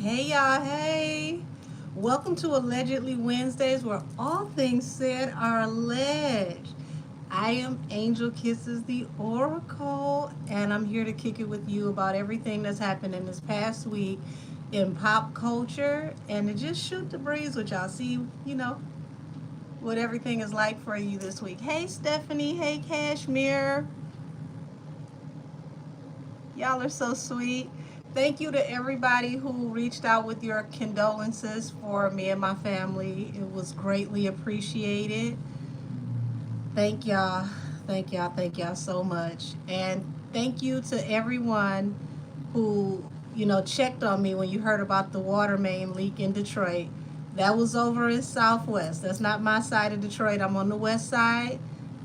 Hey y'all, hey. Welcome to Allegedly Wednesdays where all things said are alleged. I am Angel Kisses the Oracle and I'm here to kick it with you about everything that's happened in this past week in pop culture and to just shoot the breeze with y'all. See, what everything is like for you this week. Hey Stephanie, hey Cashmere. Y'all are so sweet. Thank you to everybody who reached out with your condolences for me and my family. It was greatly appreciated. Thank y'all. Thank y'all. Thank y'all so much. And thank you to everyone who, checked on me when you heard about the water main leak in Detroit. That was over in Southwest. That's not my side of Detroit. I'm on the west side,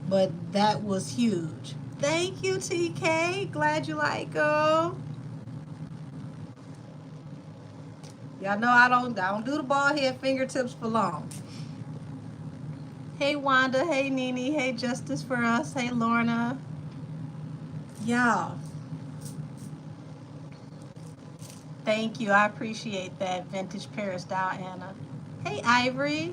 but that was huge. Thank you, TK. Glad you like them. Y'all know I don't do the bald head fingertips for long. Hey Wanda, hey Nene, hey Justice for Us, hey Lorna. Y'all, thank you. I appreciate that. Vintage Paris Diana. Hey Ivory.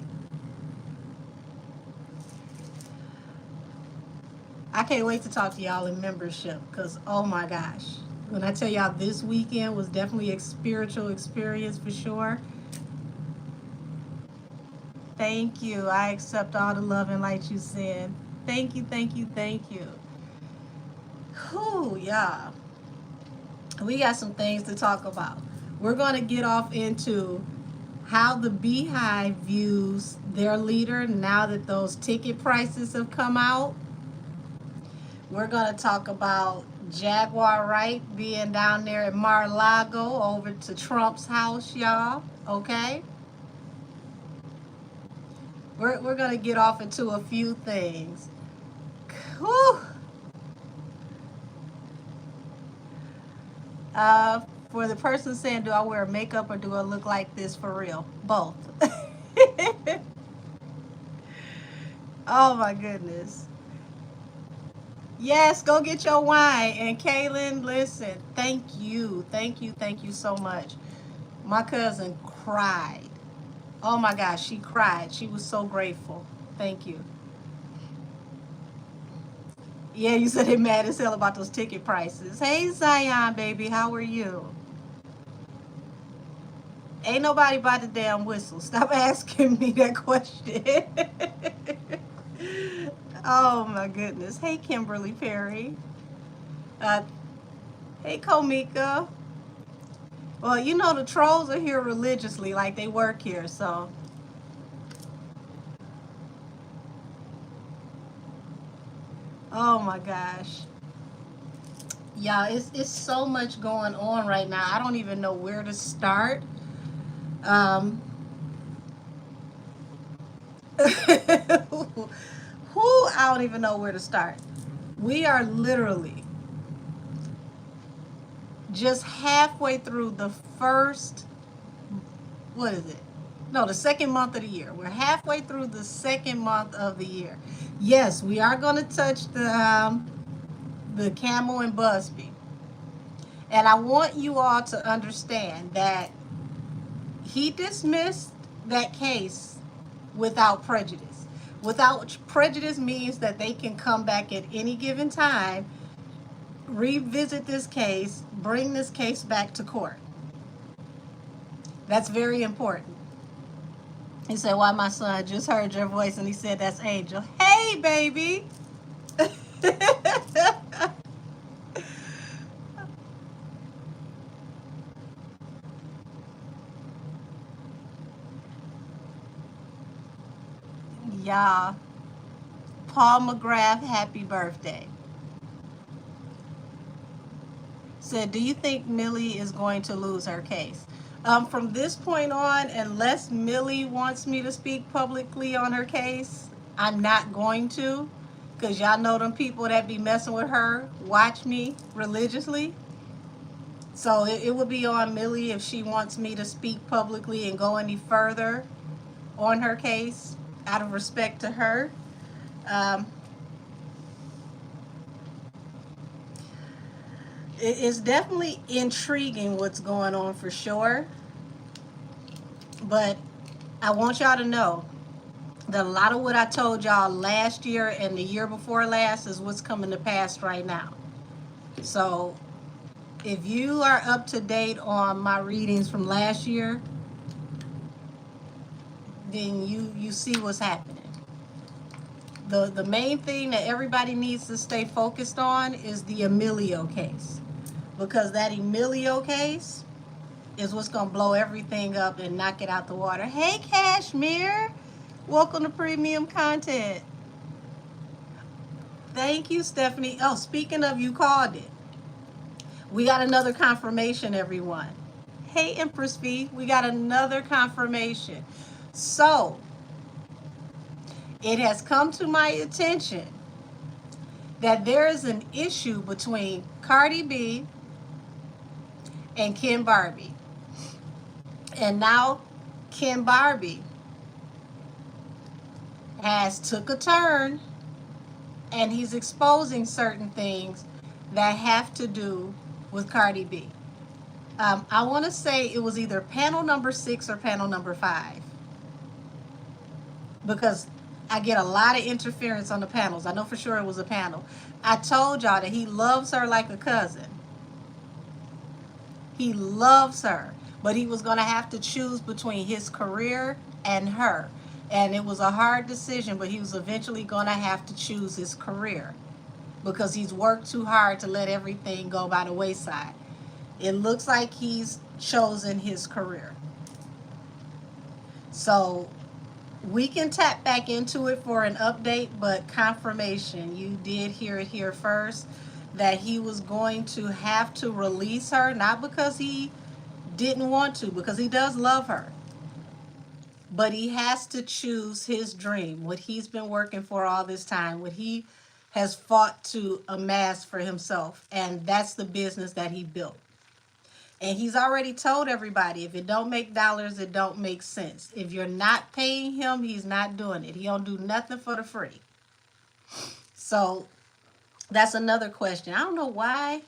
I can't wait to talk to y'all in membership because oh my gosh. When I tell y'all this weekend was definitely a spiritual experience for sure. Thank you. I accept all the love and light you send. Thank you, thank you, thank you. Whew, yeah. We got some things to talk about. We're going to get off into how the Beehive views their leader now that those ticket prices have come out. We're going to talk about Jaguar Wright being down there at Mar-a-Lago over to Trump's house, y'all. Okay? We're going to get off into a few things. Whew. Uh, for the person saying, do I wear makeup or do I look like this for real? Both. Oh my goodness. Yes, go get your wine. And Kaylin, listen, thank you. Thank you. Thank you so much. My cousin cried. Oh my gosh, she cried. She was so grateful. Thank you. Yeah, you said they mad as hell about those ticket prices. Hey Zion, baby, how are you? Ain't nobody by the damn whistle. Stop asking me that question. Oh my goodness. Hey Kimberly Perry. Uh, hey Komika. Well, the trolls are here religiously, like they work here. So, oh my gosh, yeah, it's so much going on right now. I don't even know where to start. Um, who I don't even know where to start. We are literally just halfway through the first, what is it? No, the second month of the year. We're halfway through the second month of the year. Yes, we are going to touch the Camel and Busby. And I want you all to understand that he dismissed that case without prejudice. Without prejudice means that they can come back at any given time, revisit this case, bring this case back to court. That's very important. He said, why my son just heard your voice and he said, that's Angel. Hey, baby. Yeah. Paul McGrath, happy birthday. Said, do you think Millie is going to lose her case? From this point on, unless Millie wants me to speak publicly on her case, I'm not going to. Because y'all know them people that be messing with her watch me religiously. So it would be on Millie if she wants me to speak publicly and go any further on her case out of respect to her. Um, it's definitely intriguing what's going on for sure. But I want y'all to know that a lot of what I told y'all last year and the year before last is what's coming to pass right now. So if you are up to date on my readings from last year, then you see what's happening. The main thing that everybody needs to stay focused on is the Emilio case, because that Emilio case is what's gonna blow everything up and knock it out the water. Hey, Cashmere, welcome to Premium Content. Thank you, Stephanie. Oh, speaking of, you called it. We got another confirmation, everyone. Hey, Empress V, we got another confirmation. So it has come to my attention that there is an issue between Cardi B and Ken Barbie. And now Ken Barbie has took a turn, and he's exposing certain things that have to do with Cardi B. I want to say it was either panel number 6 or panel number 5, because I get a lot of interference on the panels. I know for sure it was a panel. I told y'all that he loves her like a cousin. He loves her, but he was going to have to choose between his career and her. And it was a hard decision, but he was eventually going to have to choose his career because he's worked too hard to let everything go by the wayside. It looks like he's chosen his career. So we can tap back into it for an update, but confirmation, you did hear it here first, that he was going to have to release her, not because he didn't want to, because he does love her, but he has to choose his dream, what he's been working for all this time, what he has fought to amass for himself, and that's the business that he built. And he's already told everybody, if it don't make dollars, it don't make sense. If you're not paying him, he's not doing it. He don't do nothing for the free. So that's another question. I don't know why.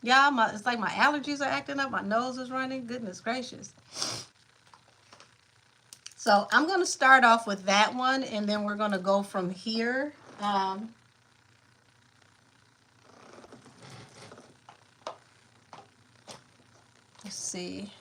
Y'all, it's like my allergies are acting up. My nose is running. Goodness gracious. So I'm going to start off with that one, and then we're going to go from here. Let's see.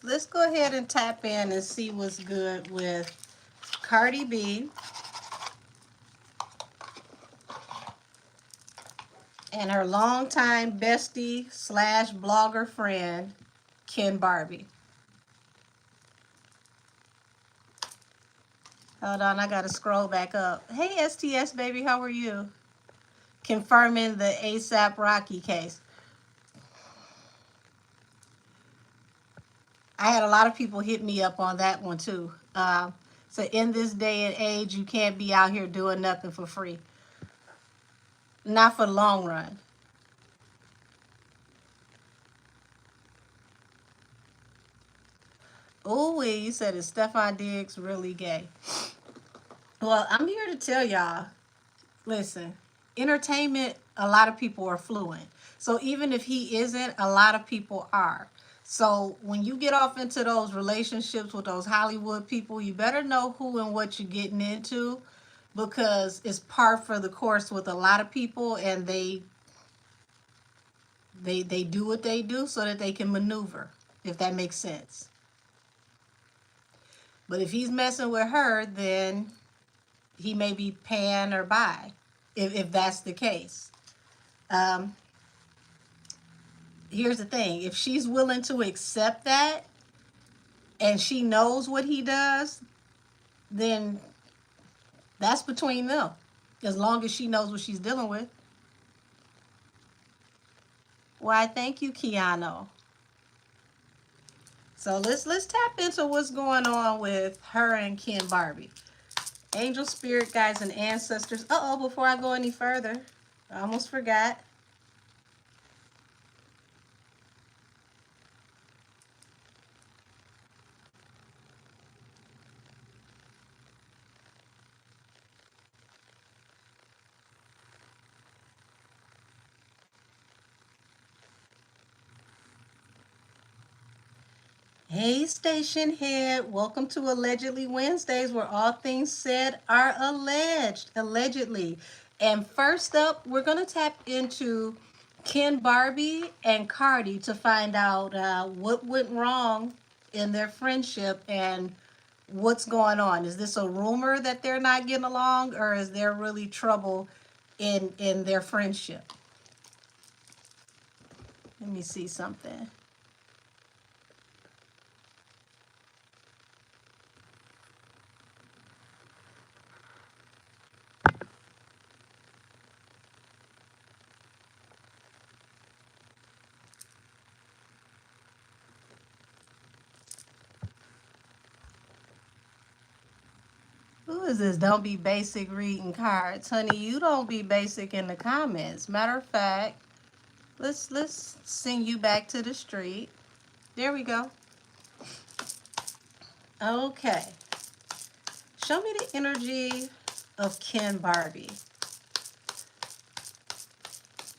Let's go ahead and tap in and see what's good with Cardi B and her longtime bestie slash blogger friend, Ken Barbie. Hold on, I gotta scroll back up. Hey, STS baby, how are you? Confirming the ASAP Rocky case. I had a lot of people hit me up on that one too. So in this day and age, you can't be out here doing nothing for free. Not for the long run. Oh, you said, is Stefan Diggs really gay? Well, I'm here to tell y'all, listen, entertainment, a lot of people are fluent. So even if he isn't, a lot of people are. So when you get off into those relationships with those Hollywood people, you better know who and what you're getting into, because it's par for the course with a lot of people, and they do what they do so that they can maneuver, if that makes sense. But if he's messing with her, then he may be pan or bi, if that's the case. Here's the thing. If she's willing to accept that and she knows what he does, then that's between them, as long as she knows what she's dealing with. Why, thank you, Keanu. So let's tap into what's going on with her and Ken Barbie. Angel, spirit guides, and ancestors. Before I go any further, I almost forgot. Hey, station head. Welcome to Allegedly Wednesdays, where all things said are alleged, allegedly. And first up, we're going to tap into Ken Barbie and Cardi to find out what went wrong in their friendship and what's going on. Is this a rumor that they're not getting along, or is there really trouble in their friendship? Let me see something. Who is this? Don't be basic reading cards. Honey, you don't be basic in the comments. Matter of fact, let's send you back to the street. There we go. Okay. Show me the energy of Ken Barbie.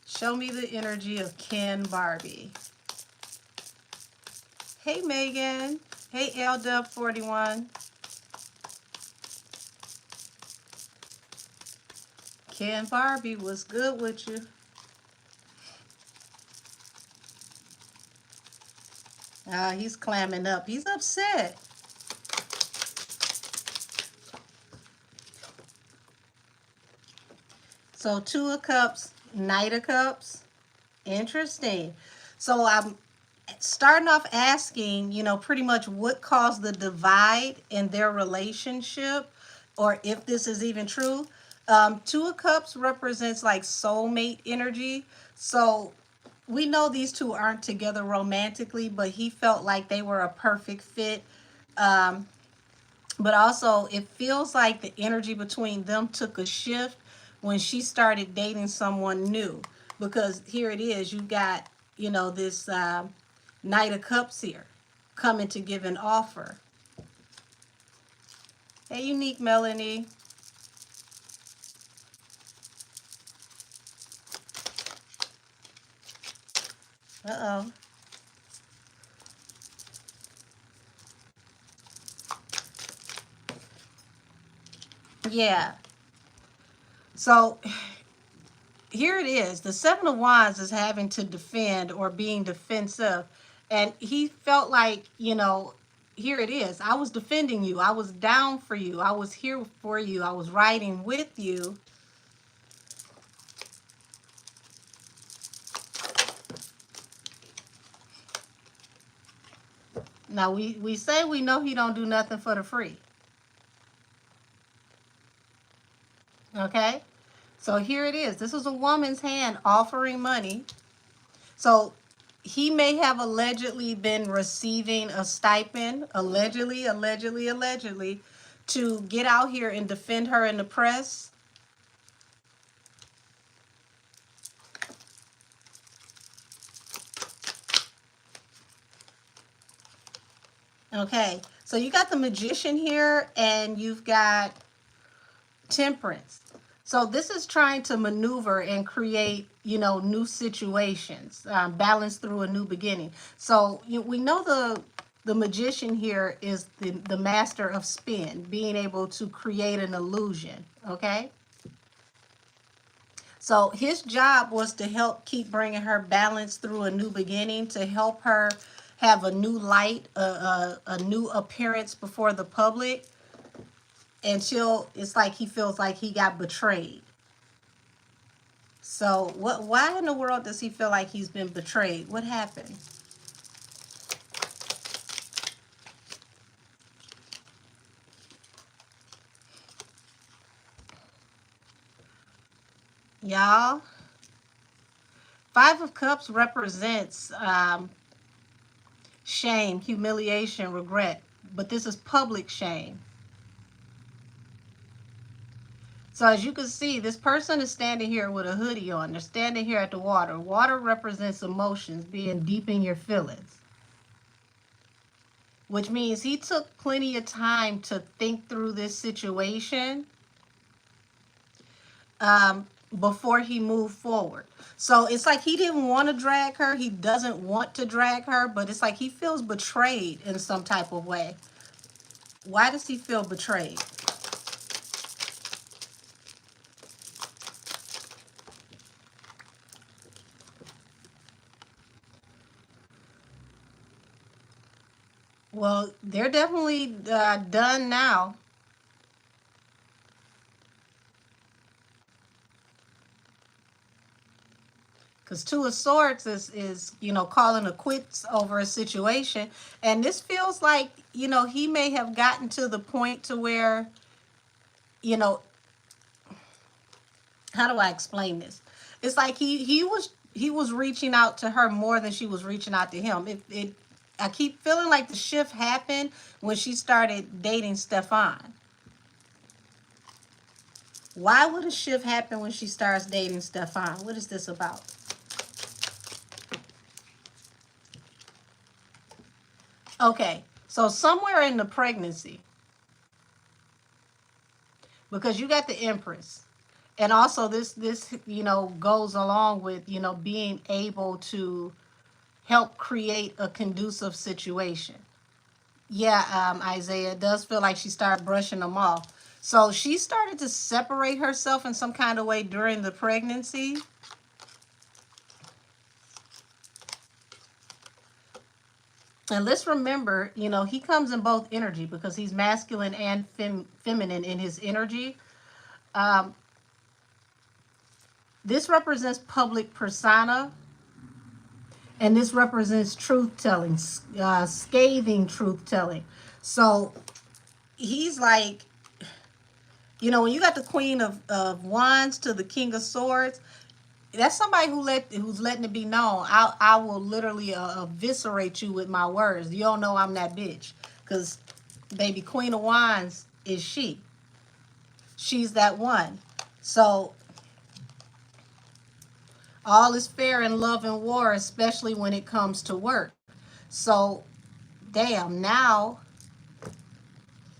Show me the energy of Ken Barbie. Hey Megan. Hey LW41. Ken Barbie, what's good with you? He's clamming up. He's upset. So Two of Cups, Knight of Cups. Interesting. So I'm starting off asking, pretty much what caused the divide in their relationship, or if this is even true. Two of Cups represents like soulmate energy. So we know these two aren't together romantically, but he felt like they were a perfect fit. Um, but also, it feels like the energy between them took a shift when she started dating someone new. Because here it is, you got, this Knight of Cups here coming to give an offer. Hey, Unique Melanie. Uh-oh. Yeah. So here it is. The Seven of Wands is having to defend or being defensive. And he felt like, here it is. I was defending you. I was down for you. I was here for you. I was riding with you. Now, we say we know he don't do nothing for the free. Okay? So here it is. This is a woman's hand offering money. So he may have allegedly been receiving a stipend, allegedly, to get out here and defend her in the press. Okay, so you got the Magician here and you've got Temperance. So this is trying to maneuver and create, new situations, balance through a new beginning. So we know the Magician here is the master of spin, being able to create an illusion. Okay. So his job was to help keep bringing her balance through a new beginning, to help her have a new light, a new appearance before the public. Until it's like he feels like he got betrayed. So why in the world does he feel like he's been betrayed? What happened? Y'all, Five of Cups represents shame, humiliation, regret. But this is public shame. So as you can see, this person is standing here with a hoodie on. They're standing here at the water. Water represents emotions, being deep in your feelings. Which means he took plenty of time to think through this situation. before he moved forward. So it's like he didn't want to drag her. He doesn't want to drag her, but it's like he feels betrayed in some type of way. Why does he feel betrayed? Well, they're definitely done now. Because Two of Swords is, you know, calling a quits over a situation. And this feels like, you know, he may have gotten to the point to where, you know, how do I explain this? It's like he was reaching out to her more than she was reaching out to him. It I keep feeling like the shift happened when she started dating Stefan. Why would a shift happen when she starts dating Stefan? What is this about? Okay, so somewhere in the pregnancy, because you got the Empress, and also this you know goes along with you know being able to help create a conducive situation. Yeah, Isaiah, it does feel like she started brushing them off. So she started to separate herself in some kind of way during the pregnancy. And let's remember, you know, he comes in both energy because he's masculine and feminine in his energy. Um, this represents public persona, and this represents truth telling, scathing truth telling. So he's like, you know, when you got the Queen of Wands to the King of Swords, that's somebody who's letting it be known. I will literally eviscerate you with my words. You don't know I'm that bitch, because baby, Queen of Wands is she. She's that one. So all is fair in love and war, especially when it comes to work. So damn, now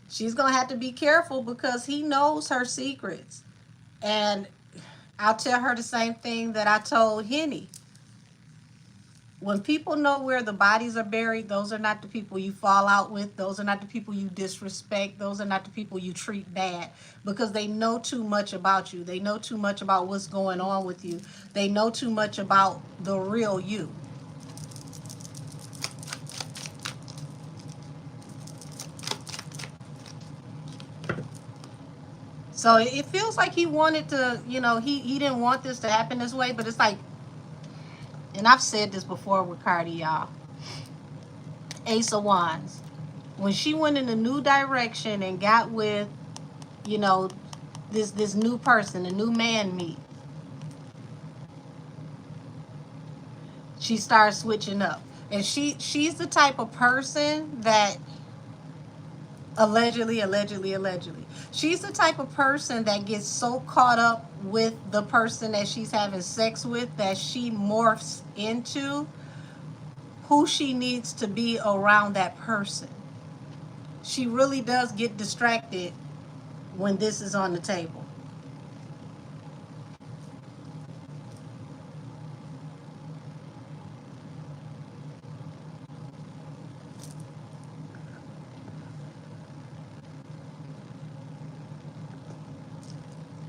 she's gonna have to be careful because he knows her secrets. And I'll tell her the same thing that I told Henny. When people know where the bodies are buried, those are not the people you fall out with. Those are not the people you disrespect. Those are not the people you treat bad, because they know too much about you. They know too much about what's going on with you. They know too much about the real you. So it feels like he wanted to, you know, he didn't want this to happen this way, but it's like, and I've said this before with Cardi, y'all. Ace of Wands. When she went in a new direction and got with, you know, this new person, a new man meet, she started switching up. And she's the type of person that allegedly, she's the type of person that gets so caught up with the person that she's having sex with that she morphs into who she needs to be around that person. She really does get distracted when this is on the table.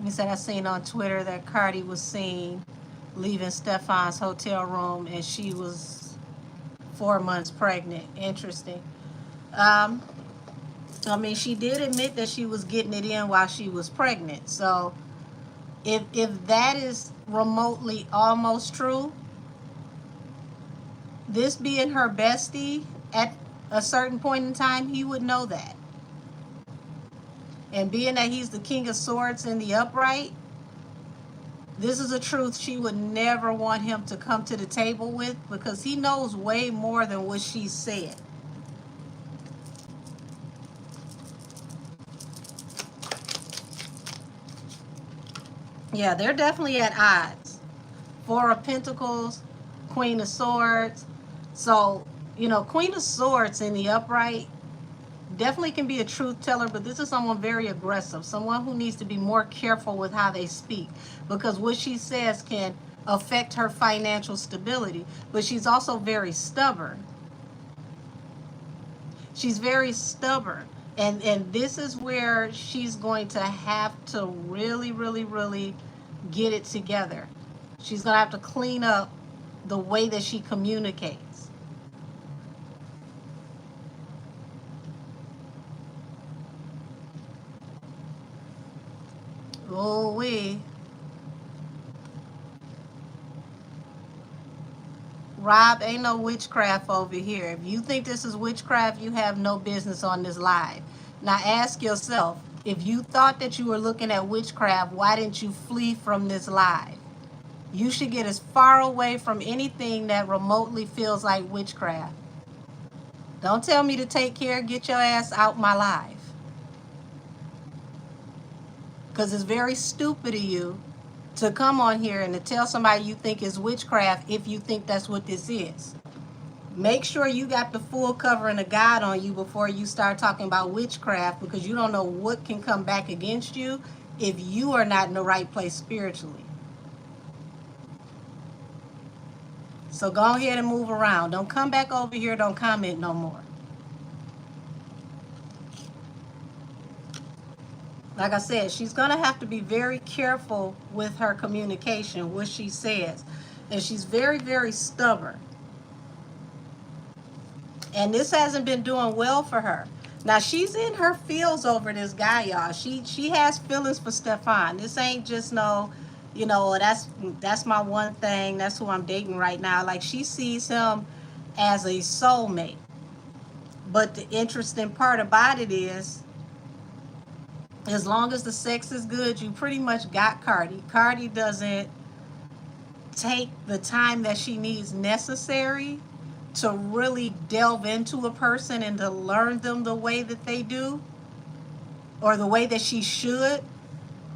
He said, I seen on Twitter that Cardi was seen leaving Stefan's hotel room and she was 4 months pregnant. Interesting. Um, I mean, she did admit that she was getting it in while she was pregnant. So if that is remotely almost true, this being her bestie at a certain point in time, he would know that. And being that he's the King of Swords in the upright, this is a truth she would never want him to come to the table with, because he knows way more than what she said. Yeah, they're definitely at odds. Four of Pentacles, Queen of Swords. So, you know, Queen of Swords in the upright, definitely can be a truth teller, but this is someone very aggressive, someone who needs to be more careful with how they speak, because what she says can affect her financial stability. But she's also very stubborn. She's very stubborn. And this is where she's going to have to really, really, really get it together. She's going to have to clean up the way that she communicates. Oh, Rob, ain't no witchcraft over here. If you think this is witchcraft, you have no business on this live. Now ask yourself, if you thought that you were looking at witchcraft, why didn't you flee from this live? You should get as far away from anything that remotely feels like witchcraft. Don't tell me to take care. Get your ass out my life. Because it's very stupid of you to come on here and to tell somebody you think is witchcraft if you think that's what this is. Make sure you got the full covering of God on you before you start talking about witchcraft, because you don't know what can come back against you if you are not in the right place spiritually. So go ahead and move around. Don't come back over here. Don't comment no more. Like I said, she's going to have to be very careful with her communication, what she says. And she's very, very stubborn. And this hasn't been doing well for her. Now, she's in her feels over this guy, y'all. She has feelings for Stefan. This ain't just no, that's my one thing. That's who I'm dating right now. Like, she sees him as a soulmate. But the interesting part about it is, as long as the sex is good, you pretty much got Cardi. Cardi doesn't take the time that she needs necessary to really delve into a person and to learn them the way that they do, or the way that she should.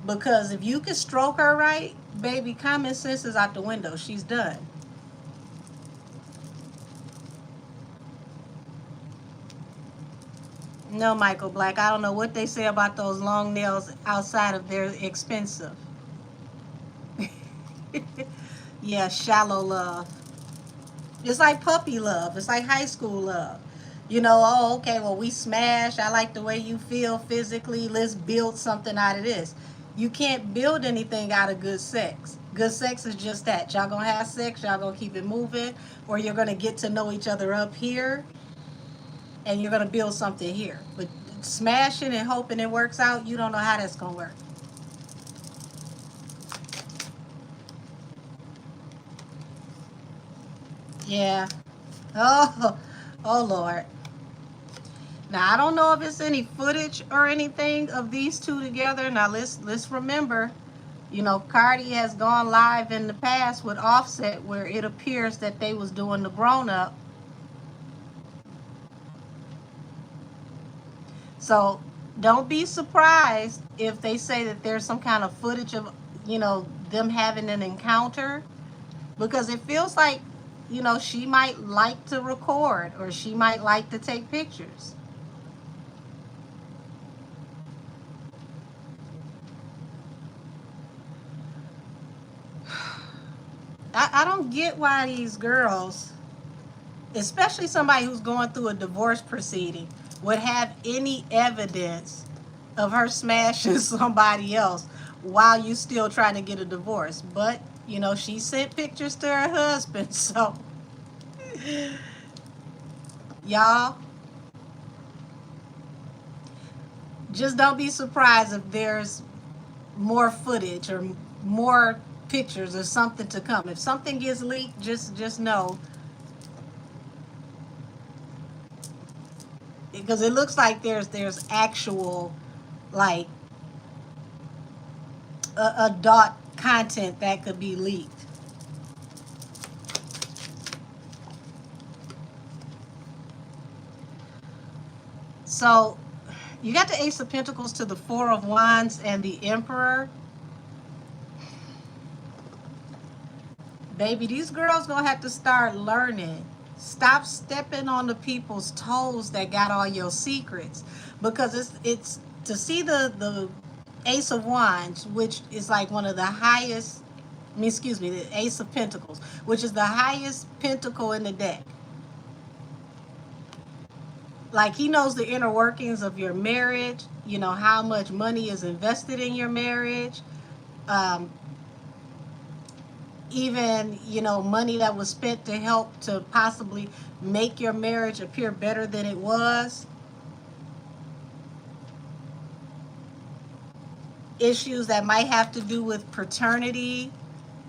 Because if you can stroke her right, baby, common sense is out the window. She's done. No, Michael Black, I don't know what they say about those long nails outside of they're expensive. Yeah, shallow love. It's like puppy love. It's like high school love. Oh, okay, well, we smash. I like the way you feel physically. Let's build something out of this. You can't build anything out of good sex. Good sex is just that. Y'all gonna have sex, y'all gonna keep it moving, or you're gonna get to know each other up here, and you're gonna build something here. But smashing and hoping it works out, you don't know how that's gonna work. Yeah. Oh, oh Lord. Now I don't know if it's any footage or anything of these two together. Now let's remember, Cardi has gone live in the past with Offset where it appears that they was doing the grown up. So don't be surprised if they say that there's some kind of footage of, them having an encounter, because it feels like, she might like to record or she might like to take pictures. I don't get why these girls, especially somebody who's going through a divorce proceeding, would have any evidence of her smashing somebody else while you still trying to get a divorce. But, she sent pictures to her husband. So, y'all, just don't be surprised if there's more footage or more pictures or something to come. If something gets leaked, just know, because it looks like there's actual, like, adult content that could be leaked. So you got the Ace of Pentacles to the Four of Wands and the Emperor. Baby, these girls gonna have to start learning Stop stepping on the people's toes that got all your secrets, because it's to see the Ace of Wands, which is like one of the highest. I mean, excuse me, the Ace of Pentacles, which is the highest pentacle in the deck. Like, he knows the inner workings of your marriage. You know how much money is invested in your marriage. Um, Even, money that was spent to help to possibly make your marriage appear better than it was. Issues that might have to do with paternity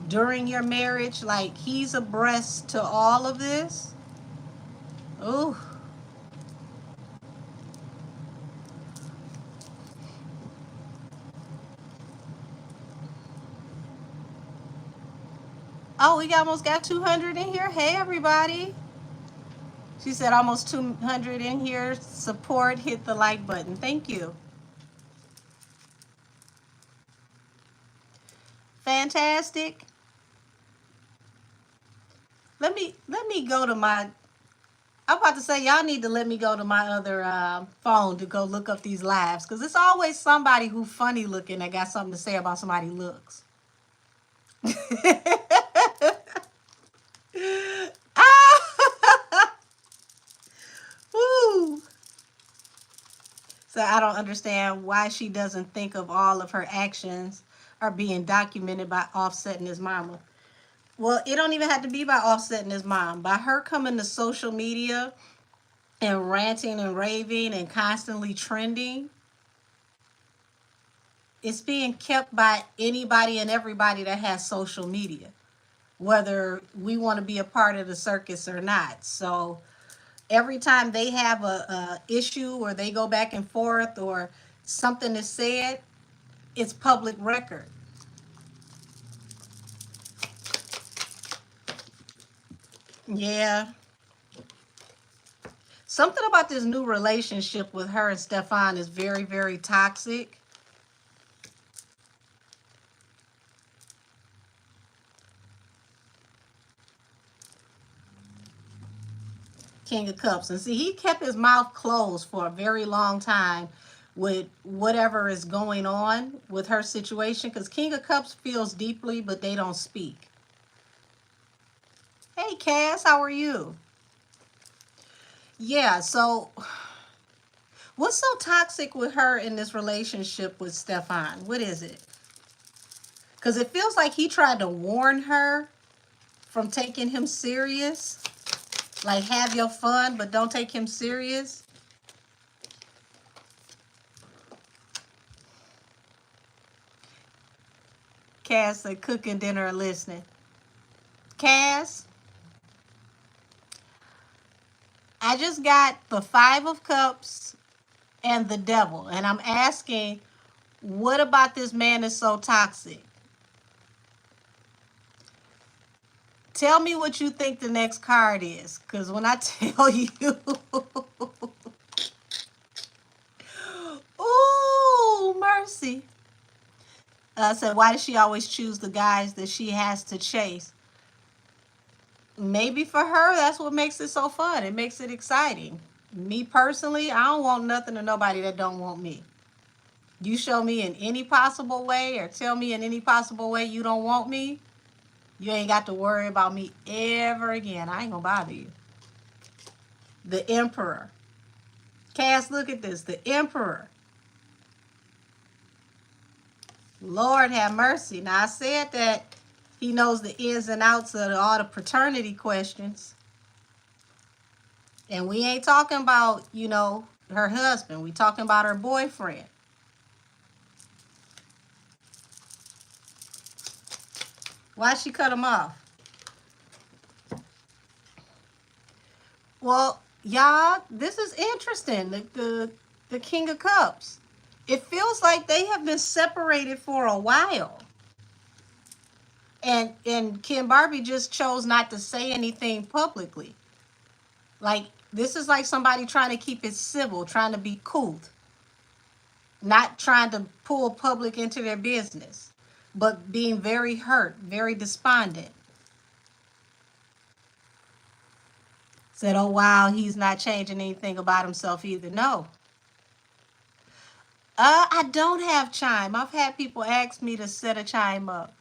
during your marriage. Like, he's abreast to all of this. Ooh. Oh, we almost got 200 in here. Hey, everybody. She said almost 200 in here. Support, hit the like button. Thank you. Fantastic. Let me go to my. I'm about to say, y'all need to let me go to my other phone to go look up these lives, because it's always somebody who funny looking that got something to say about somebody's looks. Ah! Woo! So I don't understand why she doesn't think of all of her actions are being documented by Offset and his mama. Well, it don't even have to be by Offset and his mom. By her coming to social media and ranting and raving and constantly trending, it's being kept by anybody and everybody that has social media, whether we want to be a part of the circus or not. So every time they have a issue, or they go back and forth, or something is said, it's public record. Yeah. Something about this new relationship with her and Stefan is very, very toxic. King of Cups. And see, he kept his mouth closed for a very long time with whatever is going on with her situation, because King of Cups feels deeply, but they don't speak. Hey, Cass, how are you? Yeah, so what's so toxic with her in this relationship with Stefan? What is it? Because it feels like he tried to warn her from taking him serious. Like, have your fun, but don't take him serious. Cass said cooking dinner or listening. Cass, I just got the Five of Cups and the Devil. And I'm asking, what about this man is so toxic? Tell me what you think the next card is. Because when I tell you... Ooh, mercy. So why does she always choose the guys that she has to chase? Maybe for her, that's what makes it so fun. It makes it exciting. Me personally, I don't want nothing to nobody that don't want me. You show me in any possible way, or tell me in any possible way you don't want me, you ain't got to worry about me ever again. I ain't gonna bother you. The Emperor. Cass, look at this. The Emperor. Lord have mercy. Now, I said that he knows the ins and outs of all the paternity questions. And we ain't talking about, her husband. We talking about her boyfriend. Why'd she cut him off? Well, y'all, this is interesting. The King of Cups. It feels like they have been separated for a while. And Kim Barbie just chose not to say anything publicly. Like, this is like somebody trying to keep it civil, trying to be cool, not trying to pull public into their business, but being very hurt, very despondent. Said, oh, wow, he's not changing anything about himself either. No. I don't have chime. I've had people ask me to set a chime up.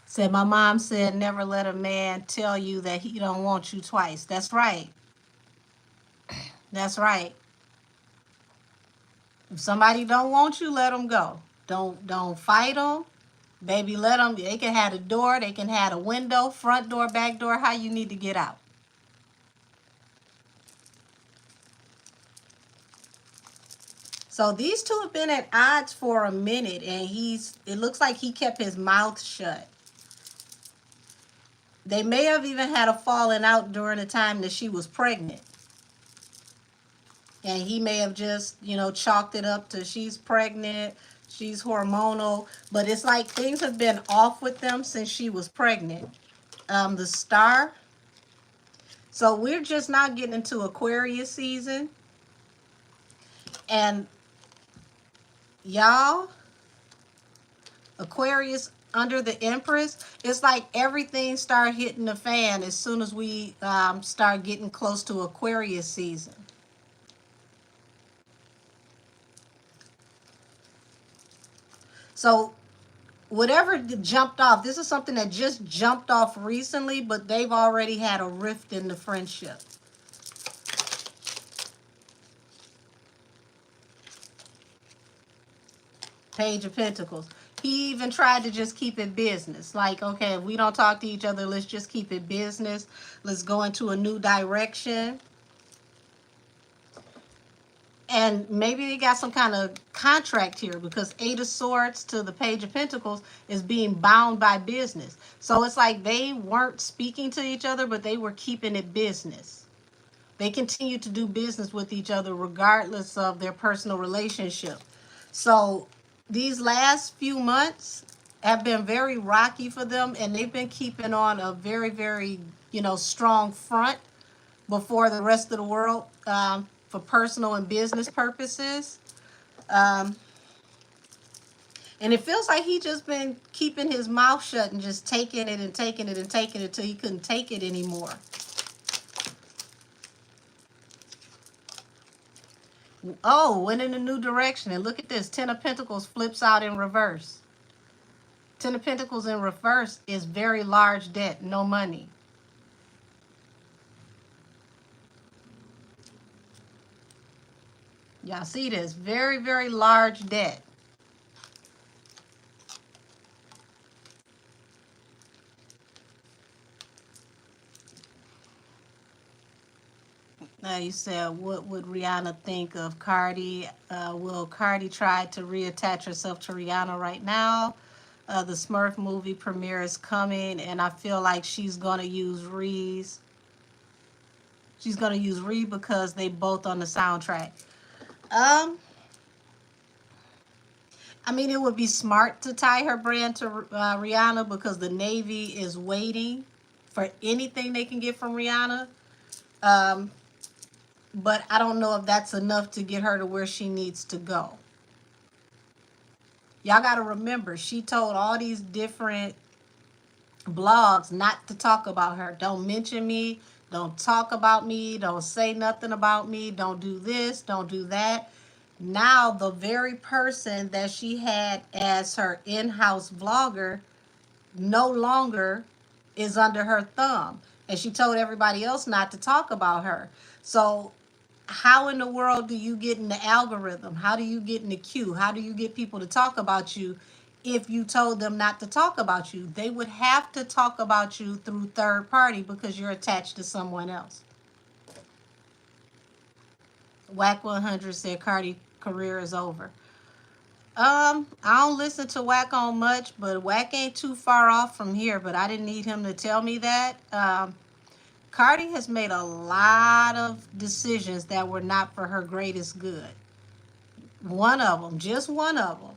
Said, my mom said, never let a man tell you that he don't want you twice. That's right. That's right. If somebody don't want you, let them go. Don't fight them. Baby, let them. They can have a door. They can have a window, front door, back door. How you need to get out. So these two have been at odds for a minute, and it looks like he kept his mouth shut. They may have even had a falling out during the time that she was pregnant. And he may have just, chalked it up to she's pregnant, she's hormonal. But it's like things have been off with them since she was pregnant. The star. So we're just not getting into Aquarius season. And y'all, Aquarius under the Empress, it's like everything start hitting the fan as soon as we start getting close to Aquarius season. So whatever jumped off, this is something that just jumped off recently, but they've already had a rift in the friendship. Page of Pentacles. He even tried to just keep it business. Like, okay, if we don't talk to each other, let's just keep it business. Let's go into a new direction. And maybe they got some kind of contract here, because Eight of Swords to the Page of Pentacles is being bound by business. So it's like they weren't speaking to each other, but they were keeping it business. They continue to do business with each other regardless of their personal relationship. So these last few months have been very rocky for them, and they've been keeping on a very, very, strong front before the rest of the world, for personal and business purposes. And it feels like he just been keeping his mouth shut and just taking it and taking it and taking it till he couldn't take it anymore. Oh, went in a new direction. And look at this. Ten of Pentacles flips out in reverse. Ten of Pentacles in reverse is very large debt, no money. Y'all see this? Very, very large debt. You said, what would Rihanna think of Cardi? Will Cardi try to reattach herself to Rihanna right now? The Smurf movie premiere is coming, and I feel like she's going to use Ree's. She's going to use Ree because they both on the soundtrack. I mean, it would be smart to tie her brand to Rihanna, because the Navy is waiting for anything they can get from Rihanna. But I don't know if that's enough to get her to where she needs to go. Y'all got to remember, she told all these different blogs not to talk about her. Don't mention me. Don't talk about me. Don't say nothing about me. Don't do this. Don't do that. Now, the very person that she had as her in-house vlogger no longer is under her thumb. And she told everybody else not to talk about her. So how in the world do you get in the algorithm? How do you get in the queue? How do you get people to talk about you if you told them not to talk about you? They would have to talk about you through third party because you're attached to someone else. Whack 100 said Cardi career is over. I don't listen to Whack on much, but Whack ain't too far off from here, but I didn't need him to tell me that. Cardi has made a lot of decisions that were not for her greatest good. One of them, just one of them,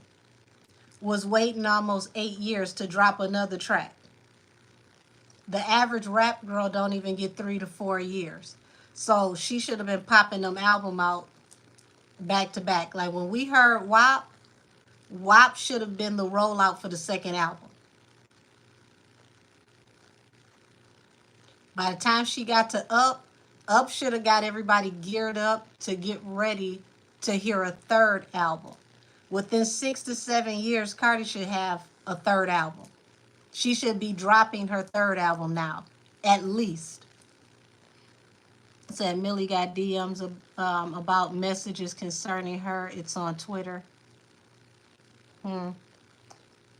was waiting almost 8 years to drop another track. The average rap girl don't even get 3 to 4 years. So she should have been popping them album out back to back. Like when we heard WAP, WAP should have been the rollout for the second album. By the time she got to Up should have got everybody geared up to get ready to hear a third album. Within 6 to 7 years, Cardi should have a third album. She should be dropping her third album now, at least. Said Millie got DMs about messages concerning her. It's on Twitter.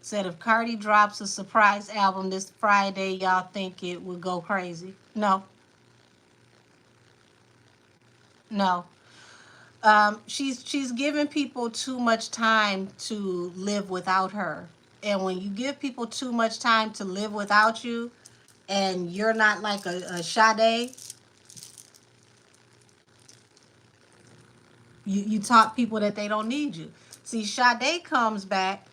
Said if Cardi drops a surprise album this Friday, y'all think it would go crazy? No. No. She's giving people too much time to live without her. And when you give people too much time to live without you, and you're not like a Sade, you taught people that they don't need you. See, Sade comes back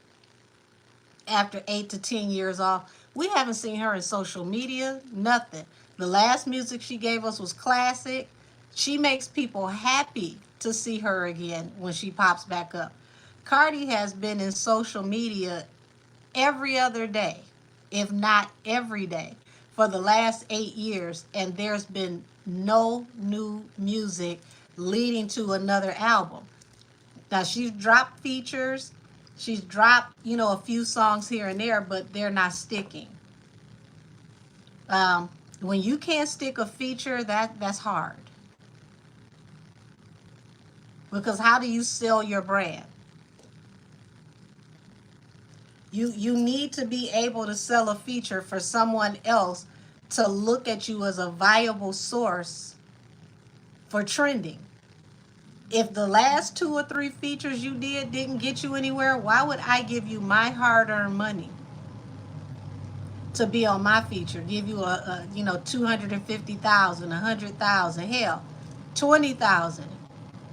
after 8 to 10 years off. We haven't seen her in social media, nothing. The last music she gave us was classic. She makes people happy to see her again when she pops back up. Cardi has been in social media every other day, if not every day, for the last 8 years, and there's been no new music leading to another album. Now, she's dropped features, she's dropped, a few songs here and there, but they're not sticking. When you can't stick a feature, that's hard. Because how do you sell your brand? You need to be able to sell a feature for someone else to look at you as a viable source for trending. If the last 2 or 3 features you didn't get you anywhere, why would I give you my hard-earned money to be on my feature? Give you a 250,000, 100,000, hell, 20,000,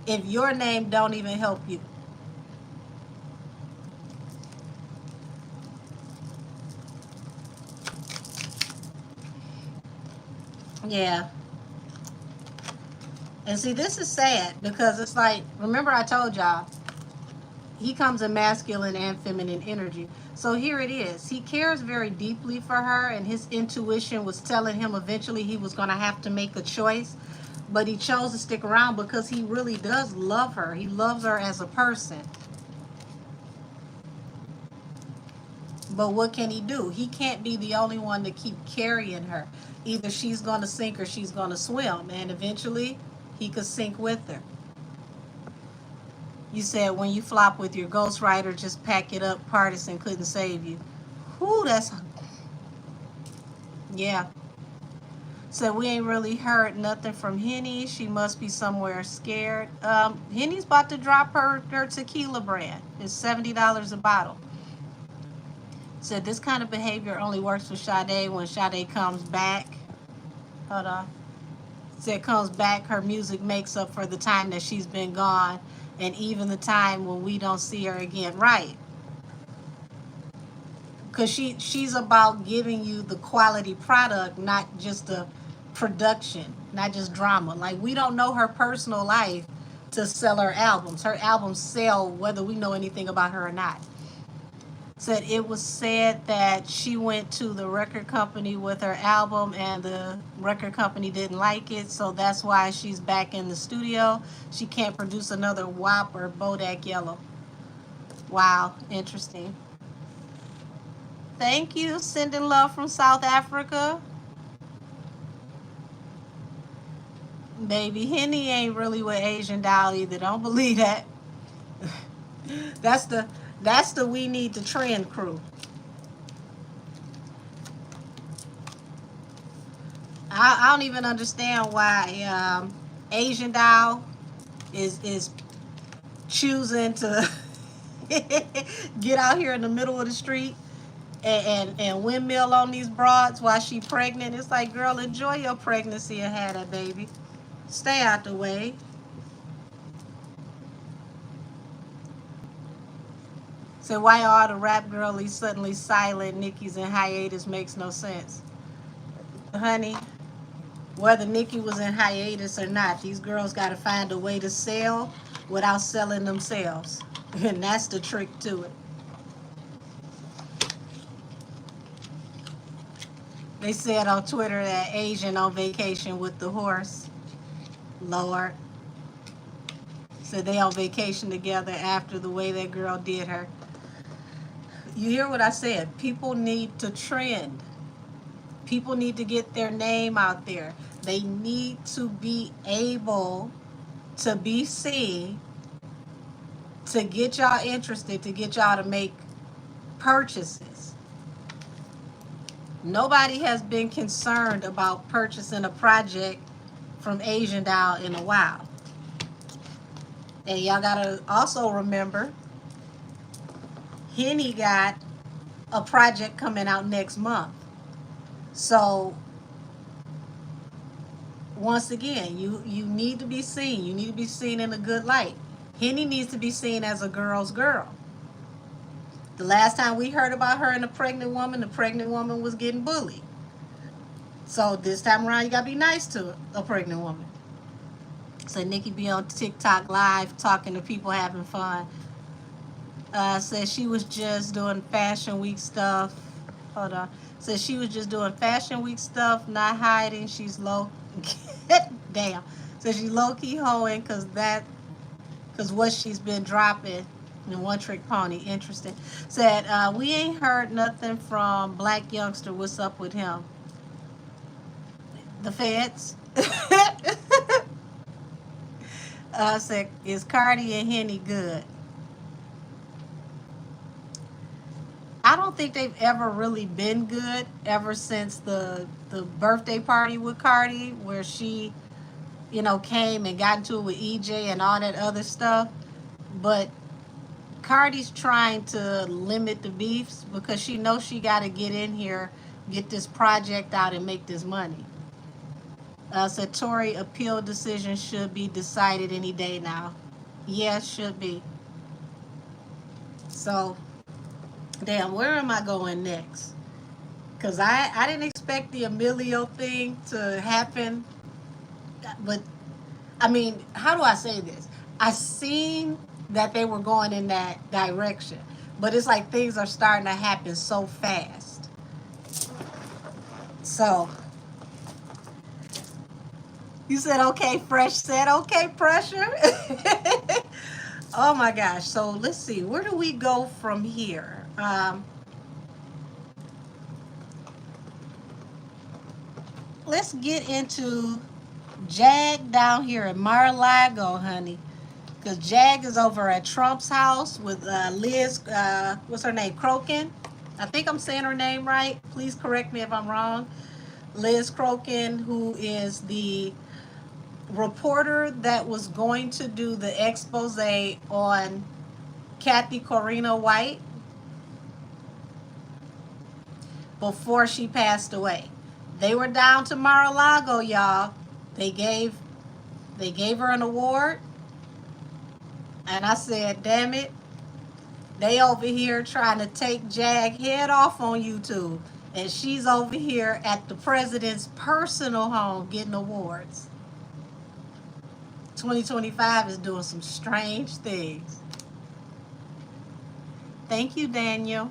if your name don't even help you. Yeah. And see, this is sad because it's like, remember I told y'all, he comes in masculine and feminine energy. So here it is. He cares very deeply for her, and his intuition was telling him eventually he was going to have to make a choice. But he chose to stick around because he really does love her. He loves her as a person. But what can he do? He can't be the only one to keep carrying her. Either she's going to sink or she's going to swim. And eventually, he could sink with her. You said when you flop with your ghostwriter, just pack it up. Partisan couldn't save you. Whoo, that's... Yeah. So we ain't really heard nothing from Henny. She must be somewhere scared. Henny's about to drop her tequila brand. It's $70 a bottle. Said this kind of behavior only works for Sade when Sade comes back. Hold on. Said comes back, her music makes up for the time that she's been gone, and even the time when we don't see her again. Right. Because she's about giving you the quality product, not just the production, not just drama. Like, we don't know her personal life to sell her albums. Her albums sell whether we know anything about her or not. Said it was said that she went to the record company with her album and the record company didn't like it, so that's why she's back in the studio. She can't produce another WAP or Bodak Yellow. Wow, interesting. Thank you, sending love from South Africa. Baby, Henny ain't really with Asian Doll either. Don't believe that. That's the we need the trend crew. I don't even understand why Asian Doll is choosing to get out here in the middle of the street and windmill on these broads while she pregnant. It's like, girl, enjoy your pregnancy and have that baby. Stay out the way. So why are all the rap girlies suddenly silent? Nicki's in hiatus makes no sense. Honey, whether Nicki was in hiatus or not, these girls got to find a way to sell without selling themselves. And that's the trick to it. They said on Twitter that Asian on vacation with the horse. Lord. Said they on vacation together after the way that girl did her. You hear what I said? People need to trend. People need to get their name out there. They need to be able to be seen, to get y'all interested, to get y'all to make purchases. Nobody has been concerned about purchasing a project from Asian Doll in a while. And y'all gotta also remember, Henny got a project coming out next month. So once again, you need to be seen. You need to be seen in a good light. Henny needs to be seen as a girl's girl. The last time we heard about her and the pregnant woman was getting bullied. So this time around, you gotta be nice to a pregnant woman. So Nikki be on TikTok live talking to people, having fun. Says she was just doing fashion week stuff. Hold on. Says she was just doing fashion week stuff, not hiding. She's low. Damn. Says she's low key hoeing because what she's been dropping. And One Trick Pony. Interesting. Said we ain't heard nothing from Black Youngster. What's up with him? The feds. Said, is Cardi and Henny good? I don't think they've ever really been good ever since the birthday party with Cardi, where she, came and got into it with EJ and all that other stuff. But Cardi's trying to limit the beefs because she knows she got to get in here, get this project out, and make this money. Said Tory appeal decision should be decided any day now. Yes, should be. So, damn, where am I going next? Because I didn't expect the Emilio thing to happen. But, I mean, how do I say this? I seen that they were going in that direction. But it's like things are starting to happen so fast. So, you said, okay, Fresh said, okay, pressure. Oh, my gosh. So, let's see. Where do we go from here? Let's get into Jag down here in Mar-a-Lago, honey. Because Jag is over at Trump's house with Liz, what's her name, Crokin? I think I'm saying her name right. Please correct me if I'm wrong. Liz Crokin, who is the reporter that was going to do the expose on Kathy Corina White before she passed away. They were down to Mar-a-Lago, y'all. They gave her an award. And I said, damn it. They over here trying to take Jag head off on YouTube. And she's over here at the president's personal home getting awards. 2025 is doing some strange things. Thank you, Daniel.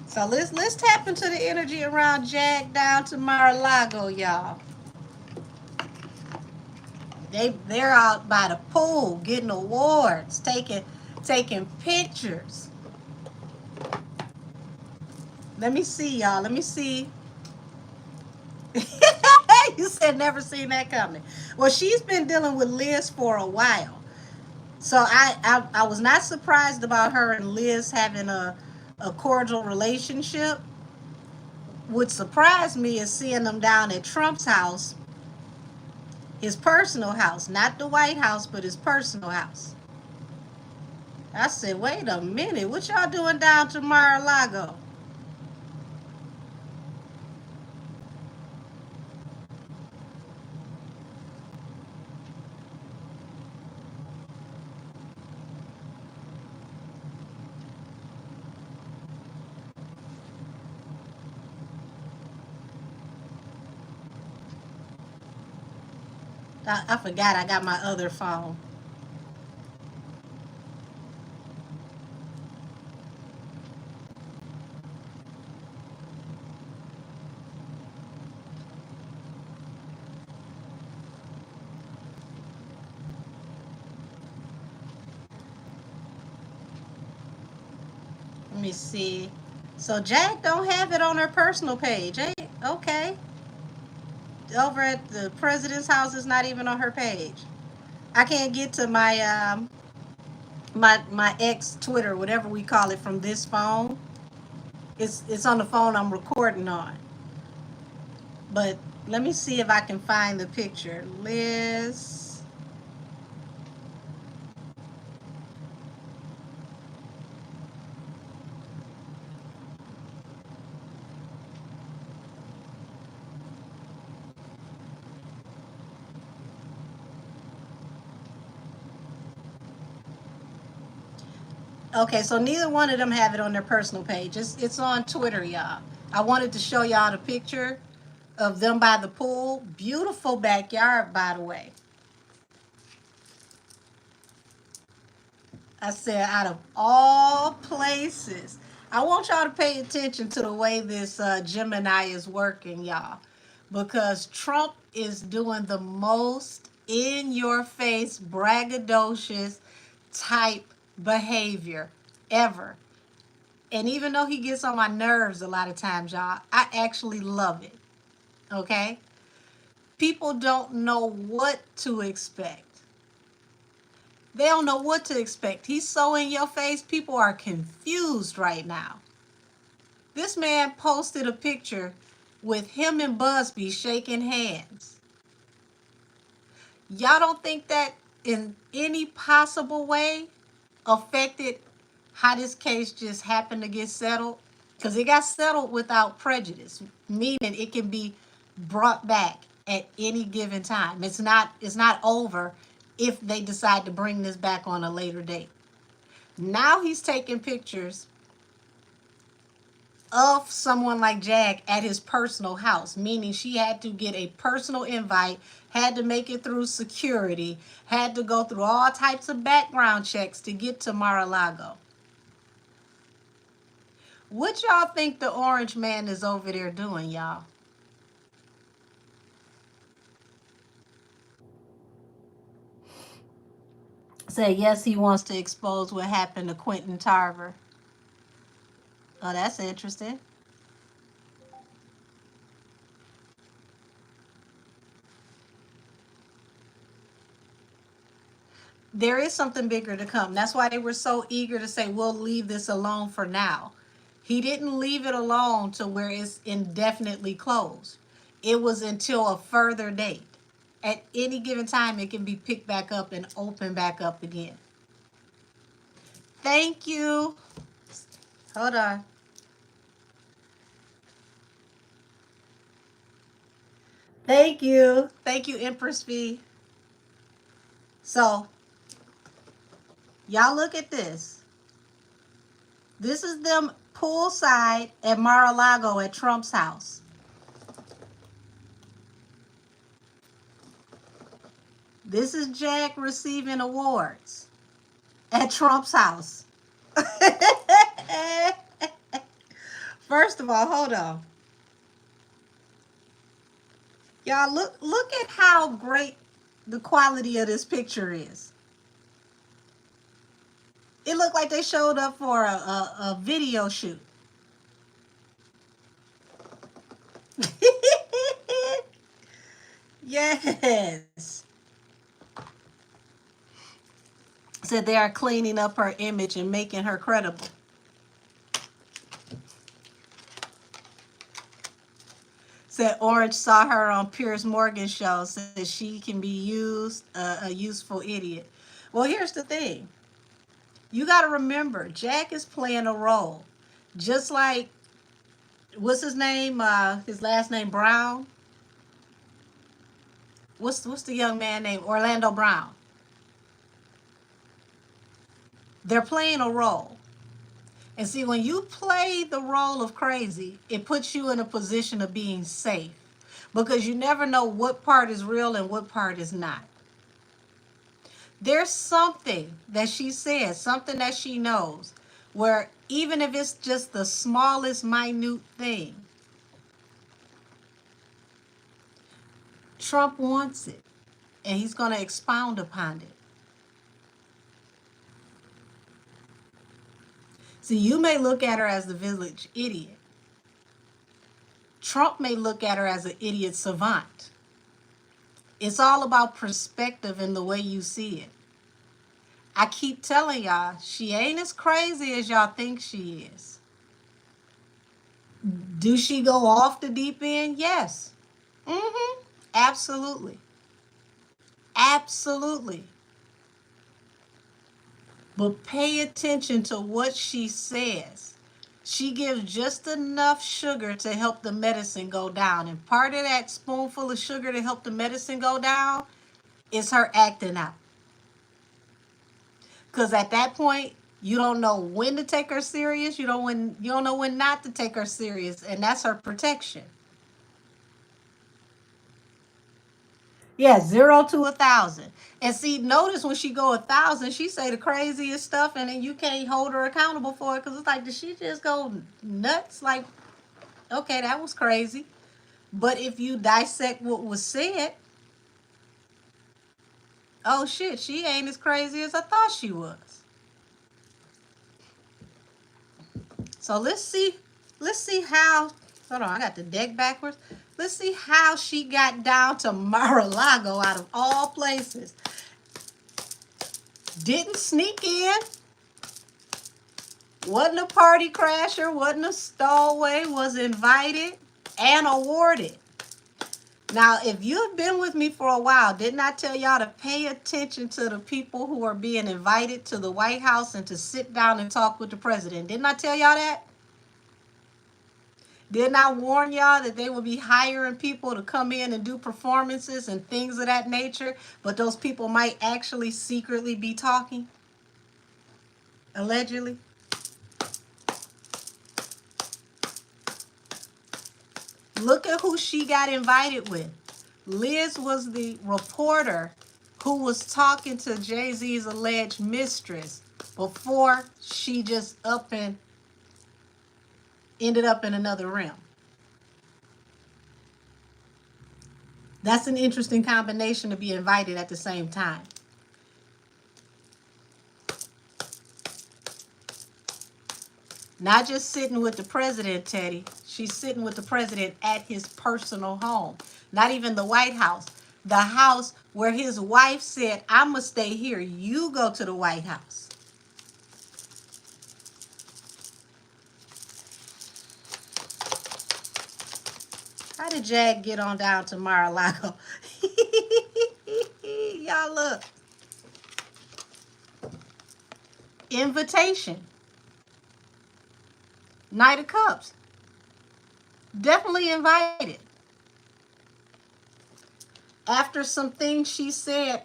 So let's tap into the energy around Jag down to Mar-a-Lago, y'all. They're out by the pool getting awards, taking pictures. Let me see, y'all. Let me see. You said never seen that coming. Well, she's been dealing with Liz for a while. So I was not surprised about her and Liz having a cordial relationship. What surprised me is seeing them down at Trump's house, his personal house, not the White House, but his personal house. I said, wait a minute, what y'all doing down to Mar-a-Lago? I forgot I got my other phone. me see. So Jack don't have it on her personal page. Okay. Over at the president's house is not even on her page. I can't get to my ex Twitter, whatever we call it, from this phone. It's on the phone I'm recording on. But let me see if I can find the picture. Liz. Okay, so neither one of them have it on their personal page. It's on Twitter, y'all. I wanted to show y'all the picture of them by the pool. Beautiful backyard, by the way. I said, out of all places, I want y'all to pay attention to the way this Gemini is working, y'all, because Trump is doing the most in your face, braggadocious type behavior ever. And even though he gets on my nerves a lot of times, y'all, I actually love it. Okay? People don't know what to expect. They don't know what to expect. He's so in your face, people are confused right now. This man posted a picture with him and Busby shaking hands. Y'all don't think that in any possible way affected how this case just happened to get settled? Because it got settled without prejudice, meaning it can be brought back at any given time. It's not over if they decide to bring this back on a later date. Now he's taking pictures of someone like Jag at his personal house, meaning she had to get a personal invite, had to make it through security, had to go through all types of background checks to get to Mar-a-Lago. What y'all think the orange man is over there doing, y'all? Say yes, he wants to expose what happened to Quinton Tarver. Oh, that's interesting. There is something bigger to come. That's why they were so eager to say, we'll leave this alone for now. He didn't leave it alone to where it's indefinitely closed. It was until a further date. At any given time, it can be picked back up and opened back up again. Thank you. Hold on. Thank you. Thank you, Empress V. So, y'all look at this. This is them poolside at Mar-a-Lago at Trump's house. This is Jack receiving awards at Trump's house. First of all, hold on. Y'all look at how great the quality of this picture is. It looked like they showed up for a video shoot. Yes. Said they are cleaning up her image and making her credible. Said Orange saw her on Piers Morgan's show, said she can be used, a useful idiot. Well, here's the thing. You got to remember, Jack is playing a role. Just like, what's his name? His last name Brown. What's the young man named Orlando Brown? They're playing a role. And see, when you play the role of crazy, it puts you in a position of being safe because you never know what part is real and what part is not. There's something that she says, something that she knows, where even if it's just the smallest minute thing, Trump wants it and he's going to expound upon it. See, you may look at her as the village idiot. Trump may look at her as an idiot savant. It's all about perspective and the way you see it. I keep telling y'all, she ain't as crazy as y'all think she is. Do she go off the deep end? Yes. Absolutely. Absolutely. But pay attention to what she says. She gives just enough sugar to help the medicine go down. And part of that spoonful of sugar to help the medicine go down is her acting out. Because at that point, you don't know when to take her serious. You don't know when not to take her serious. And that's her protection. Yeah, 0 to 1,000. And see, notice when she go 1,000, she say the craziest stuff, and then you can't hold her accountable for it because it's like, did she just go nuts? Like, okay, that was crazy. But if you dissect what was said, oh shit, she ain't as crazy as I thought she was. So let's see how, hold on, I got the deck backwards. Let's see how she got down to Mar-a-Lago out of all places. Didn't sneak in. Wasn't a party crasher, wasn't a stowaway, was invited and awarded. Now, if you've been with me for a while, didn't I tell y'all to pay attention to the people who are being invited to the White House and to sit down and talk with the president? Didn't I tell y'all that? Didn't I warn y'all that they will be hiring people to come in and do performances and things of that nature, but those people might actually secretly be talking? Allegedly. Look at who she got invited with. Liz was the reporter who was talking to Jay-Z's alleged mistress before she just up and ended up in another realm. That's an interesting combination to be invited at the same time. Not just sitting with the president, Teddy. She's sitting with the president at his personal home. Not even the White House. The house where his wife said, I'm going to stay here. You go to the White House. How did Jag get on down to Mar-a-Lago? Y'all look. Invitation. Knight of Cups. Definitely invited. After some things she said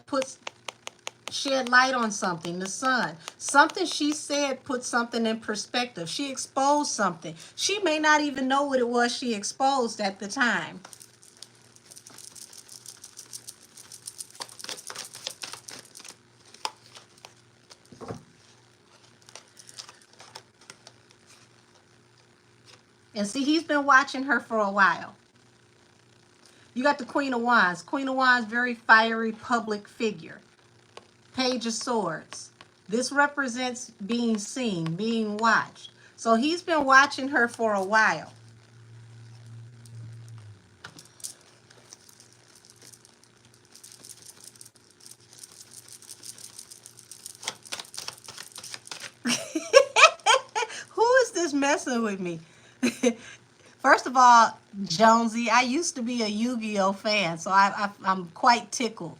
shed light on something, the sun. Something she said put something in perspective. She exposed something. She may not even know what it was she exposed at the time. And see, he's been watching her for a while. You got the Queen of Wands. Queen of Wands, very fiery public figure. Page of Swords. This represents being seen, being watched. So he's been watching her for a while. Who is this messing with me? First of all, Jonesy, I used to be a Yu-Gi-Oh fan, so I'm quite tickled.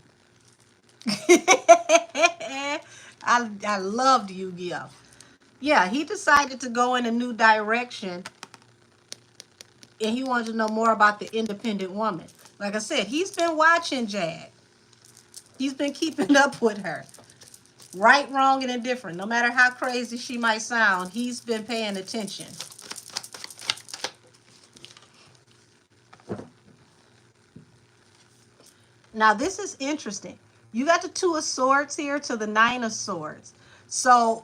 I loved Yu-Gi-Oh. Yeah, he decided to go in a new direction, and he wanted to know more about the independent woman. Like I said, he's been watching Jag. He's been keeping up with her. Right, wrong, and indifferent. No matter how crazy she might sound, he's been paying attention. Now, this is interesting. You got the Two of Swords here to the Nine of Swords. So,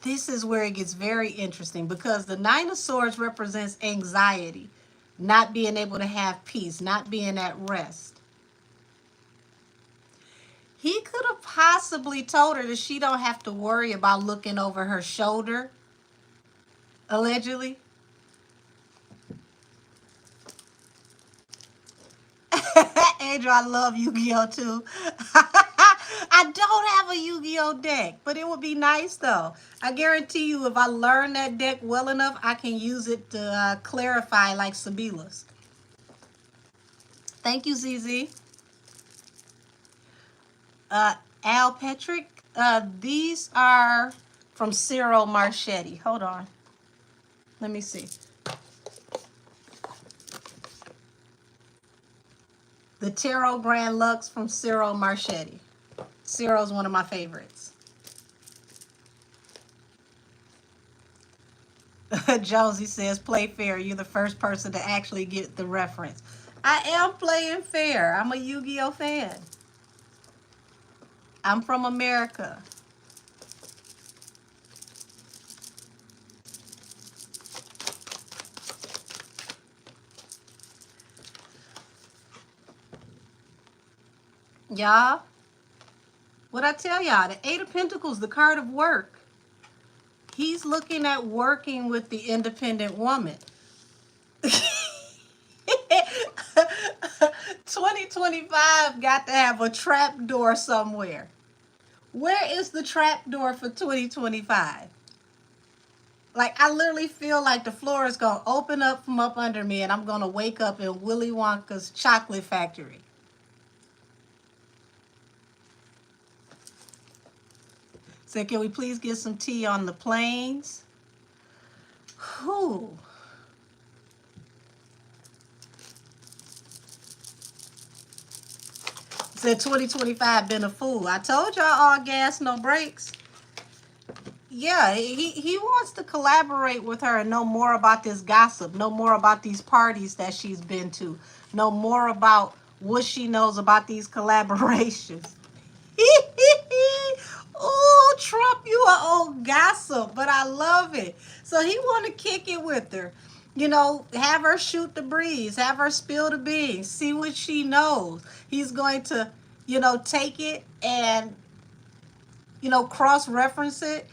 this is where it gets very interesting because the Nine of Swords represents anxiety, not being able to have peace, not being at rest. He could have possibly told her that she don't have to worry about looking over her shoulder, allegedly. Angel, I love Yu-Gi-Oh too. I don't have a Yu-Gi-Oh deck, but it would be nice though. I guarantee you, if I learn that deck well enough, I can use it to clarify like Sabila's. Thank you, ZZ. Al Petrick. These are from Cyril Marchetti. Hold on. Let me see. The Tarot Grand Lux from Cyril Marchetti. Cyril's one of my favorites. Josie says, play fair. You're the first person to actually get the reference. I am playing fair. I'm a Yu-Gi-Oh fan. I'm from America. Y'all, what I tell y'all, the Eight of Pentacles, the card of work. He's looking at working with the independent woman. 2025 got to have a trap door somewhere. Where is the trap door for 2025? Like, I literally feel like the floor is going to open up from up under me and I'm going to wake up in Willy Wonka's chocolate factory. So can we please get some tea on the planes? Whew. Said 2025 been a fool. I told y'all, all gas, no brakes. Yeah, he wants to collaborate with her and know more about this gossip, know more about these parties that she's been to, know more about what she knows about these collaborations. Oh, Trump, you are old gossip, but I love it. So he want to kick it with her. You know, have her shoot the breeze, have her spill the beans, see what she knows. He's going to, you know, take it and, you know, cross-reference it.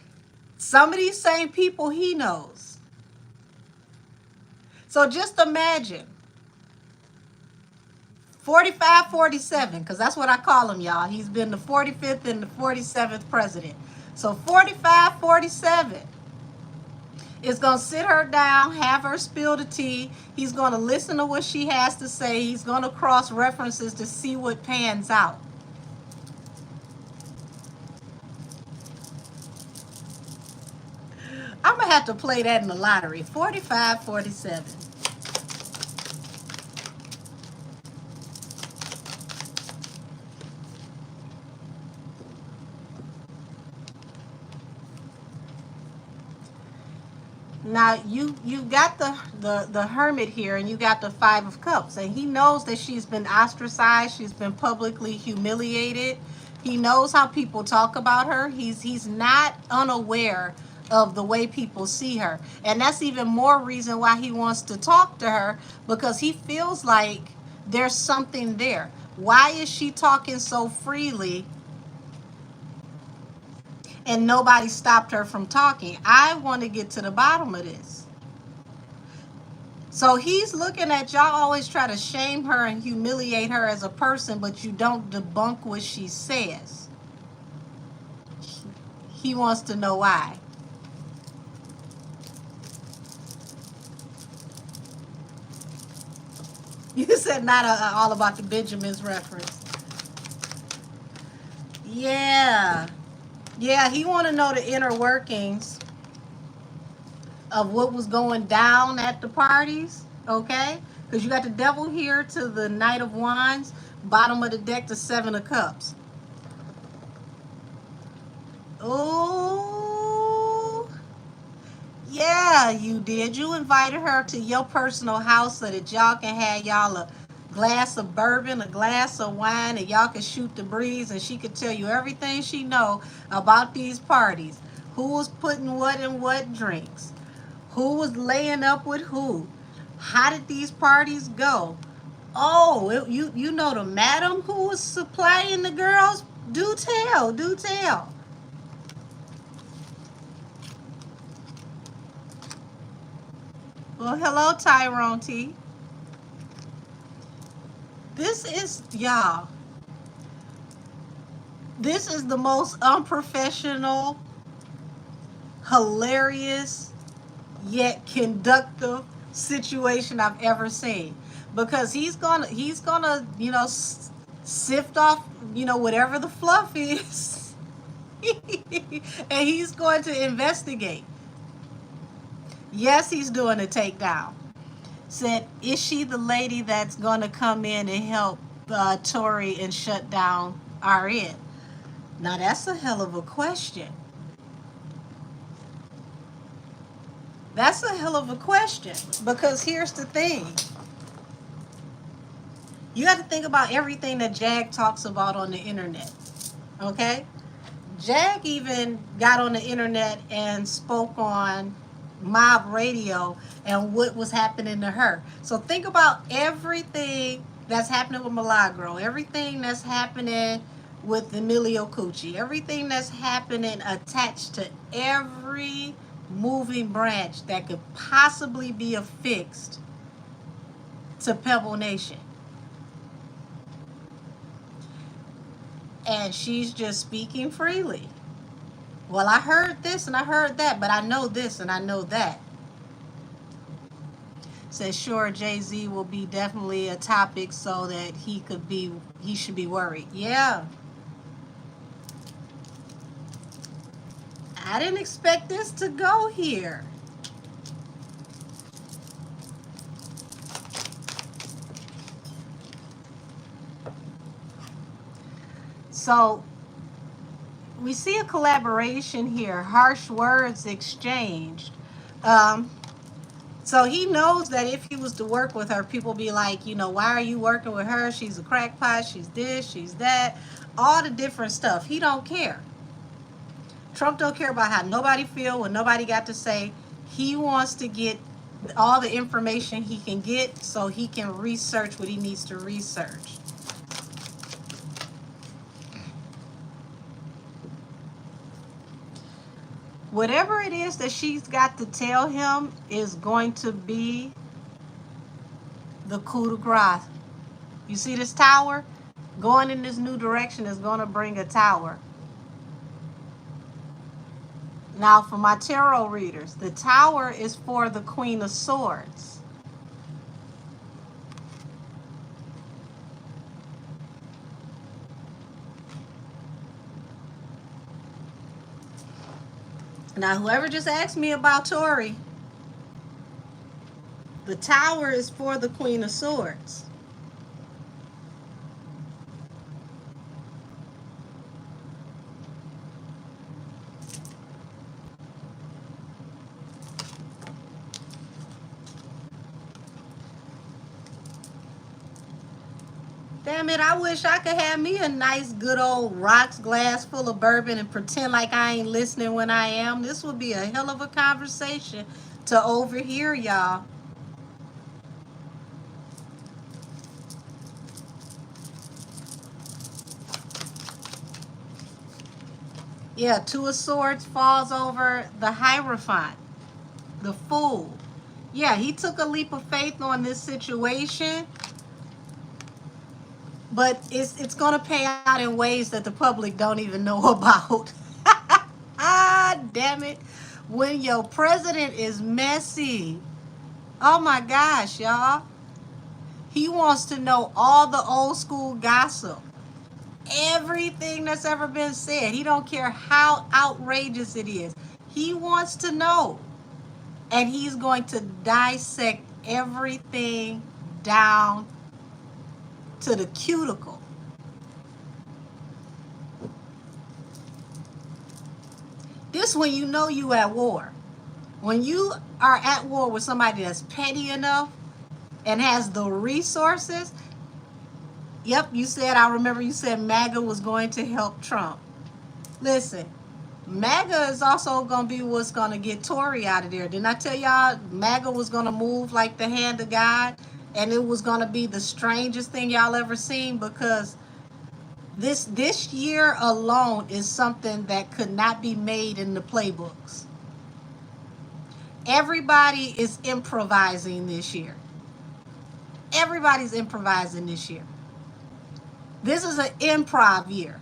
Some of these same people he knows. So just imagine 45, 47, because that's what I call him, y'all. He's been the 45th and the 47th president. So 45, 47 is going to sit her down, have her spill the tea. He's going to listen to what she has to say. He's going to cross references to see what pans out. I'm going to have to play that in the lottery. 45, 47. Now you got the Hermit here, and you got the Five of Cups, and he knows that she's been ostracized, she's been publicly humiliated. He knows how people talk about her. He's not unaware of the way people see her, and that's even more reason why he wants to talk to her, because he feels like there's something there. Why is she talking so freely and nobody stopped her from talking? I want to get to the bottom of this. So he's looking at y'all always try to shame her and humiliate her as a person, but you don't debunk what she says. He wants to know why. You said not all about the Benjamins reference. Yeah. Yeah, he want to know the inner workings of what was going down at the parties, okay? Because you got the Devil here to the Knight of Wands, bottom of the deck the Seven of Cups. Oh, yeah, you did. You invited her to your personal house so that y'all can have y'all a glass of bourbon, a glass of wine, and y'all can shoot the breeze, and she could tell you everything she know about these parties. Who was putting what in what drinks? Who was laying up with who? How did these parties go? Oh, you know the madam who was supplying the girls? Do tell, do tell. Well, hello, Tyrone T. This is, y'all, this is the most unprofessional, hilarious, yet conductive situation I've ever seen. Because he's gonna, sift off, whatever the fluff is. And he's going to investigate. Yes, he's doing a takedown. Said, is she the lady that's going to come in and help Tory and shut down RN? Now, that's a hell of a question. That's a hell of a question. Because here's the thing. You got to think about everything that Jag talks about on the internet. Okay? Jag even got on the internet and spoke on mob radio and what was happening to her. So think about everything that's happening with Milagro, everything that's happening with Emilio Cucci, everything that's happening attached to every moving branch that could possibly be affixed to Pebble Nation. And she's just speaking freely. Well, I heard this and I heard that, but I know this and I know that. Says, sure, Jay-Z will be definitely a topic so that he should be worried. Yeah. I didn't expect this to go here. So we see a collaboration here, harsh words exchanged. So he knows that if he was to work with her, people be like, why are you working with her? She's a crackpot, she's this, she's that, all the different stuff. He don't care. Trump don't care about how nobody feel, what nobody got to say. He wants to get all the information he can get so he can research what he needs to research. Whatever it is that she's got to tell him is going to be the coup de grace. You see this tower? Going in this new direction is going to bring a tower. Now, for my tarot readers, the tower is for the Queen of Swords. Now, whoever just asked me about Tory, the tower is for the Queen of Swords. Damn it, I wish I could have me a nice good old rocks glass full of bourbon and pretend like I ain't listening when I am. This would be a hell of a conversation to overhear, y'all. Yeah, Two of Swords falls over the Hierophant, the Fool. Yeah, he took a leap of faith on this situation. But it's going to pay out in ways that the public don't even know about. Ah, damn it. When your president is messy. Oh my gosh, y'all. He wants to know all the old school gossip. Everything that's ever been said. He don't care how outrageous it is. He wants to know. And he's going to dissect everything down to the cuticle. This when you know you at war. When you are at war with somebody that's petty enough and has the resources. Yep, you said, I remember you said MAGA was going to help Trump. Listen, MAGA is also going to be what's going to get Tory out of there. Didn't I tell y'all MAGA was going to move like the hand of God? And it was going to be the strangest thing y'all ever seen, because This year alone is something that could not be made in the playbooks. Everybody is improvising this year. Everybody's improvising this year. This is an improv year.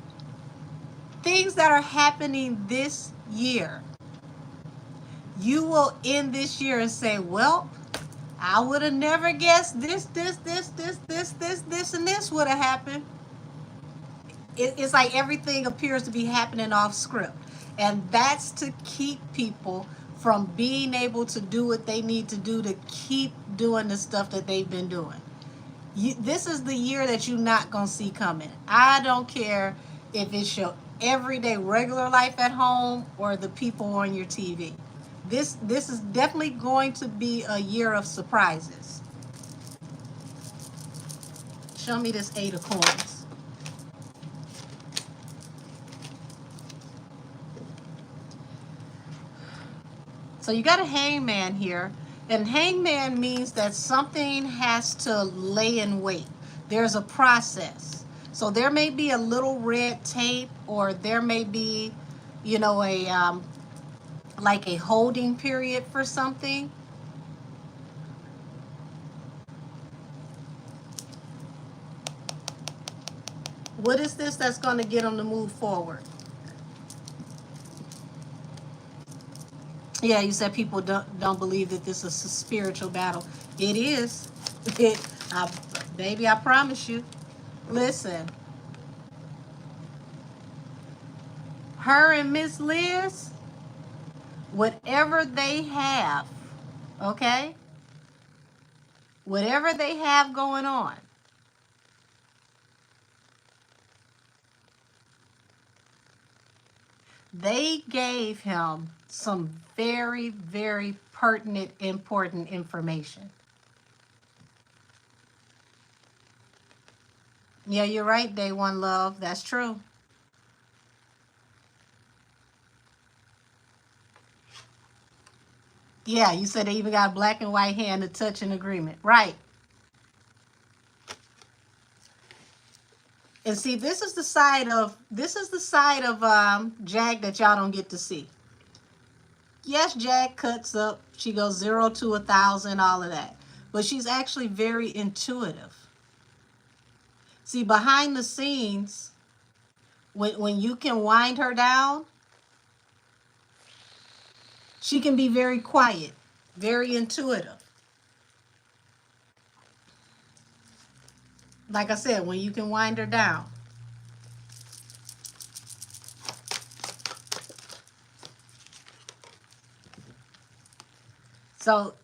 Things that are happening this year, you will end this year and say, well, I would have never guessed this, and this would have happened. It's like everything appears to be happening off script. And that's to keep people from being able to do what they need to do to keep doing the stuff that they've been doing. This is the year that you're not going to see coming. I don't care if it's your everyday regular life at home or the people on your TV. This is definitely going to be a year of surprises. Show me this 8 of coins. So you got a hangman here. And hangman means that something has to lay in wait. There's a process. So there may be a little red tape, or there may be, you know, like a holding period for something. What is this that's going to get them to move forward? Yeah, you said people don't believe that this is a spiritual battle. It is. Baby, I promise you. Listen. Her and Miss Liz, whatever they have, okay? Whatever they have going on, they gave him some very, very pertinent, important information. Yeah, you're right, Day One Love. That's true. Yeah, you said they even got a black and white hand to touch an agreement. Right. And see, this is the side of Jag that y'all don't get to see. Yes, Jag cuts up. She goes 0 to 1,000, all of that. But she's actually very intuitive. See, behind the scenes, when you can wind her down, she can be very quiet, very intuitive. Like I said, when you can wind her down. So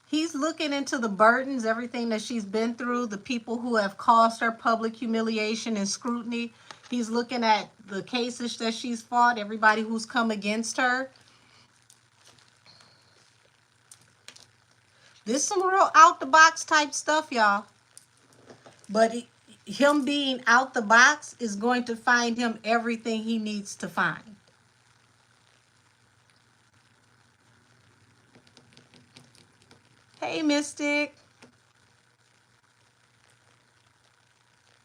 he's looking into the burdens, everything that she's been through, the people who have caused her public humiliation and scrutiny. He's looking at the cases that she's fought, everybody who's come against her. This is some real out-the-box type stuff, y'all. But him being out the box is going to find him everything he needs to find. Hey, Mystic.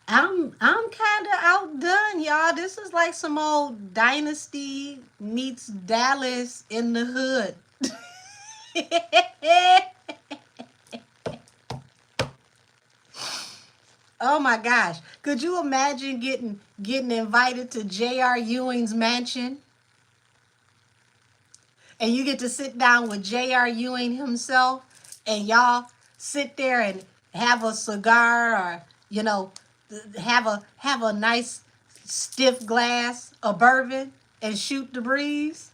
I'm kind of outdone, y'all. This is like some old Dynasty meets Dallas in the hood. Oh my gosh. Could you imagine getting invited to J.R. Ewing's mansion? And you get to sit down with J.R. Ewing himself, and y'all sit there and have a cigar, or, you know, have a nice stiff glass of bourbon and shoot the breeze.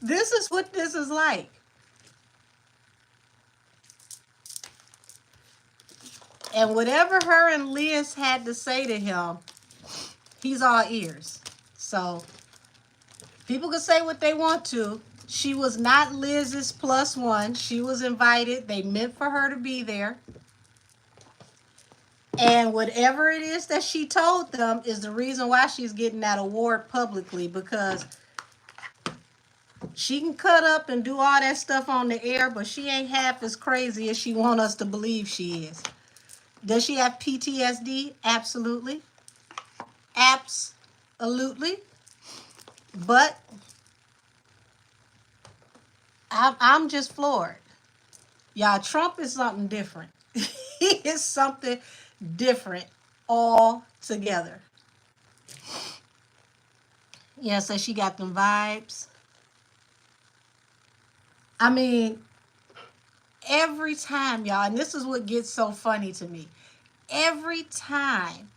This is what this is like. And whatever her and Liz had to say to him, he's all ears. So people can say what they want to. She was not Liz's +1. She was invited. They meant for her to be there. And whatever it is that she told them is the reason why she's getting that award publicly, because she can cut up and do all that stuff on the air, but she ain't half as crazy as she want us to believe she is. Does she have PTSD? Absolutely. Absolutely. But I'm just floored. Y'all, Trump is something different. He is something different altogether. Yeah, so she got them vibes. I mean, every time, y'all, and this is what gets so funny to me. Every time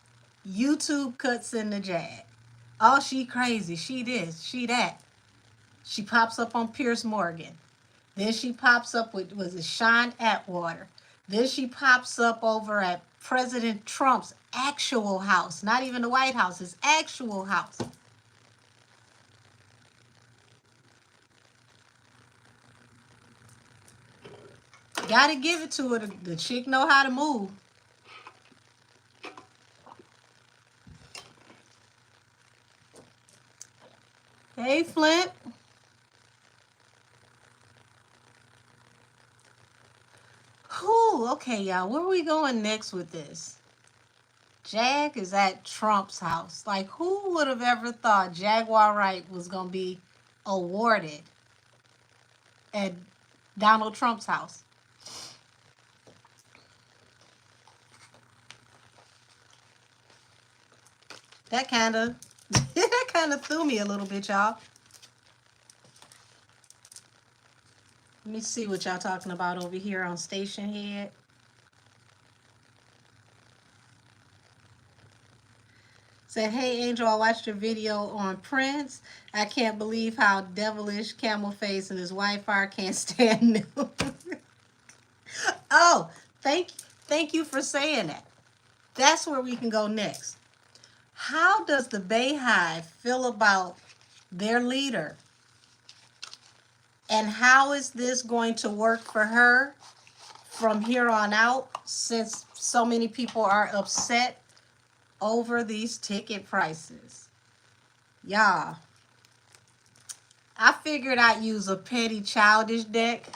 YouTube cuts in the Jag, oh, she crazy, she this, she that. She pops up on Pierce Morgan. Then she pops up with, was it Sean Atwater? Then she pops up over at President Trump's actual house, not even the White House, his actual house. Gotta give it to her. The chick know how to move. Hey, Flint. Whew, okay, y'all. Where are we going next with this? Jag is at Trump's house. Like, who would have ever thought Jaguar Wright was going to be awarded at Donald Trump's house? That kind of that kind of threw me a little bit, y'all. Let me see what y'all talking about over here on Station Head. Said, hey, Angel, I watched your video on Prince. I can't believe how devilish Camel Face and his wife are. Can't stand them. Oh, thank you for saying that. That's where we can go next. How does the Bayhive feel about their leader? And how is this going to work for her from here on out, since so many people are upset over these ticket prices? Y'all, I figured I'd use a petty childish deck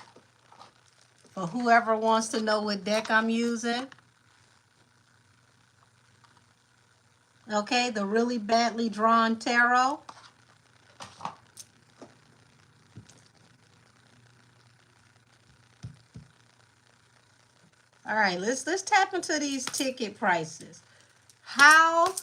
for whoever wants to know what deck I'm using. Okay, the really badly drawn tarot. All right, let's tap into these ticket prices. How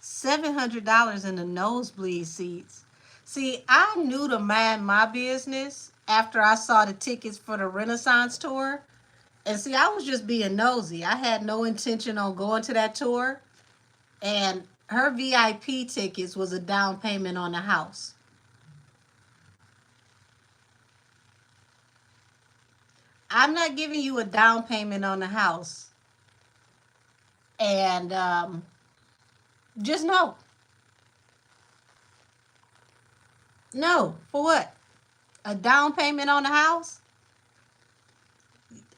$700 in the nosebleed seats. See, I knew to mind my business after I saw the tickets for the Renaissance tour. And see, I was just being nosy. I had no intention on going to that tour. And her VIP tickets was a down payment on the house. I'm not giving you a down payment on the house. And just no. No, for what? A down payment on the house?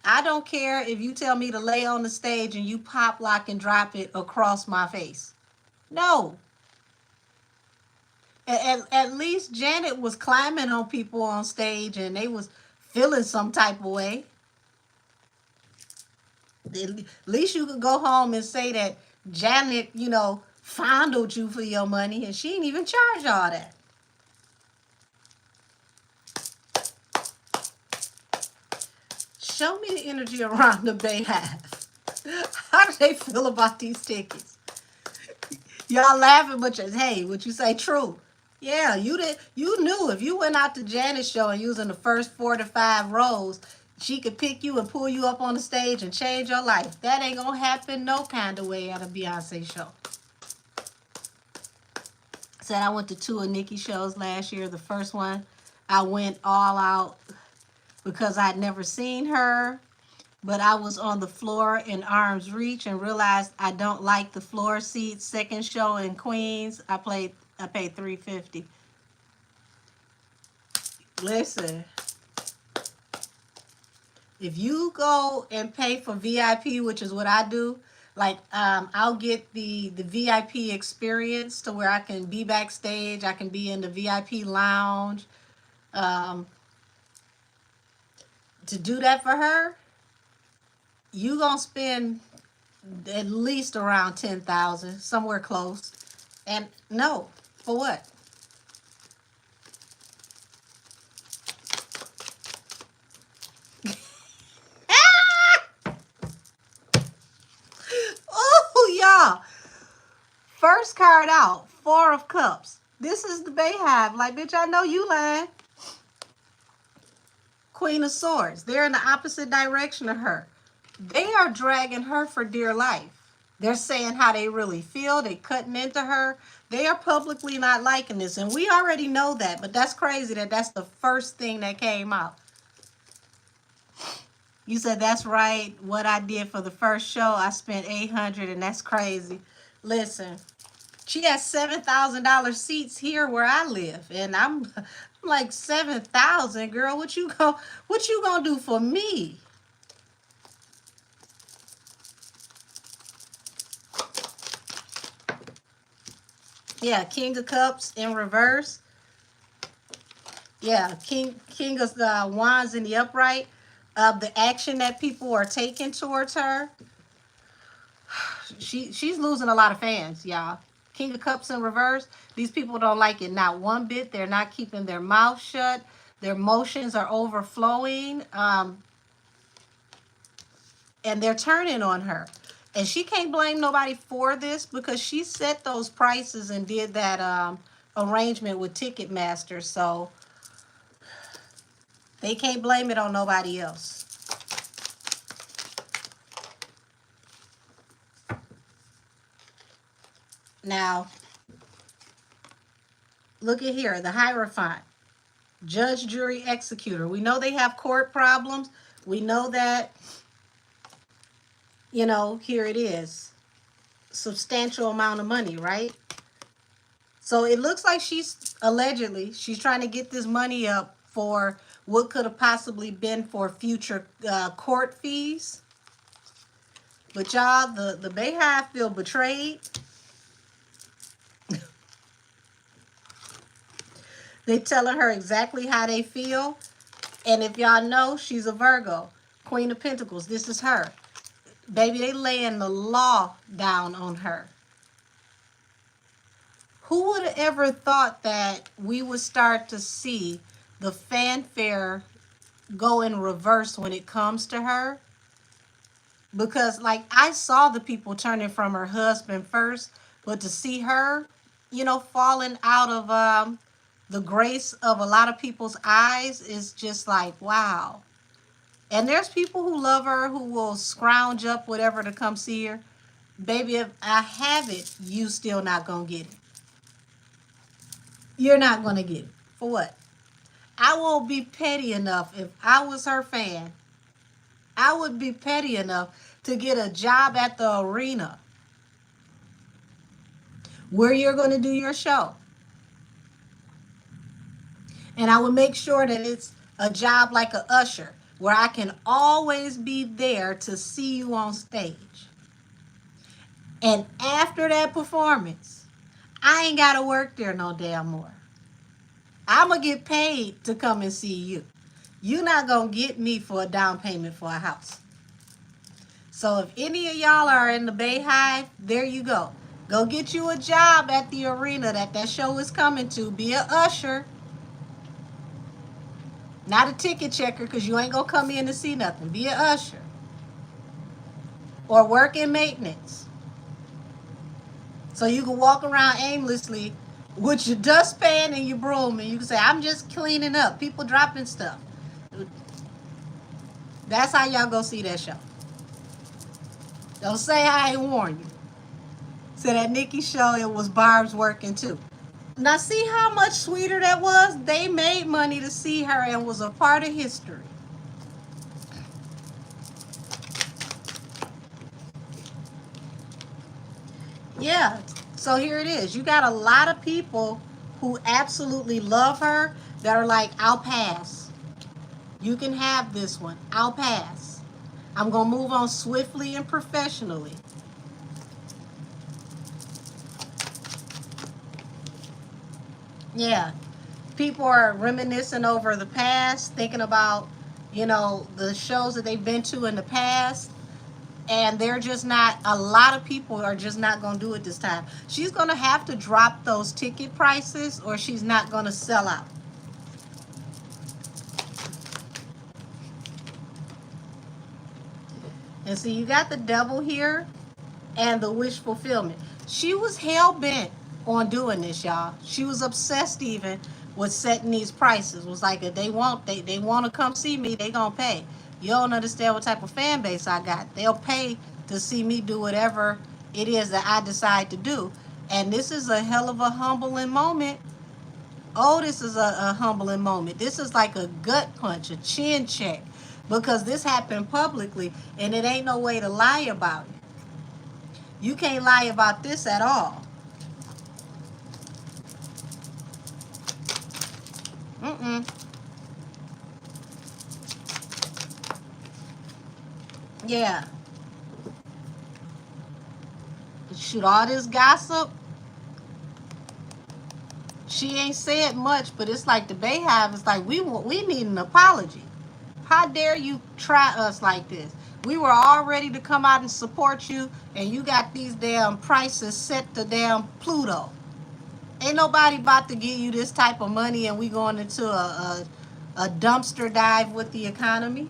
I don't care if you tell me to lay on the stage and you pop, lock, and drop it across my face. No. At least Janet was climbing on people on stage and they was feeling some type of way. At least you could go home and say that Janet, fondled you for your money, and she didn't even charge all that. Show me the energy around the Bayhive. How do they feel about these tickets? Y'all laughing, but hey, what you say true. Yeah, you knew if you went out to Janet's show and using the first 4 to 5 rows, she could pick you and pull you up on the stage and change your life. That ain't gonna happen no kind of way at a Beyonce show. Said I went to 2 of Nicki's shows last year. The first one, I went all out because I'd never seen her, but I was on the floor in arm's reach and realized I don't like the floor seats. Second show in Queens, I paid $350. Listen, if you go and pay for VIP, which is what I do, like I'll get the VIP experience to where I can be backstage, I can be in the VIP lounge. To do that for her, You gonna spend at least around 10,000, somewhere close. And no, for what? Oh, y'all. First card out, Four of Cups. This is the Bayhive. Like, bitch, I know you lying. Queen of Swords. They're in the opposite direction of her. They are dragging her for dear life. They're saying how they really feel. They cutting into her. They are publicly not liking this. And we already know that. But that's crazy that that's the first thing that came out. You said, that's right. What I did for the first show, I spent $800, and that's crazy. Listen, she has $7,000 seats here where I live, and I'm like, 7,000, girl. What you gonna do for me? Yeah, King of Cups in reverse. Yeah, King of the Wands in the upright. The action that people are taking towards her. She's losing a lot of fans, y'all. King of Cups in reverse. These people don't like it not one bit. They're not keeping their mouth shut. Their emotions are overflowing. And they're turning on her. And she can't blame nobody for this because she set those prices and did that arrangement with Ticketmaster. So they can't blame it on nobody else. Now, look at here, the Hierophant. Judge, jury, executor. We know they have court problems. We know that, you know, here it is. Substantial amount of money, right? So it looks like she's trying to get this money up for what could have possibly been for future court fees. But y'all, the Bayhive feel betrayed. They telling her exactly how they feel. And if y'all know, she's a Virgo. Queen of Pentacles. This is her. Baby, they laying the law down on her. Who would have ever thought that we would start to see the fanfare go in reverse when it comes to her? Because, like, I saw the people turning from her husband first, but to see her, you know, falling out of the grace of a lot of people's eyes is just like, wow. And there's people who love her who will scrounge up whatever to come see her. Baby, if I have it, you still not going to get it. You're not going to get it. For what? I won't be petty enough. If I was her fan, I would be petty enough to get a job at the arena where you're going to do your show. And I would make sure that it's a job like a usher, where I can always be there to see you on stage. And after that performance, I ain't got to work there no damn more. I'm going to get paid to come and see you. You're not going to get me for a down payment for a house. So if any of y'all are in the Bayhive, there you go. Go get you a job at the arena that show is coming to. Be an usher. Not a ticket checker, because you ain't going to come in to see nothing. Be an usher. Or work in maintenance. So you can walk around aimlessly with your dustpan and your broom, and you can say, I'm just cleaning up. People dropping stuff. That's how y'all go see that show. Don't say I ain't warned you. So that Nikki show, it was Barb's working too. Now see how much sweeter that was? They made money to see her and was a part of history. Yeah, so here it is. You got a lot of people who absolutely love her that are like, I'll pass. You can have this one. I'll pass. I'm going to move on swiftly and professionally. Yeah. People are reminiscing over the past, thinking about, you know, the shows that they've been to in the past. And they're just not, a lot of people are just not going to do it this time. She's going to have to drop those ticket prices or she's not going to sell out. And so you got the devil here and the wish fulfillment. She was hell-bent on doing this, y'all. She was obsessed even with setting these prices. Was like, if they want to come see me, they gonna pay. You don't understand what type of fan base I got. They'll pay to see me do whatever it is that I decide to do. And this is a hell of a humbling moment. Oh, this is a humbling moment. This is like a gut punch, a chin check. Because this happened publicly and it ain't no way to lie about it. You can't lie about this at all. Yeah. Shoot, all this gossip. She ain't said much, but it's like the Bayhive is like, we need an apology. How dare you try us like this? We were all ready to come out and support you, and you got these damn prices set to damn Pluto. Ain't nobody about to give you this type of money, and we going into a dumpster dive with the economy.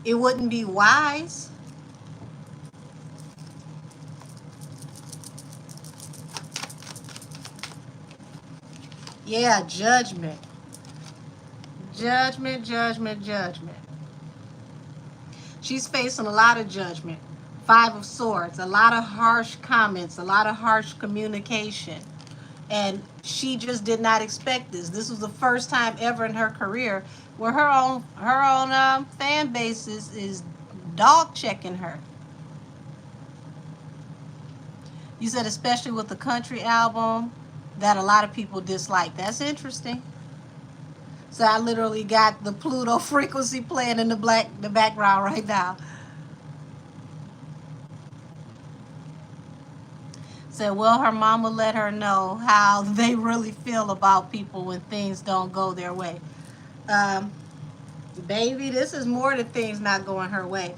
It wouldn't be wise. Yeah, judgment. Judgment, judgment, judgment. She's facing a lot of judgment. Five of Swords, a lot of harsh comments, a lot of harsh communication. And she just did not expect this. This was the first time ever in her career where her own fan base is dog checking her. You said especially with the country album that a lot of people dislike. That's interesting. So I literally got the Pluto frequency playing in the background right now. Said, well, her mama let her know how they really feel about people when things don't go their way. Baby, this is more than things not going her way.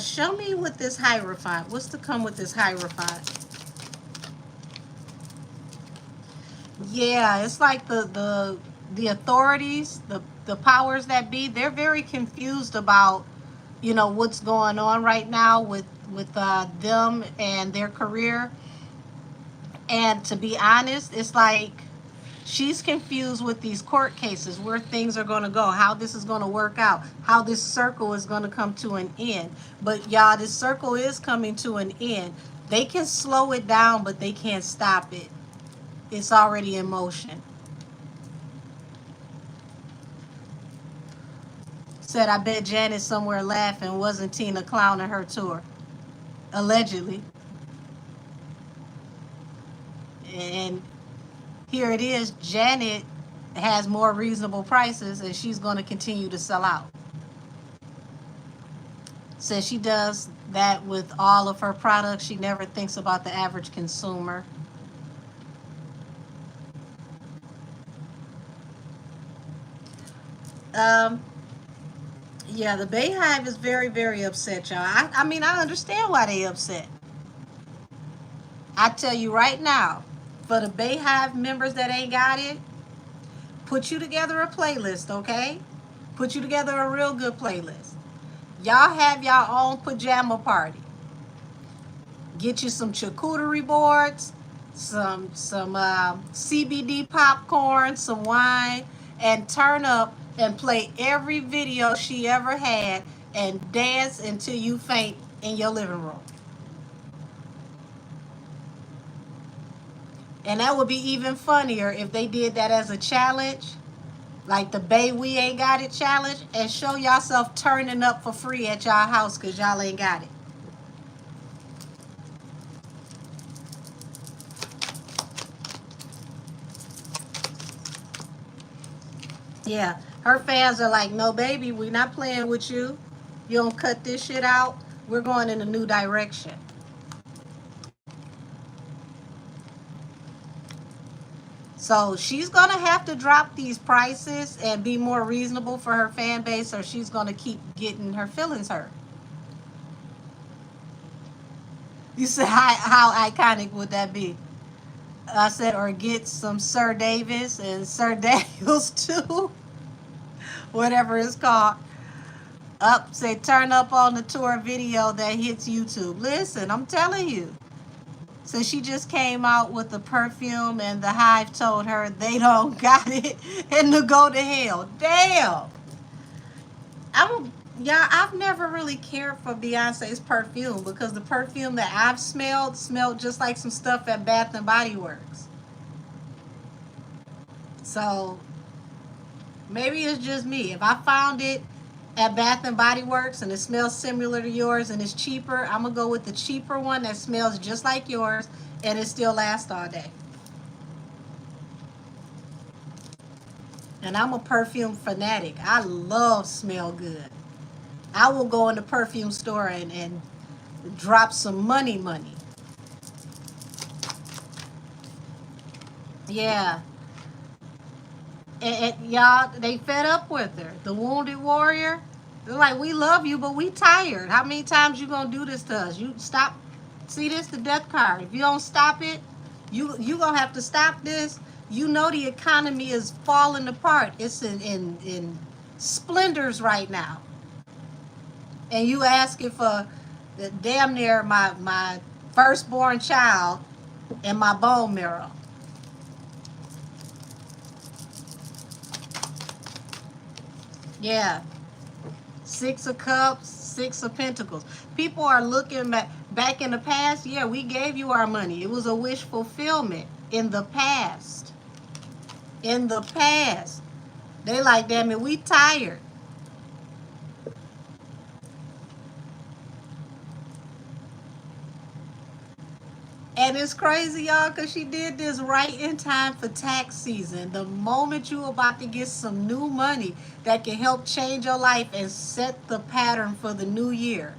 Show me with this Hierophant. What's to come with this Hierophant? Yeah, it's like the authorities, the powers that be, they're very confused about, what's going on right now with them and their career. And to be honest, it's like she's confused with these court cases, where things are going to go, how this is going to work out, how this circle is going to come to an end. But y'all, this circle is coming to an end. They can slow it down, but they can't stop it. It's already in motion. Said, I bet Janet's somewhere laughing. Wasn't Tina clowning her tour? Allegedly. And here it is. Janet has more reasonable prices and she's going to continue to sell out. Says she does that with all of her products. She never thinks about the average consumer. Yeah, the Bayhive is very, very upset, y'all. I mean, I understand why they upset. I tell you right now, for the Bayhive members that ain't got it, put you together a playlist, okay? Put you together a real good playlist. Y'all have y'all own pajama party. Get you some charcuterie boards, some CBD popcorn, some wine, and turn up and play every video she ever had and dance until you faint in your living room. And that would be even funnier if they did that as a challenge, like the Bay We Ain't Got It challenge, and show yourself turning up for free at y'all house because y'all ain't got it. Yeah, her fans are like, no, baby, we're not playing with you. You don't cut this shit out. We're going in a new direction. So she's going to have to drop these prices and be more reasonable for her fan base, or she's going to keep getting her feelings hurt. You said how iconic would that be? I said, or get some Sir Davis and Sir Daniels too, whatever it's called. Up, say turn up on the tour video that hits YouTube. Listen, I'm telling you. So she just came out with the perfume, and the Hive told her they don't got it and to go to hell. Damn. I'm Yeah, I've never really cared for Beyonce's perfume because the perfume that I've smelled just like some stuff at Bath and Body Works. So maybe it's just me. If I found it at Bath and Body Works and it smells similar to yours and it's cheaper, I'm gonna go with the cheaper one that smells just like yours and it still lasts all day. And I'm a perfume fanatic. I love smell good. I will go in the perfume store and drop some money. Yeah. And y'all, they fed up with her. The Wounded Warrior. They're like, we love you, but we tired. How many times you gonna do this to us? You stop. See this, the death card. If you don't stop it, you gonna have to stop this. You know the economy is falling apart. It's in splendors right now. And you asking for the damn near my firstborn child and my bone marrow. Yeah. Six of Cups, Six of Pentacles. People are looking back in the past. Yeah, we gave you our money. It was a wish fulfillment in the past. In the past. They like, damn it, we tired. And it's crazy, y'all, because she did this right in time for tax season. The moment you about to get some new money that can help change your life and set the pattern for the new year,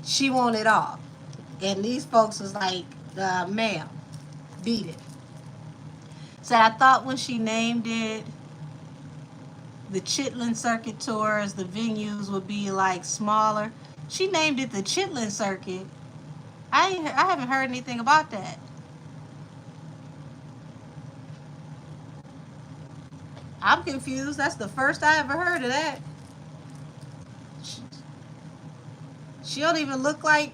she want it off. And these folks was like, ma'am, beat it. So I thought when she named it the Chitlin Circuit Tours, the venues would be like smaller. She named it the Chitlin Circuit. I haven't heard anything about that. I'm confused. That's the first I ever heard of that. She don't even look like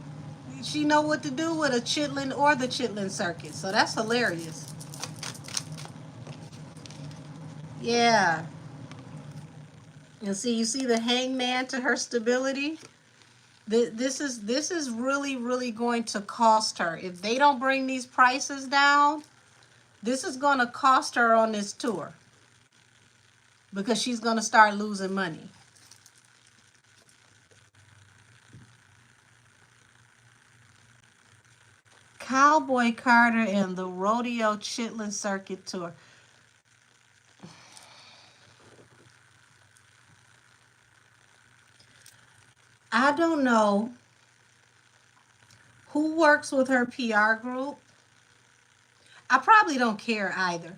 she know what to do with a Chitlin or the Chitlin Circuit. So that's hilarious. Yeah. And see, you see the hangman to her stability. This is really going to cost her if they don't bring these prices down. This is going to cost her on this tour because she's going to start losing money. Cowboy Carter and the Rodeo Chitlin Circuit Tour. I don't know who works with her PR group. I probably don't care either.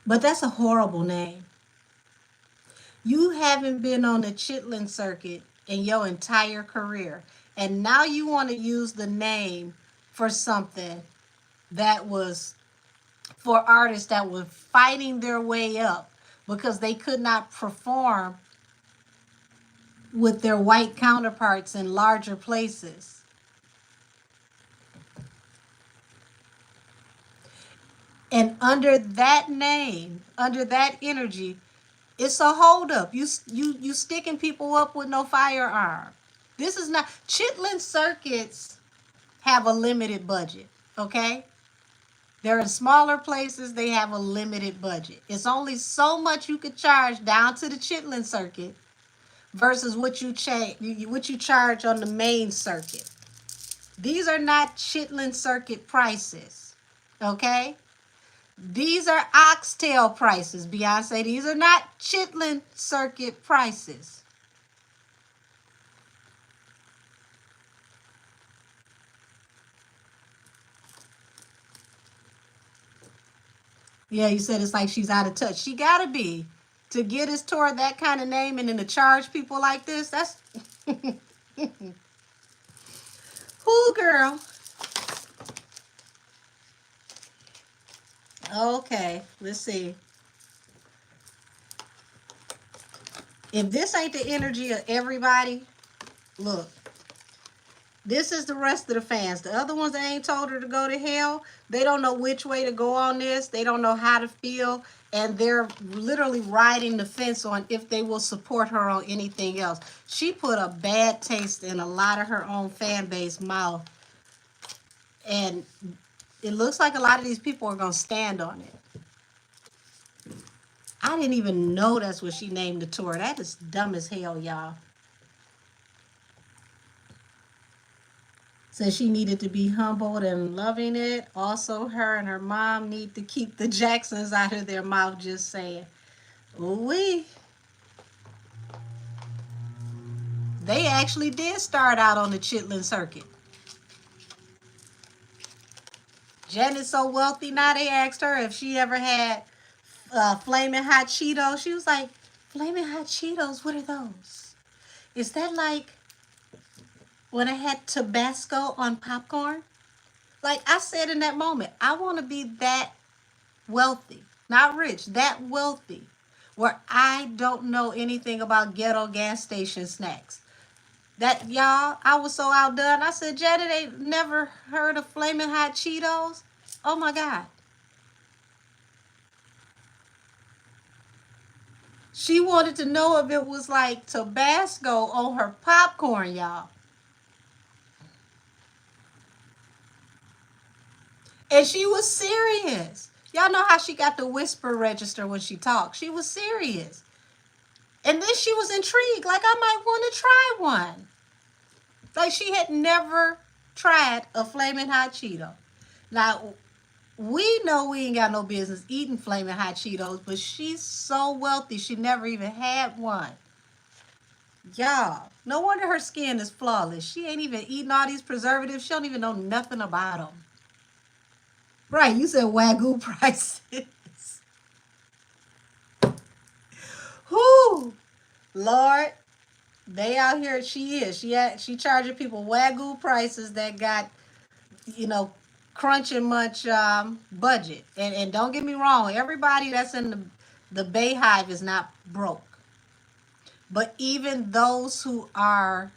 But that's a horrible name. You haven't been on the Chitlin circuit in your entire career. And now you want to use the name for something that was for artists that were fighting their way up because they could not perform with their white counterparts in larger places. And under that name, under that energy, it's a holdup. You sticking people up with no firearm. This is not Chitlin circuits have a limited budget. Okay, they're in smaller places. They have a limited budget. It's only so much you could charge down to the Chitlin circuit versus what you charge on the main circuit. These are not Chitlin circuit prices. Okay. These are oxtail prices, Beyonce. These are not Chitlin circuit prices. Yeah, you said it's like she's out of touch. She gotta be to get us toward that kind of name and then to charge people like this. That's Who, girl? Okay, let's see. If this ain't the energy of everybody, look, this is the rest of the fans. The other ones that ain't told her to go to hell, they don't know which way to go on this. They don't know how to feel. And they're literally riding the fence on if they will support her on anything else. She put a bad taste in a lot of her own fan base mouth. And it looks like a lot of these people are going to stand on it. I didn't even know that's what she named the tour. That is dumb as hell, y'all. Said she needed to be humbled and loving it. Also, her and her mom need to keep the Jacksons out of their mouth, just saying. Ooh-wee. They actually did start out on the Chitlin circuit. Janet's so wealthy now, they asked her if she ever had Flaming Hot Cheetos. She was like, Flaming Hot Cheetos, what are those? Is that like when I had Tabasco on popcorn? Like I said in that moment, I want to be that wealthy, not rich, that wealthy, where I don't know anything about ghetto gas station snacks. That, y'all, I was so outdone. I said, Janet ain't never heard of Flaming Hot Cheetos? Oh my God. She wanted to know if it was like Tabasco on her popcorn, y'all. And she was serious. Y'all know how she got the whisper register when she talked. She was serious. And then she was intrigued, like I might want to try one. Like she had never tried a Flaming Hot Cheeto. Now, we know we ain't got no business eating Flaming Hot Cheetos, but she's so wealthy, she never even had one. Y'all, no wonder her skin is flawless. She ain't even eating all these preservatives. She don't even know nothing about them. Right, you said Wagyu prices. Whoo, Lord, they out here. She is. She charging people Wagyu prices that got, you know, crunching much budget. And don't get me wrong, everybody that's in the Bay Hive is not broke. But even those who are,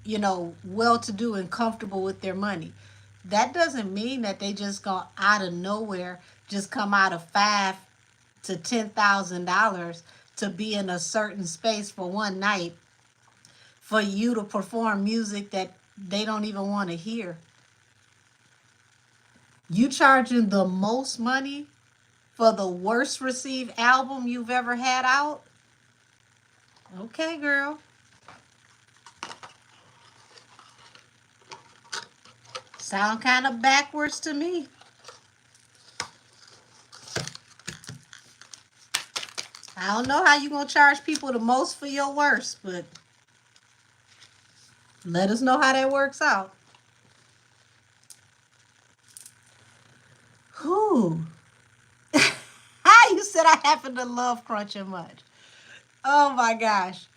you know, well-to-do and comfortable with their money, that doesn't mean that they just go out of nowhere, just come out of $5,000 to $10,000 to be in a certain space for one night for you to perform music that they don't even want to hear. You charging the most money for the worst received album you've ever had out? Okay, girl. Sound kind of backwards to me. I don't know how you gonna charge people the most for your worst, but let us know how that works out. Who? You said I happen to love crunching much. Oh my gosh.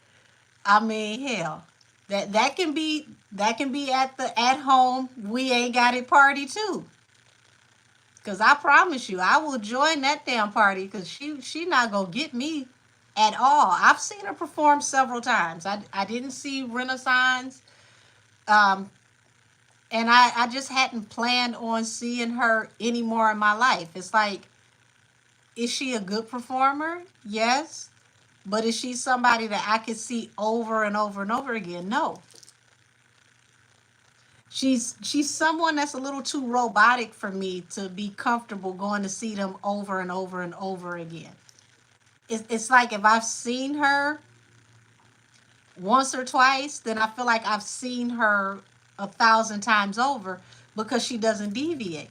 I mean, hell. That can be at the at home we ain't got it party too. Cause I promise you, I will join that damn party because she not gonna get me at all. I've seen her perform several times. I didn't see Renaissance. Um, and I just hadn't planned on seeing her anymore in my life. It's like, is she a good performer? Yes. But is she somebody that I could see over and over and over again? No. She's someone that's a little too robotic for me to be comfortable going to see them over and over and over again. It's like if I've seen her once or twice, then I feel like I've seen her 1,000 times over because she doesn't deviate.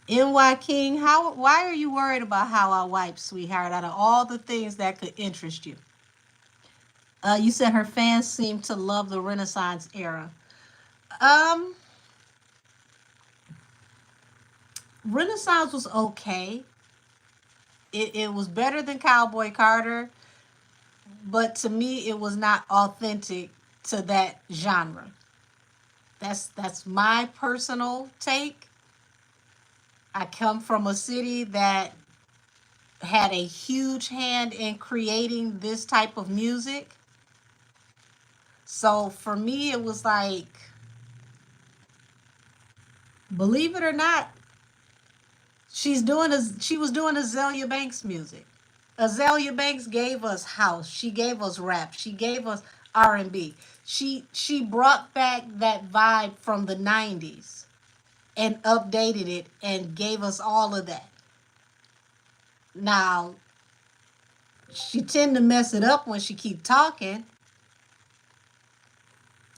NY King, why are you worried about how I wipe, sweetheart, out of all the things that could interest you? You said her fans seem to love the Renaissance era. Um, Renaissance was okay. It was better than Cowboy Carter, but to me, it was not authentic to that genre. That's my personal take. I come from a city that had a huge hand in creating this type of music. So for me, it was like, believe it or not, she was doing Azalea Banks music. Azalea Banks gave us house. She gave us rap. She gave us R&B. She brought back that vibe from the 90s and updated it and gave us all of that. Now, she tend to mess it up when she keep talking,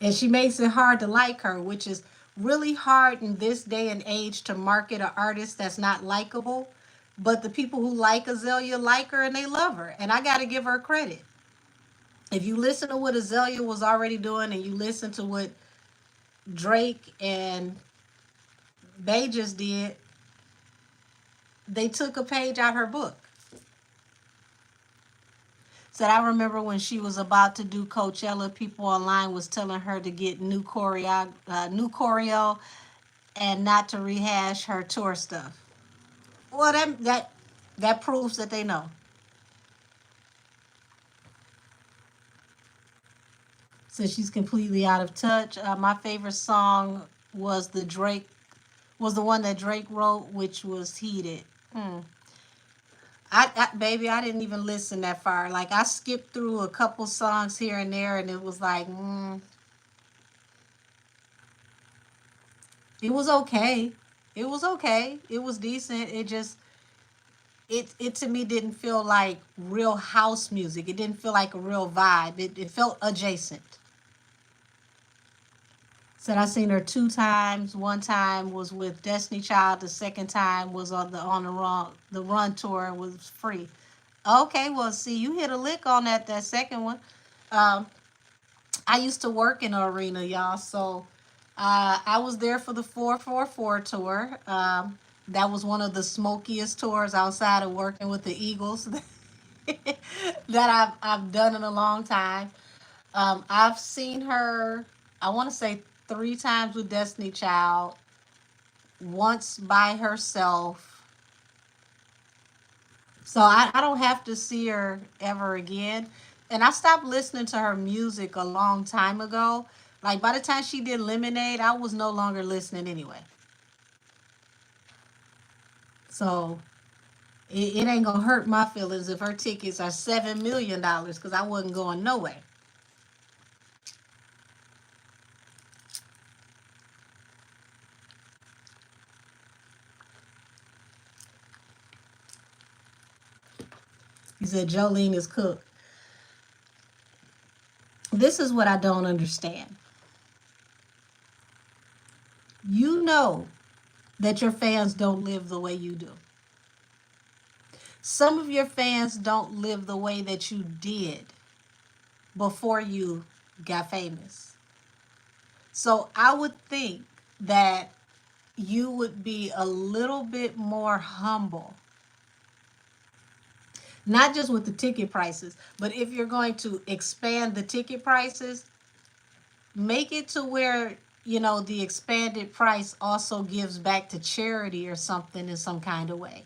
and she makes it hard to like her, which is really hard in this day and age to market an artist that's not likable. But the people who like Azalea like her and they love her, and I got to give her credit. If you listen to what Azalea was already doing and you listen to what Drake and Bay just did, they took a page out her book. Said, I remember when she was about to do Coachella, people online was telling her to get new choreo, and not to rehash her tour stuff. Well, that proves that they know. So she's completely out of touch. My favorite song was the one that Drake wrote, which was Heated. Hmm. Baby, I didn't even listen that far. Like, I skipped through a couple songs here and there, and it was like, it was okay. It was okay. It was decent. It to me didn't feel like real house music. It didn't feel like a real vibe. It felt adjacent. Said I seen her 2 times. One time was with Destiny Child. The second time was on the run tour and was free. Okay, well, see, you hit a lick on that second one. Um, I used to work in the arena, y'all. So I was there for the 444 tour. That was one of the smokiest tours outside of working with the Eagles that I've done in a long time. I've seen her, I want to say 3 times with Destiny Child, once by herself. So I don't have to see her ever again. And I stopped listening to her music a long time ago. Like, by the time she did Lemonade, I was no longer listening anyway. So it ain't gonna hurt my feelings if her tickets are $7 million, because I wasn't going nowhere. He said Jolene is cooked. This is what I don't understand. You know that your fans don't live the way you do. Some of your fans don't live the way that you did before you got famous. So I would think that you would be a little bit more humble, not just with the ticket prices, but if you're going to expand the ticket prices, make it to where, the expanded price also gives back to charity or something in some kind of way.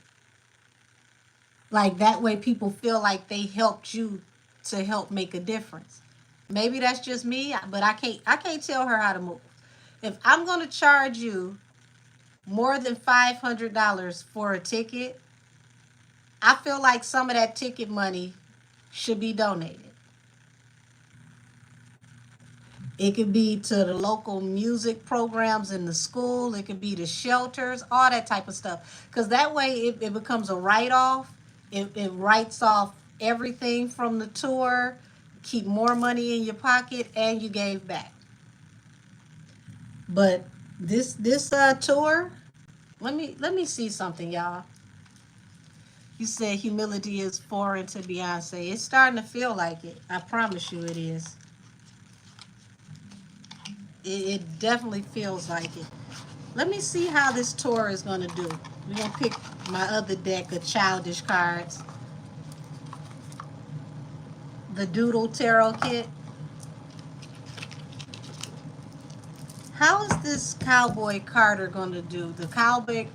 Like, that way people feel like they helped you to help make a difference. Maybe that's just me, but I can't tell her how to move. If I'm going to charge you more than $500 for a ticket, I feel like some of that ticket money should be donated. It could be to the local music programs in the school. It could be to shelters, all that type of stuff. Because that way it becomes a write-off. It writes off everything from the tour, keep more money in your pocket, and you gave back. But this tour, let me see something, y'all. You said humility is foreign to Beyonce. It's starting to feel like it. I promise you it is. It definitely feels like it. Let me see how this tour is going to do. We're going to pick my other deck of childish cards. The Doodle Tarot kit. How is this Cowboy Carter going to do? The Cowboy,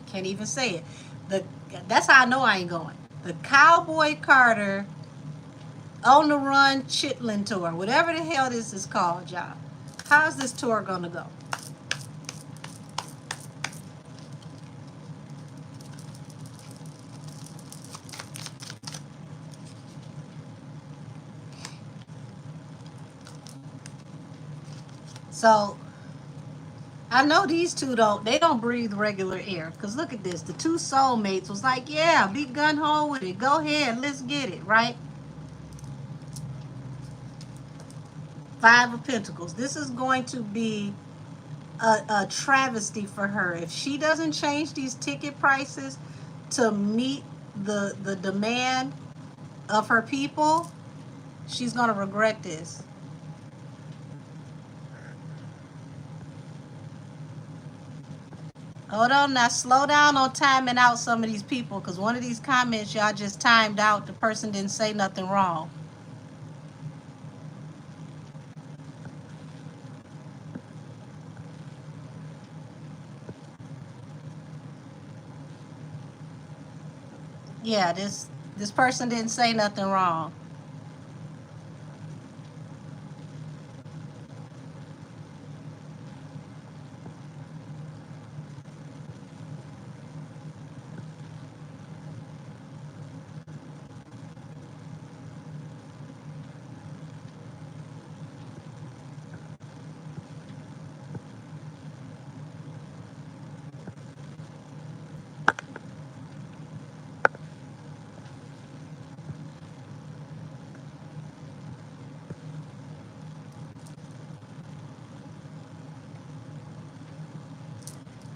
can't even say it. The That's how I know I ain't going. The Cowboy Carter on the Run Chitlin tour, whatever the hell this is called, y'all. How's this tour going to go? So I know these two don't breathe regular air. Cause look at this. The two soulmates was like, yeah, be gun ho with it. Go ahead, let's get it, right? Five of Pentacles. This is going to be a travesty for her. If she doesn't change these ticket prices to meet the demand of her people, she's gonna regret this. Hold on now, slow down on timing out some of these people, because one of these comments y'all just timed out. The person didn't say nothing wrong. Yeah, this person didn't say nothing wrong.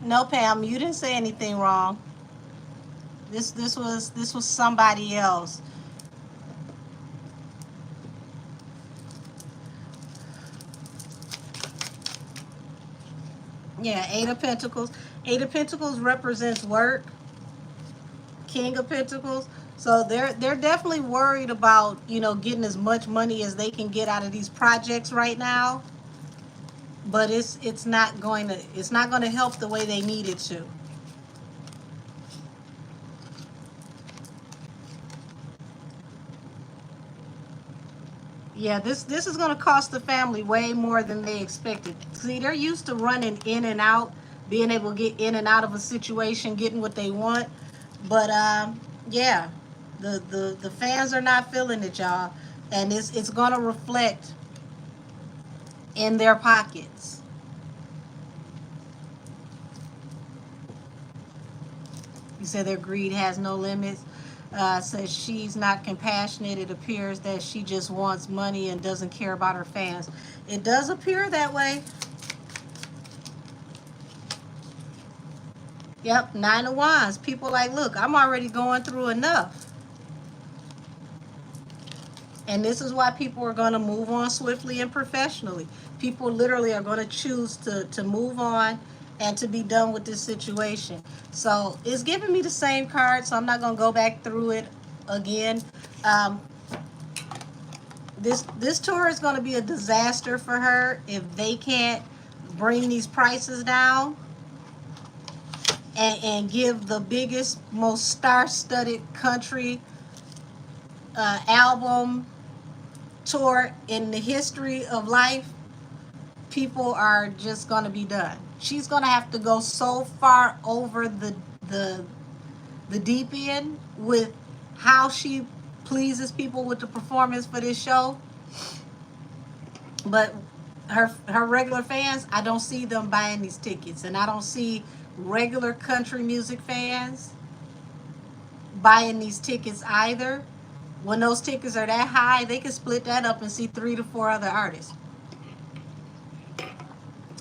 No, Pam, you didn't say anything wrong. This was somebody else. Yeah, Eight of Pentacles. Eight of Pentacles represents work. King of Pentacles. So they're definitely worried about, getting as much money as they can get out of these projects right now. But it's not going to help the way they need it to. Yeah, this is going to cost the family way more than they expected. See, they're used to running in and out, being able to get in and out of a situation, getting what they want. But yeah, the fans are not feeling it, y'all, and it's going to reflect in their pockets. You said their greed has no limits. Says she's not compassionate. It appears that she just wants money and doesn't care about her fans. It does appear that way. Yep, Nine of Wands. People like, look, I'm already going through enough. And this is why people are going to move on swiftly and professionally. People literally are going to choose to move on and to be done with this situation. So it's giving me the same card, so I'm not going to go back through it again. Um, this tour is going to be a disaster for her if they can't bring these prices down and give the biggest, most star-studded country album tour in the history of life. People are just going to be done. She's going to have to go so far over the deep end with how she pleases people with the performance for this show. But her regular fans, I don't see them buying these tickets, and I don't see regular country music fans buying these tickets either. When those tickets are that high, they can split that up and see 3 to 4 other artists.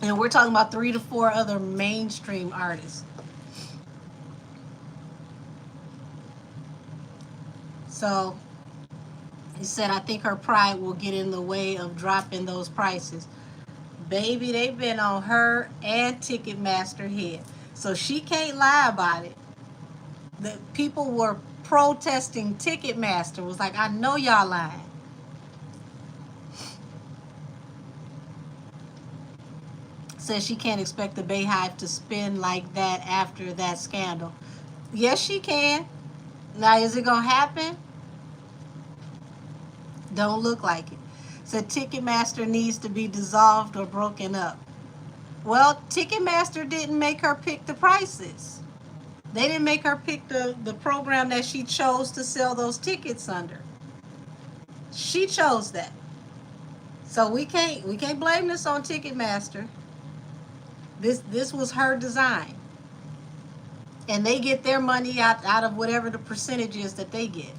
And we're talking about 3 to 4 other mainstream artists. So he said, I think her pride will get in the way of dropping those prices. Baby, they've been on her and Ticketmaster head. So she can't lie about it. The people were protesting Ticketmaster. Was like, I know y'all lying. says she can't expect the Bayhive to spin like that after that scandal. Yes, she can. Now, is it going to happen? Don't look like it. Said Ticketmaster needs to be dissolved or broken up. Well, Ticketmaster didn't make her pick the prices. They didn't make her pick the program that she chose to sell those tickets under. She chose that. So we can't blame this on Ticketmaster. This was her design. And they get their money out of whatever the percentage is that they get.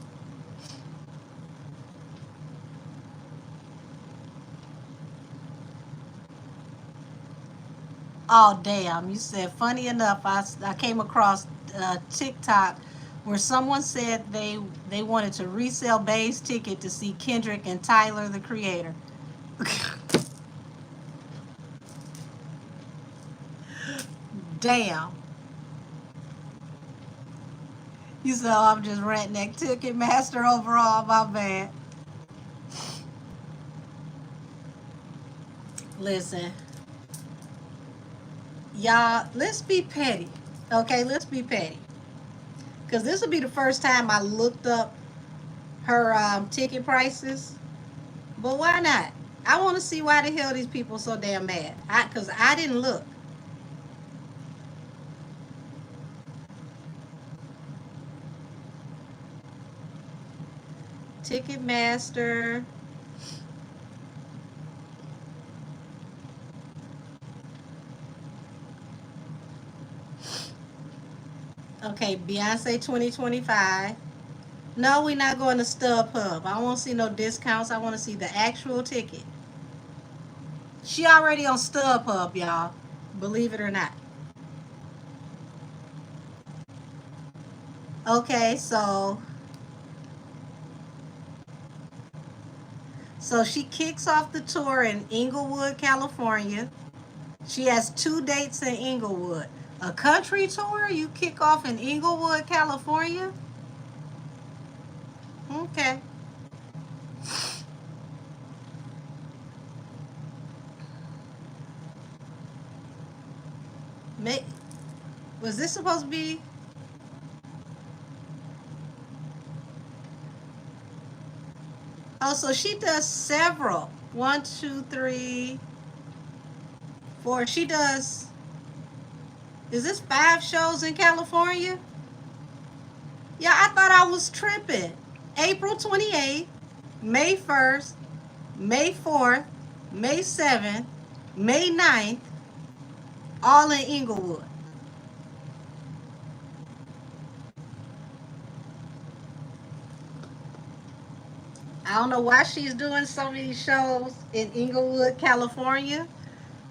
Oh, damn. You said, funny enough, I came across TikTok where someone said they wanted to resell Bay's ticket to see Kendrick and Tyler, the Creator. Damn. You said, oh, I'm just renting that Ticketmaster overall. My bad. Listen. Y'all, let's be petty. Okay, let's be petty. Because this will be the first time I looked up her ticket prices. But why not? I want to see why the hell these people so damn mad. Because I didn't look. Ticketmaster. Okay, Beyonce 2025. No, we're not going to StubHub. I don't want to see no discounts. I want to see the actual ticket. She already on StubHub, y'all. Believe it or not. Okay, so she kicks off the tour in Inglewood, California. She has 2 dates in Inglewood. A country tour you kick off in Inglewood, California? Okay. Was this supposed to be? Oh, so she does several. 1, 2, 3, 4. She does. Is this 5 shows in California? Yeah, I thought I was tripping. April 28th, May 1st, May 4th, May 7th, May 9th, all in Inglewood. I don't know why she's doing so many shows in Inglewood, California,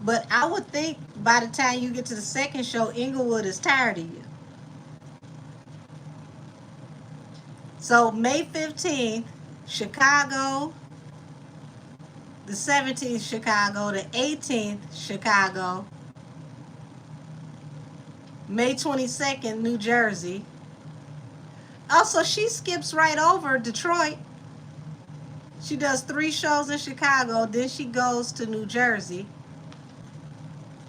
but I would think by the time you get to the second show, Inglewood is tired of you. So May 15th, Chicago, the 17th, Chicago, the 18th, Chicago, May 22nd, New Jersey. Also, she skips right over Detroit. She does 3 shows in Chicago, then she goes to New Jersey.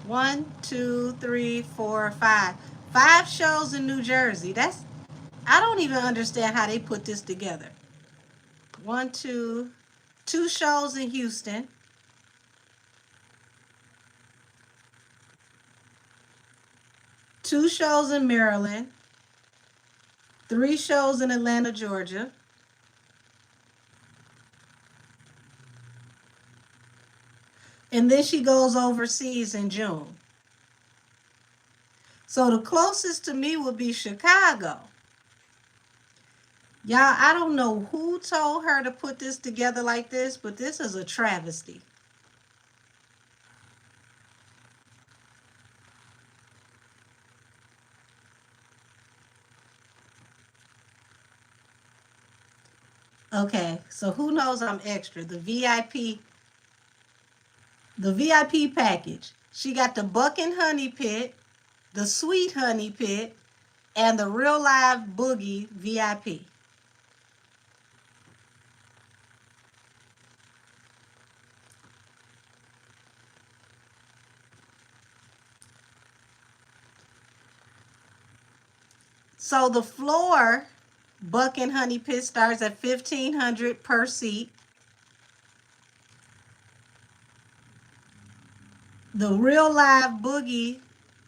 1, 2, 3, 4, 5. 5 shows in New Jersey. I don't even understand how they put this together. 1, 2, 2 shows in Houston. 2 shows in Maryland. 3 shows in Atlanta, Georgia. And then she goes overseas in June. So the closest to me would be Chicago. Y'all, I don't know who told her to put this together like this, but this is a travesty. Okay, so who knows I'm extra? The VIP package. She got the Buck and Honey Pit, the Sweet Honey Pit, and the Real Live Boogie VIP. So the floor Buck and Honey Pit starts at $1,500 per seat. The Real Live Boogie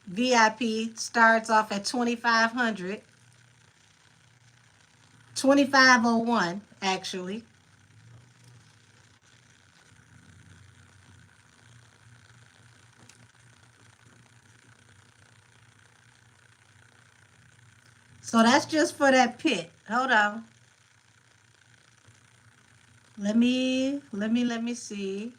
VIP starts off at 2,500. 2,501 actually. So that's just for that pit. Hold on. Let me see.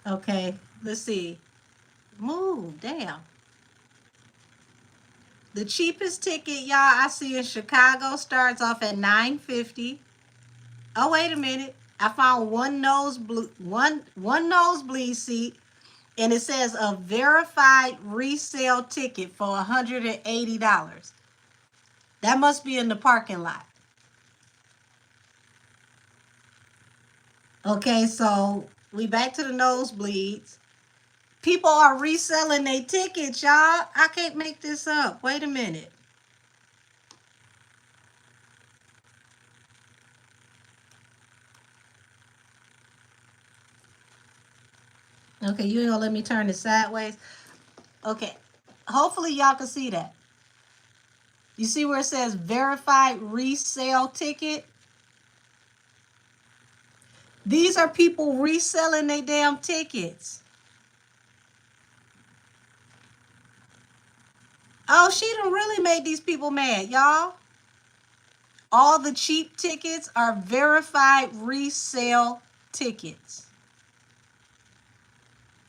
Okay, let's see. Move, damn. The cheapest ticket, y'all, I see in Chicago starts off at $950. Oh, wait a minute. I found one nosebleed seat, and it says a verified resale ticket for $180. That must be in the parking lot. Okay, so we back to the nosebleeds. People are reselling their tickets, y'all. I can't make this up. Wait a minute. Okay, you ain't gonna let me turn it sideways. Okay, hopefully y'all can see that. You see where it says verified resale ticket? These are people reselling their damn tickets. Oh, she done really made these people mad, y'all. All the cheap tickets are verified resale tickets.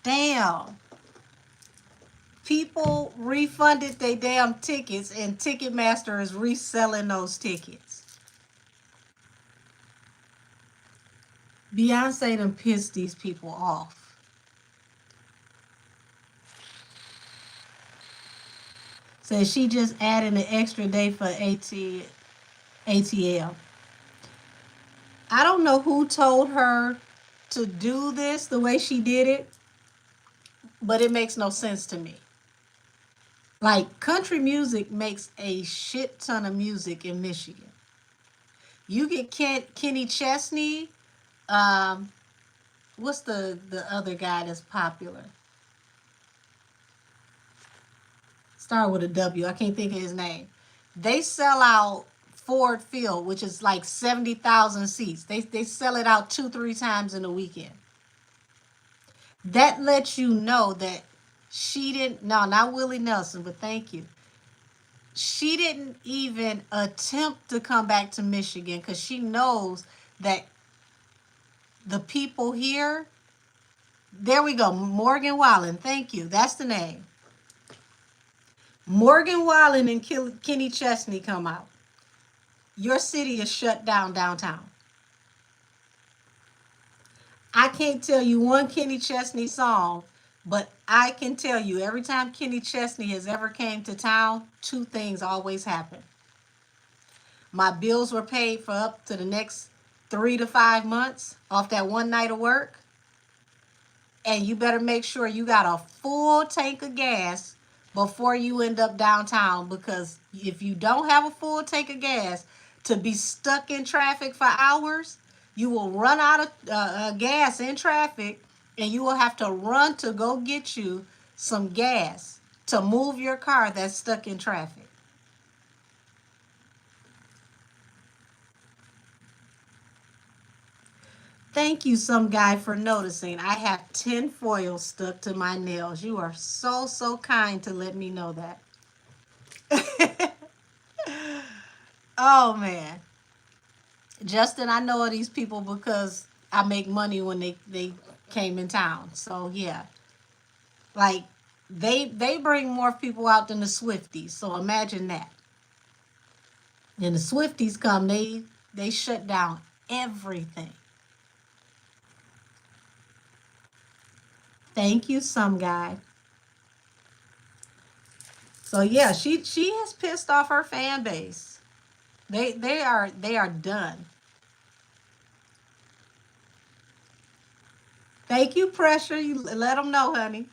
Damn. People refunded their damn tickets and Ticketmaster is reselling those tickets. Beyonce done pissed these people off. Says she just added an extra day for ATL. I don't know who told her to do this the way she did it, but it makes no sense to me. Like, country music makes a shit ton of music in Michigan. You get Kenny Chesney. What's the other guy that's popular? Start with a W. I can't think of his name. They sell out Ford Field, which is like 70,000 seats. They sell it out 2-3 times in a weekend. That lets you know that she didn't, no, not Willie Nelson, but thank you. She didn't even attempt to come back to Michigan because she knows that the people here, there we go, Morgan Wallen, thank you, that's the name. Morgan Wallen and Kenny Chesney come out. Your city is shut down downtown. I can't tell you one Kenny Chesney song, but I can tell you every time Kenny Chesney has ever came to town, 2 things always happen. My bills were paid for up to the next 3 to 5 months off that one night of work. And you better make sure you got a full tank of gas before you end up downtown, because if you don't have a full tank of gas, to be stuck in traffic for hours, you will run out of gas in traffic, and you will have to run to go get you some gas to move your car that's stuck in traffic. Thank you, some guy, for noticing. I have tin foil stuck to my nails. You are so, so kind to let me know that. Oh, man. Justin, I know of these people because I make money when they came in town. So, yeah. Like, They bring more people out than the Swifties. So imagine that. Then the Swifties come, they shut down everything. Thank you, some guy. So yeah, she has pissed off her fan base. They are done. Thank you, Pressure. You let them know, honey.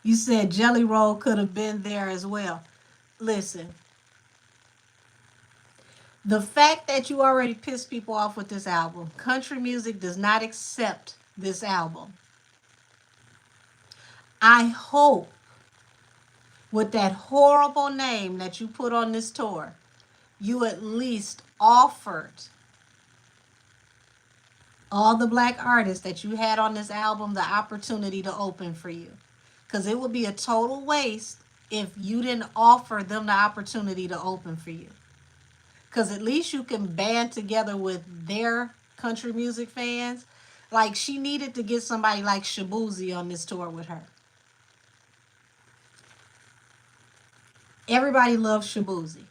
You said Jelly Roll could have been there as well. Listen, the fact that you already pissed people off with this album, country music does not accept this album. I hope with that horrible name that you put on this tour, you at least offered all the black artists that you had on this album the opportunity to open for you. Because it would be a total waste if you didn't offer them the opportunity to open for you. Because at least you can band together with their country music fans. Like, she needed to get somebody like Shabuzi on this tour with her. Everybody loves Shabuzi.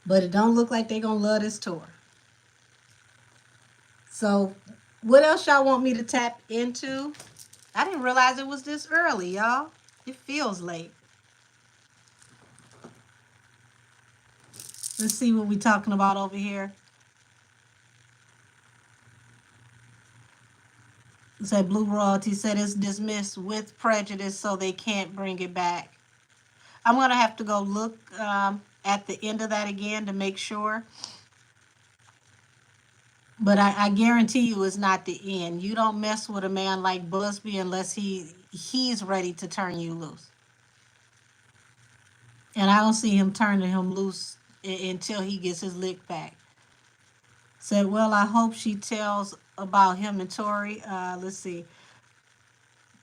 But it don't look like they're going to love this tour. So, what else y'all want me to tap into? I didn't realize it was this early, y'all. It feels late. Let's see what we're talking about over here. It said Blue Royalty said it's dismissed with prejudice, so they can't bring it back. I'm going to have to go look at the end of that again to make sure. But I guarantee you it's not the end. You don't mess with a man like Busby unless he's ready to turn you loose. And I don't see him turning him loose until he gets his lick back. Said, well, I hope she tells about him and Tory. Let's see.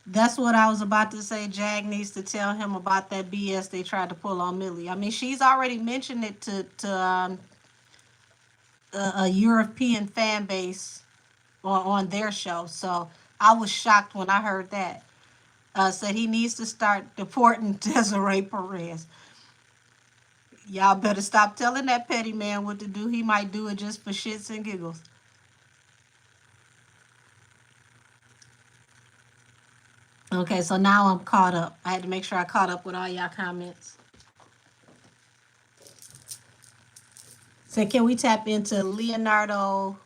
That's what I was about to say. Jag needs to tell him about that BS they tried to pull on Millie. I mean, she's already mentioned it to a European fan base on their show. So I was shocked when I heard that. Said he needs to start deporting Desiree Perez. Y'all better stop telling that petty man what to do. He might do it just for shits and giggles. Okay, so now I'm caught up. I had to make sure I caught up with all y'all comments. So can we tap into Leonardo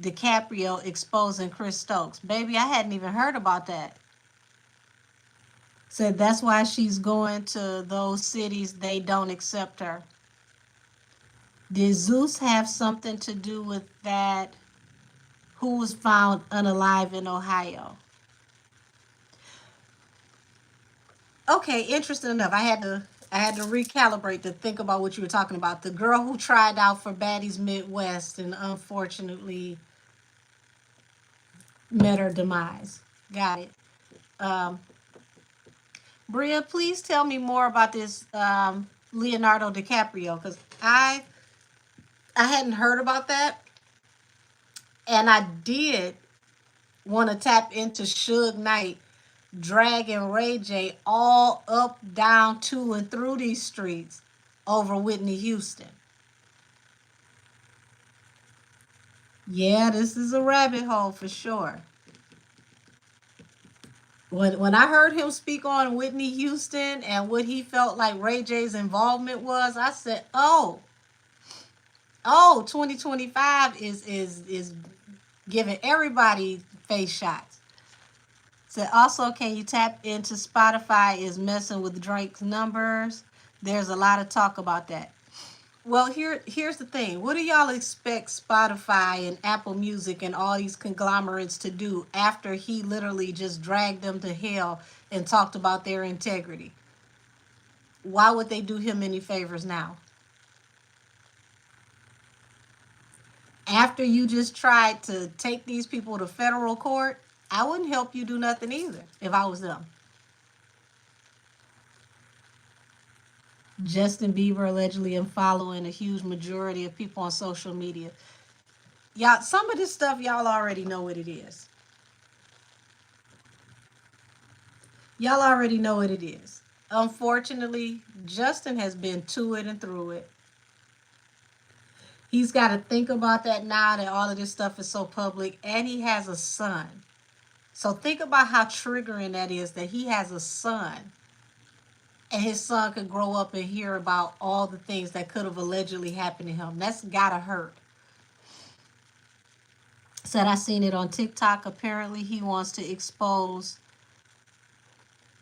DiCaprio exposing Chris Stokes? Baby, I hadn't even heard about that. Said that's why she's going to those cities they don't accept her. Did Zeus have something to do with that? Who was found unalive in Ohio? Okay, interesting enough. I had to recalibrate to think about what you were talking about. The girl who tried out for Baddies Midwest and unfortunately met her demise. Got it. Um, Bria, please tell me more about this Leonardo DiCaprio, because I hadn't heard about that, and I did want to tap into Suge Knight dragging Ray J all up, down, to, and through these streets over Whitney Houston. Yeah, this is a rabbit hole for sure. When I heard him speak on Whitney Houston and what he felt like Ray J's involvement was, I said, oh, 2025 is giving everybody face shots. So also, can you tap into Spotify is messing with Drake's numbers? There's a lot of talk about that. Well, here's the thing. What do y'all expect Spotify and Apple Music and all these conglomerates to do after he literally just dragged them to hell and talked about their integrity? Why would they do him any favors now? After you just tried to take these people to federal court, I wouldn't help you do nothing either if I was them. Justin Bieber allegedly following a huge majority of people on social media. Y'all, some of this stuff y'all already know what it is. Y'all already know what it is. Unfortunately, Justin has been to it and through it. He's got to think about that now that all of this stuff is so public, and he has a son. So think about how triggering that is, that he has a son and his son could grow up and hear about all the things that could have allegedly happened to him. That's gotta hurt. Said I seen it on TikTok. Apparently he wants to expose,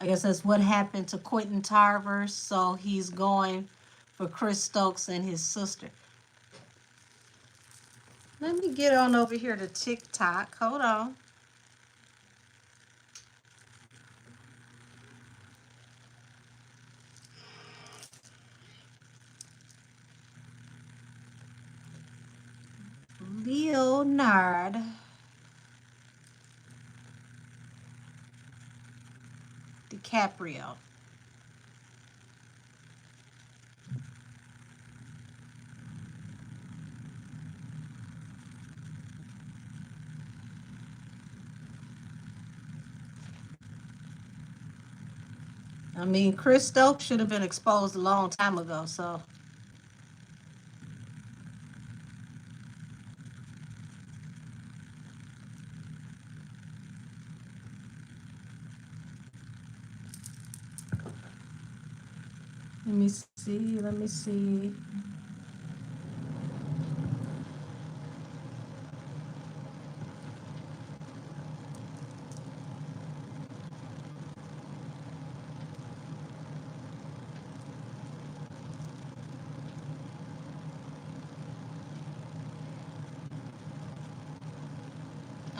I guess that's what happened to Quinton Tarver. So he's going for Chris Stokes and his sister. Let me get on over here to TikTok. Hold on. Leonard DiCaprio. I mean, Chris Stokes should have been exposed a long time ago, so. Let me see, let me see.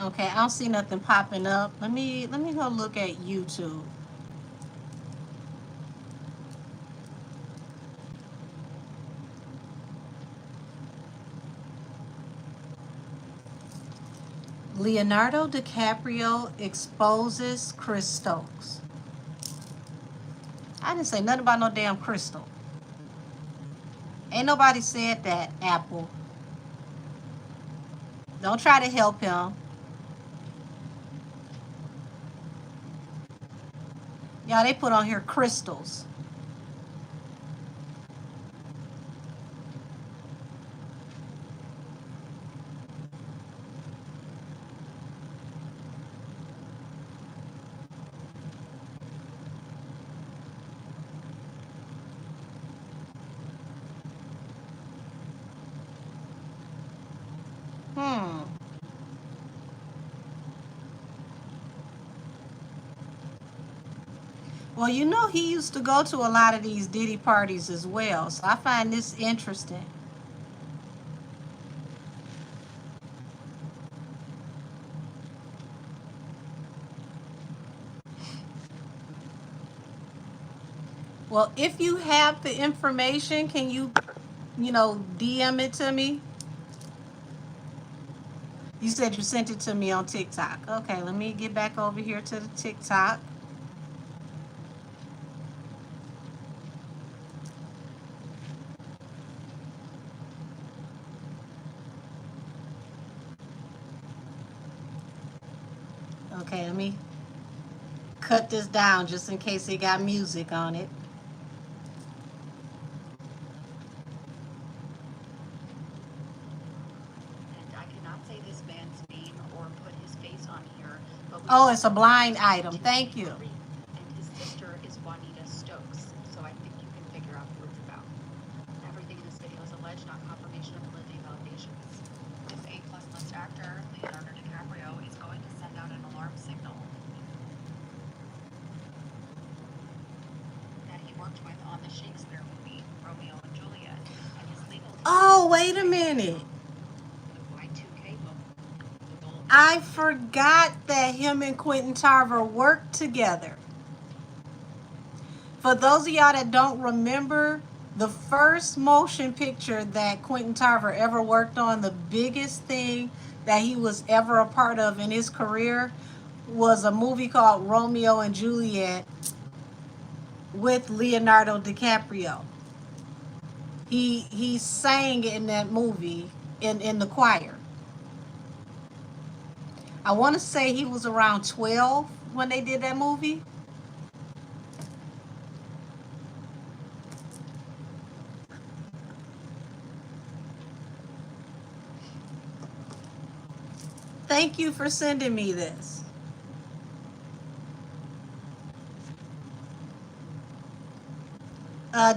Okay, I don't see nothing popping up. Let me go look at YouTube. Leonardo DiCaprio exposes Chris Stokes. I didn't say nothing about no damn crystal. Ain't nobody said that, Apple. Don't try to help him. Yeah, they put on here crystals. Hmm. Well, you know he used to go to a lot of these Diddy parties as well, so I find this interesting. Well, if you have the information, can you DM it to me? You said you sent it to me on TikTok. Okay, let me get back over here to the TikTok. Okay, let me cut this down just in case it got music on it. And I cannot say this man's name or put his face on here, but Oh, it's a blind item. Thank you. And his sister is Juanita Stokes, so I think you can figure out who it's about. Everything in this video is alleged, not confirmation of validity of allegations. This A-plus list actor, Leonardo DiCaprio, is going to send out an alarm signal that he worked with on the Shakespeare movie, Romeo and Juliet, and his legal team. Oh, wait a minute. I forgot that him and Quinton Tarver worked together. For those of y'all that don't remember, the first motion picture that Quinton Tarver ever worked on, the biggest thing that he was ever a part of in his career, was a movie called Romeo and Juliet with Leonardo DiCaprio. He sang in that movie in the choir. I want to say he was around 12 when they did that movie. Thank you for sending me this.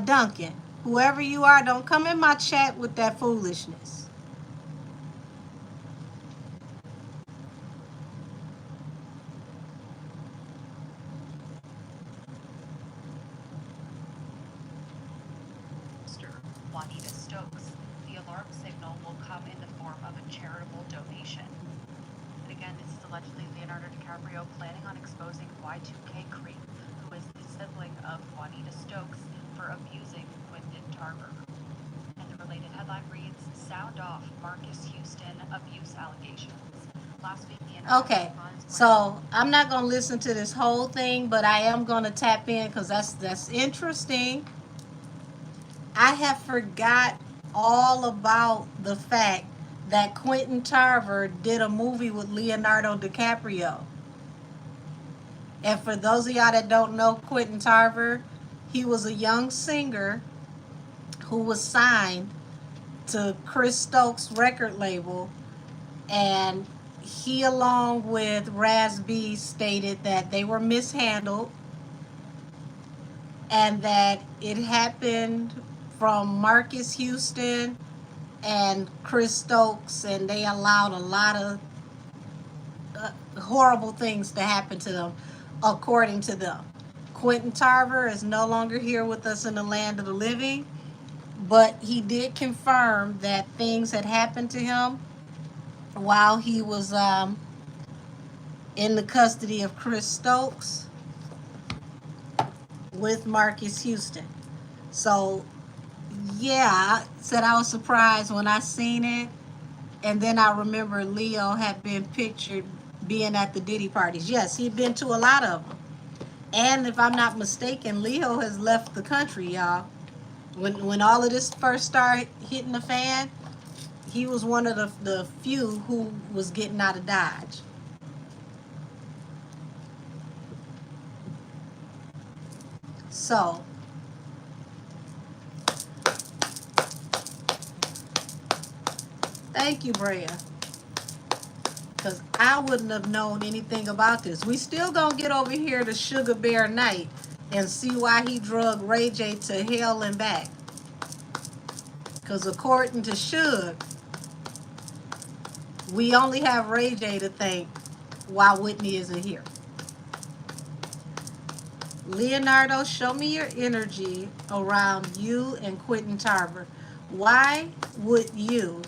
Duncan, whoever you are, don't come in my chat with that foolishness. Juanita Stokes. The alarm signal will come in the form of a charitable donation. And again, this is allegedly Leonardo DiCaprio planning on exposing Y2K Creep, who is the sibling of Juanita Stokes, for abusing Quinton Tarver. And the related headline reads, "Sound off Marcus Houston abuse allegations." Last week, the Okay, so I'm not going to listen to this whole thing, but I am going to tap in because that's interesting. I have forgot all about the fact that Quinton Tarver did a movie with Leonardo DiCaprio. And for those of y'all that don't know Quinton Tarver, he was a young singer who was signed to Chris Stokes' record label, and he, along with Raz B, stated that they were mishandled and that it happened from Marcus Houston and Chris Stokes, and they allowed a lot of horrible things to happen to them, according to them. Quinton Tarver is no longer here with us in the land of the living, but he did confirm that things had happened to him while he was in the custody of Chris Stokes with Marcus Houston. So, yeah, I said I was surprised when I seen it. And then I remember Leo had been pictured being at the Diddy parties. Yes, he'd been to a lot of them. And if I'm not mistaken, Leo has left the country, y'all. When all of this first started hitting the fan, he was one of the few who was getting out of Dodge. So, thank you, Brea. Because I wouldn't have known anything about this. We still gonna get over here to Sugar Bear Night and see why he drug Ray J to hell and back. Because according to Suge, we only have Ray J to thank why Whitney isn't here. Leonardo, show me your energy around you and Quinton Tarver. Why would you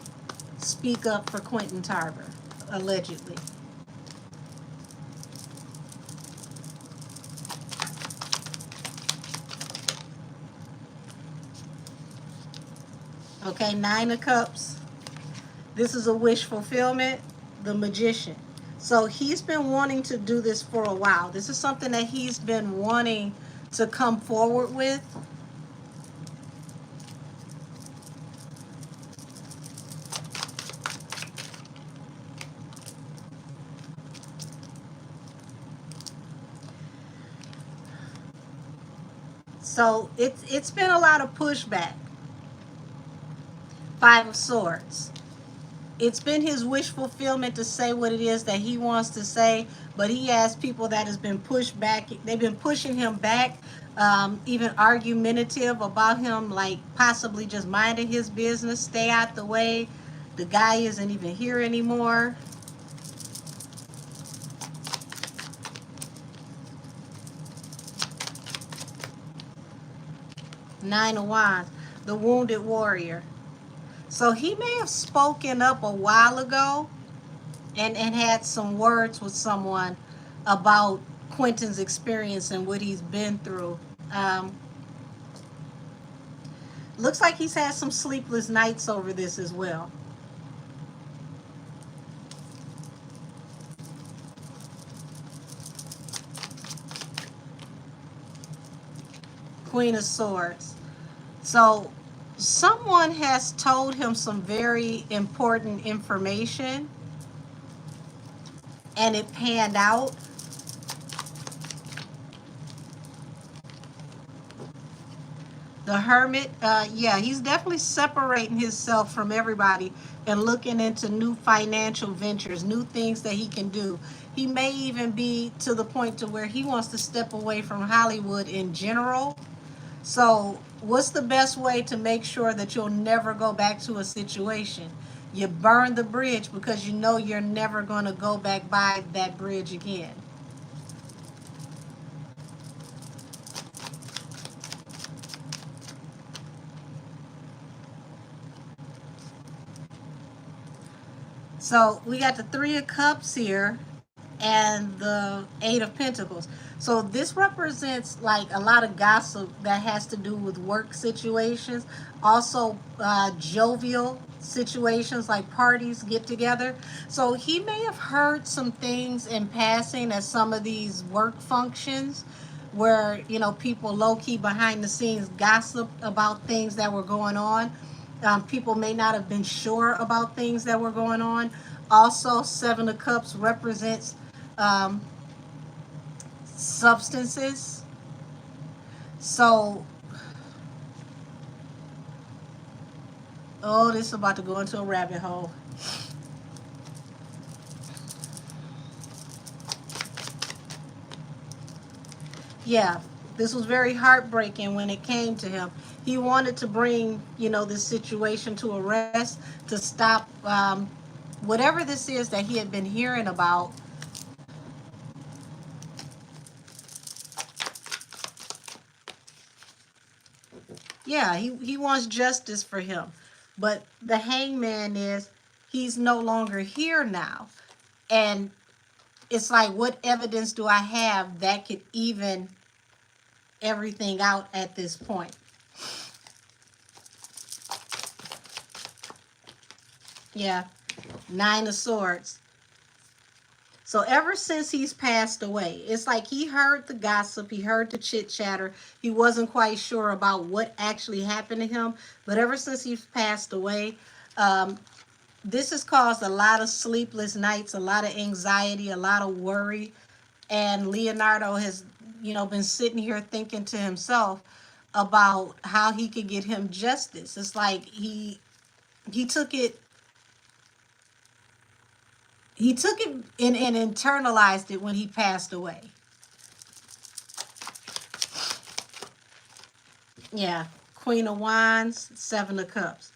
speak up for Quinton Tarver, allegedly? Okay, Nine of Cups. This is a wish fulfillment, the Magician. So he's been wanting to do this for a while. This is something that he's been wanting to come forward with. So it's been a lot of pushback. Five of Swords. It's been his wish fulfillment to say what it is that he wants to say, but he has people that has been pushed back. They've been pushing him back, even argumentative about him, like possibly just minding his business, stay out the way. The guy isn't even here anymore. Nine of Wands, the Wounded Warrior. So he may have spoken up a while ago and had some words with someone about Quinton's experience and what he's been through. Looks like he's had some sleepless nights over this as well. Queen of Swords. So someone has told him some very important information, and it panned out. The Hermit, yeah, he's definitely separating himself from everybody and looking into new financial ventures, new things that he can do. He may even be to the point to where he wants to step away from Hollywood in general. So, what's the best way to make sure that you'll never go back to a situation? You burn the bridge because you know you're never going to go back by that bridge again. So we got the Three of Cups here and the Eight of Pentacles. So this represents like a lot of gossip that has to do with work situations, also jovial situations like parties, get together. So he may have heard some things in passing at some of these work functions where, you know, people low key behind the scenes gossip about things that were going on. People may not have been sure about things that were going on. Also, Seven of Cups represents um, substances. So, oh, this is about to go into a rabbit hole. Yeah, this was very heartbreaking when it came to him. He wanted to bring, you know, this situation to a rest to stop whatever this is that he had been hearing about. Yeah, he wants justice for him. But the hangman is he's no longer here now. And it's like, what evidence do I have that could even everything out at this point? Yeah, Nine of Swords. So ever since he's passed away, it's like he heard the gossip, he heard the chit chatter. He wasn't quite sure about what actually happened to him. But ever since he's passed away, um, this has caused a lot of sleepless nights, a lot of anxiety, a lot of worry. And Leonardo has, you know, been sitting here thinking to himself about how he could get him justice. It's like he took it he took it and internalized it when he passed away. Yeah, Queen of Wands, Seven of Cups.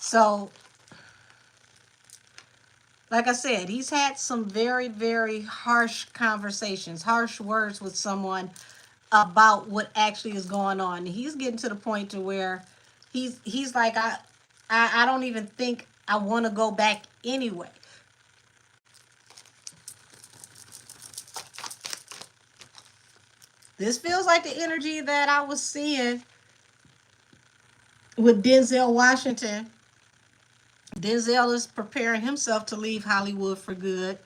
So, like I said, he's had some very, very harsh conversations, harsh words with someone about what actually is going on. He's getting to the point to where he's like, I don't even think I want to go back anyway. This feels like the energy that I was seeing with Denzel Washington. Denzel is preparing himself to leave Hollywood for good.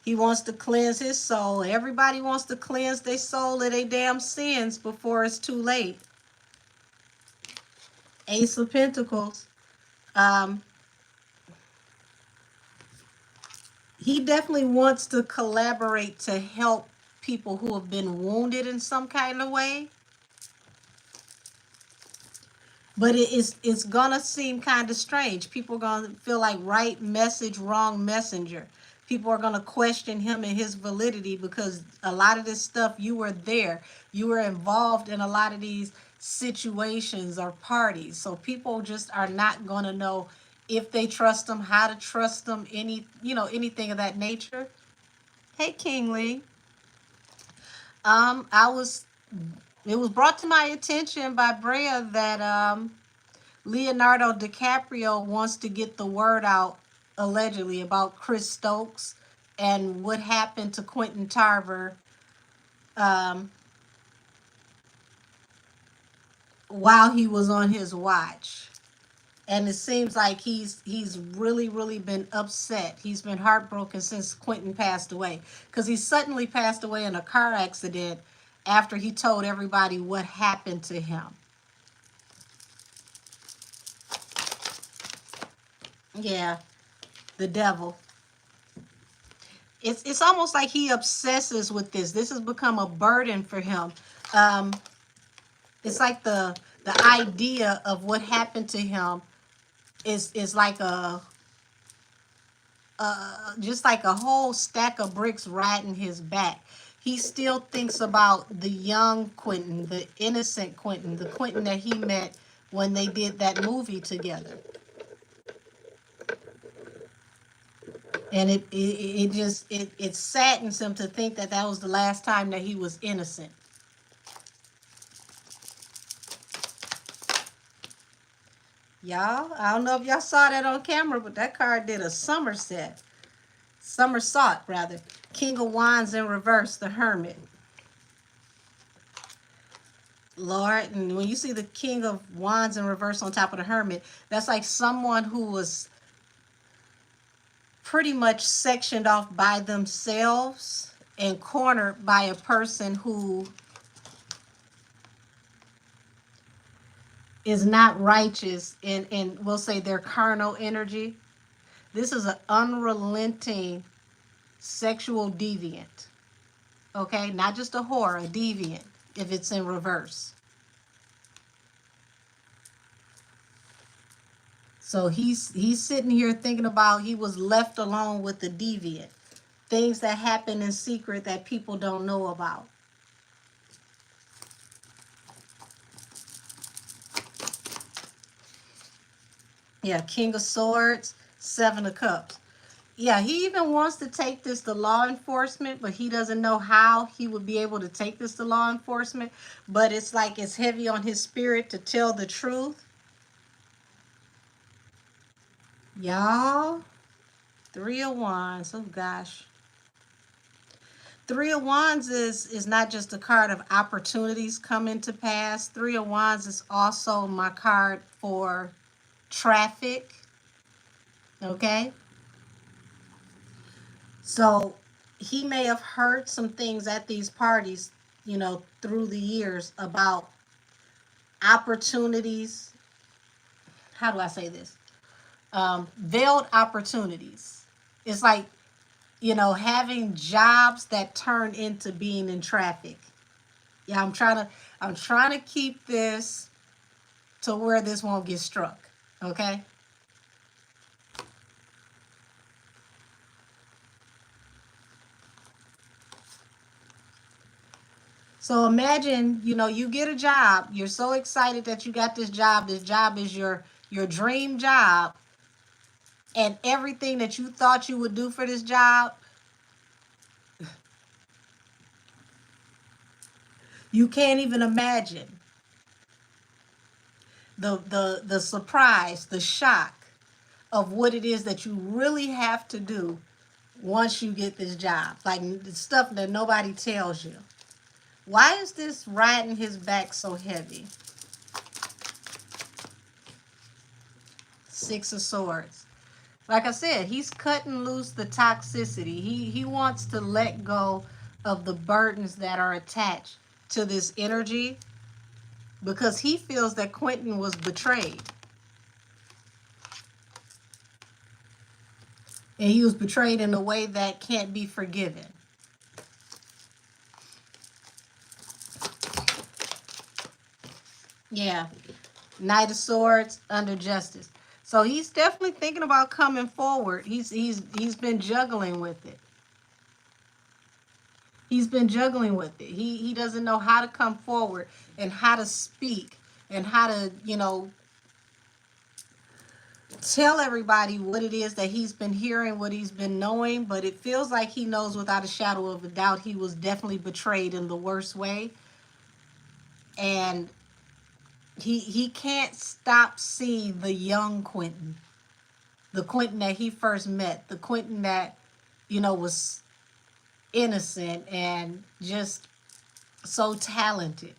He wants to cleanse his soul. Everybody wants to cleanse their soul of their damn sins before it's too late. Ace of Pentacles. Um, he definitely wants to collaborate to help people who have been wounded in some kind of way. But it's gonna seem kind of strange. People are gonna feel like right message, wrong messenger. People are gonna question him and his validity because a lot of this stuff you were there, you were involved in a lot of these situations or parties. So people just are not gonna know if they trust them, how to trust them, anything of that nature. Hey, King Lee. I was. It was brought to my attention by Brea that Leonardo DiCaprio wants to get the word out allegedly about Chris Stokes and what happened to Quinton Tarver um, while he was on his watch. And it seems like he's really really been upset. He's been heartbroken since Quentin passed away because he suddenly passed away in a car accident after he told everybody what happened to him. Yeah, the devil. It's almost like he obsesses with this. This has become a burden for him. Um, it's like the idea of what happened to him is like just like a whole stack of bricks riding his back. He still thinks about the young Quinton, the innocent Quinton, the Quinton that he met when they did that movie together. And it just it saddens him to think that that was the last time that he was innocent. Y'all, I don't know if y'all saw that on camera, but that card did a somersault rather. King of Wands in reverse, the Hermit. Lord, and when you see the King of Wands in reverse on top of the Hermit, that's like someone who was pretty much sectioned off by themselves and cornered by a person who is not righteous and we'll say their carnal energy. This is an unrelenting sexual deviant. Okay, not just a whore, a deviant if it's in reverse. So he's sitting here thinking about he was left alone with the deviant. Things that happen in secret that people don't know about. Yeah, King of Swords, Seven of Cups. Yeah, he even wants to take this to law enforcement, but he doesn't know how he would be able to take this to law enforcement. But it's like it's heavy on his spirit to tell the truth. Y'all, Three of Wands. Oh, gosh. Three of Wands is not just a card of opportunities coming to pass. Three of Wands is also my card for traffic. Okay? So he may have heard some things at these parties, you know, through the years about opportunities. How do I say this? Veiled opportunities. It's like, you know, having jobs that turn into being in traffic. Yeah, I'm trying to keep this to where this won't get struck. Okay? So imagine, you know, you get a job. You're so excited that you got this job. This job is your dream job. And everything that you thought you would do for this job, you can't even imagine the surprise, the shock of what it is that you really have to do once you get this job. Like the stuff that nobody tells you. Why is this riding his back so heavy? Six of Swords. Like I said, he's cutting loose the toxicity. He wants to let go of the burdens that are attached to this energy because he feels that Quinton was betrayed. And he was betrayed in a way that can't be forgiven. Yeah. Knight of Swords under Justice. So he's definitely thinking about coming forward. He's been juggling with it. He's been juggling with it. He doesn't know how to come forward and how to speak and how to, you know, tell everybody what it is that he's been hearing, what he's been knowing, but it feels like he knows without a shadow of a doubt he was definitely betrayed in the worst way. And he can't stop seeing the young Quinton, the Quinton that he first met, the Quinton that, you know, was innocent and just so talented.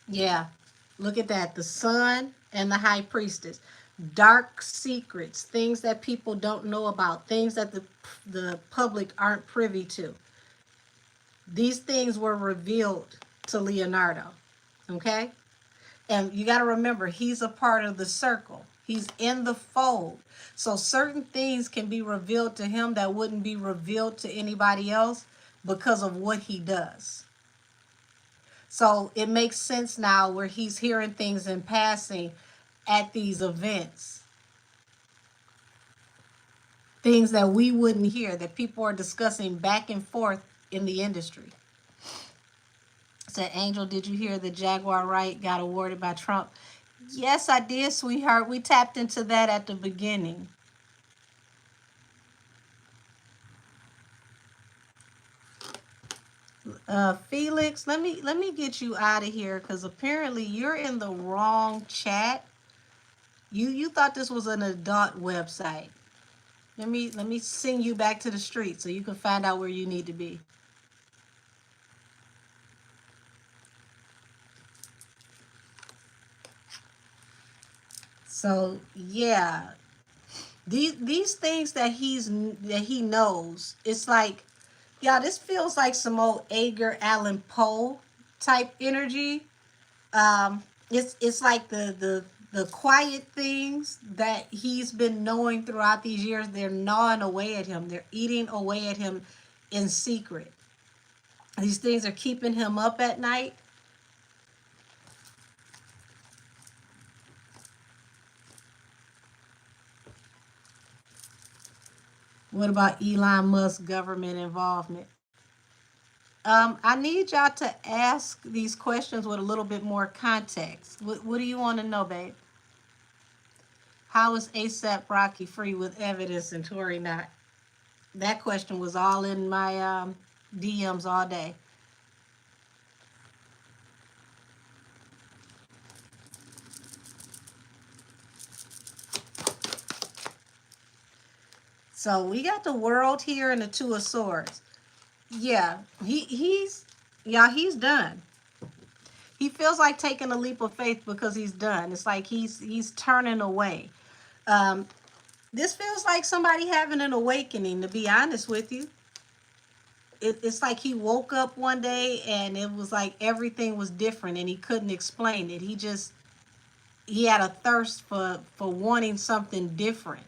Yeah, look at that. The Sun and the High Priestess. Dark secrets, things that people don't know about, things that the public aren't privy to. These things were revealed to Leonardo, okay? And you got to remember, he's a part of the circle. He's in the fold. So certain things can be revealed to him that wouldn't be revealed to anybody else because of what he does. So it makes sense now where he's hearing things in passing at these events. Things that we wouldn't hear, that people are discussing back and forth in the industry. Said, Angel, did you hear that Jaguar Wright got awarded by Trump? Yes, I did, sweetheart. We tapped into that at the beginning. Felix, let me get you out of here because apparently you're in the wrong chat. You thought this was an adult website. Let me send you back to the street so you can find out where you need to be. So yeah, these things that he knows, it's like, yeah, this feels like some old Edgar Allan Poe type energy. It's like the quiet things that he's been knowing throughout these years. They're gnawing away at him. They're eating away at him in secret. These things are keeping him up at night. What about Elon Musk's government involvement? I need y'all to ask these questions with a little bit more context. What do you want to know, babe? How is ASAP Rocky free with evidence and Tory not? That question was all in my DMs all day. So we got the world here and the Two of Swords. Yeah, he's done. He feels like taking a leap of faith because he's done. It's like he's turning away. This feels like somebody having an awakening, to be honest with you. It's like he woke up one day and it was like everything was different and he couldn't explain it. He had a thirst for wanting something different.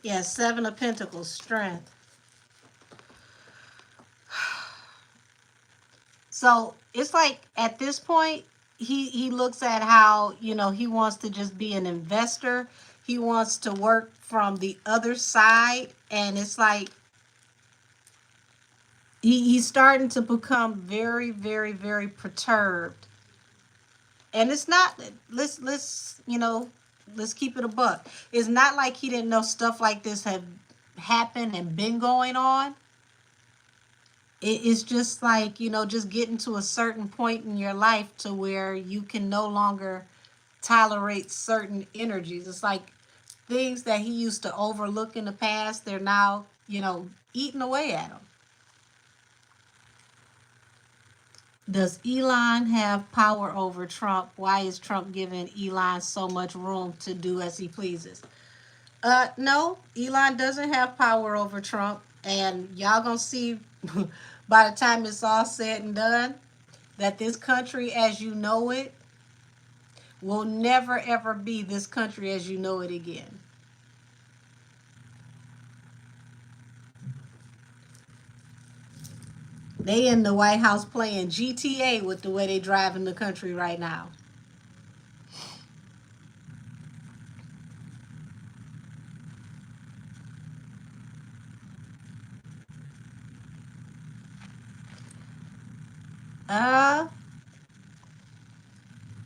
Yeah, Seven of Pentacles, strength. So it's like at this point, he looks at how, he wants to just be an investor. He wants to work from the other side. And it's like he's starting to become very, very, very perturbed. And it's not, let's keep it a buck. It's not like he didn't know stuff like this had happened and been going on. It's just like, just getting to a certain point in your life to where you can no longer tolerate certain energies. It's like things that he used to overlook in the past, they're now, eating away at him. Does Elon have power over Trump? Why is Trump giving Elon so much room to do as he pleases? No, Elon doesn't have power over Trump. And y'all gonna see by the time it's all said and done that this country as you know it will never ever be this country as you know it again. They in the White House playing GTA with the way they driving the country right now.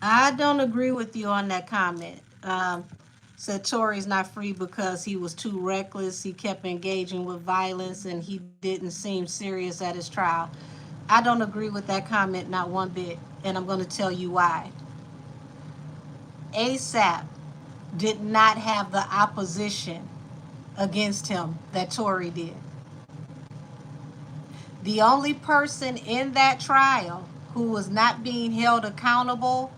I don't agree with you on that comment. Said Tory's not free because he was too reckless. He kept engaging with violence and he didn't seem serious at his trial. I don't agree with that comment, not one bit. And I'm going to tell you why. ASAP did not have the opposition against him that Tory did. The only person in that trial who was not being held accountable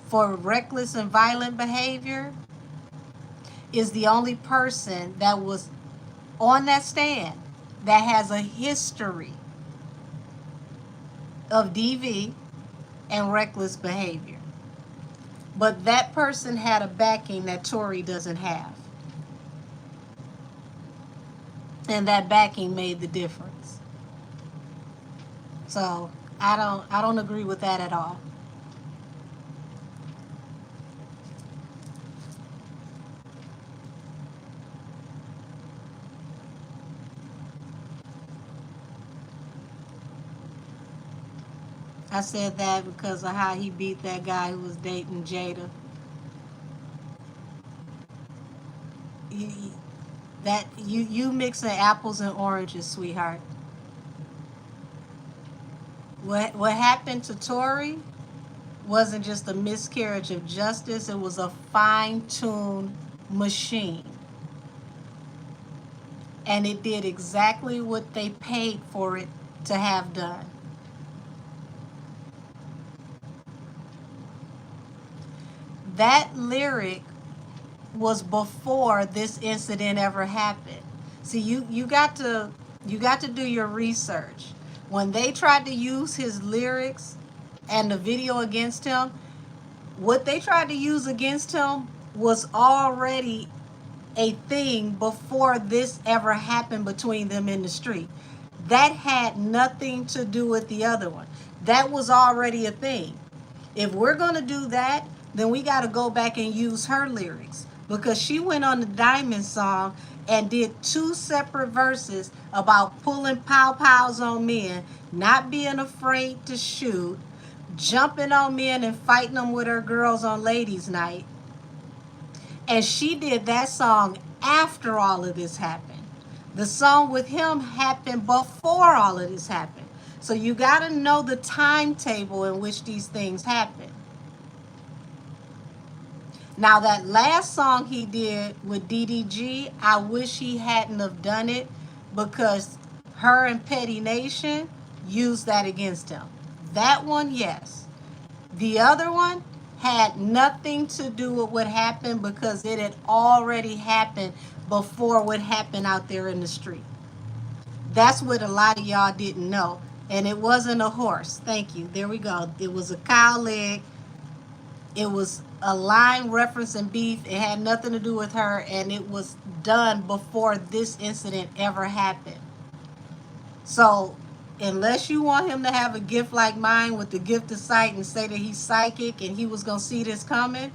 for reckless and violent behavior is the only person that was on that stand that has a history of DV and reckless behavior. But that person had a backing that Tory doesn't have. And that backing made the difference. So I don't agree with that at all. I said that because of how he beat that guy who was dating Jada. You, you mixing apples and oranges, sweetheart. What happened to Tory wasn't just a miscarriage of justice, it was a fine-tuned machine. And it did exactly what they paid for it to have done. That lyric was before this incident ever happened. See, you got to do your research. When they tried to use his lyrics and the video against him, what they tried to use against him was already a thing before this ever happened between them in the street. That had nothing to do with the other one. That was already a thing. If we're going to do that, then we got to go back and use her lyrics, because she went on the Diamond song and did 2 separate verses about pulling pow-pows on men, not being afraid to shoot, jumping on men and fighting them with her girls on ladies' night. And she did that song after all of this happened. The song with him happened before all of this happened. So you got to know the timetable in which these things happen. Now, that last song he did with DDG, I wish he hadn't have done it, because her and Petty Nation used that against him. That one, yes. The other one had nothing to do with what happened, because it had already happened before what happened out there in the street. That's what a lot of y'all didn't know. And it wasn't a horse. Thank you. There we go. It was a cow leg. It was a line referencing beef. It had nothing to do with her, and it was done before this incident ever happened. So unless you want him to have a gift like mine with the gift of sight and say that he's psychic and he was going to see this coming,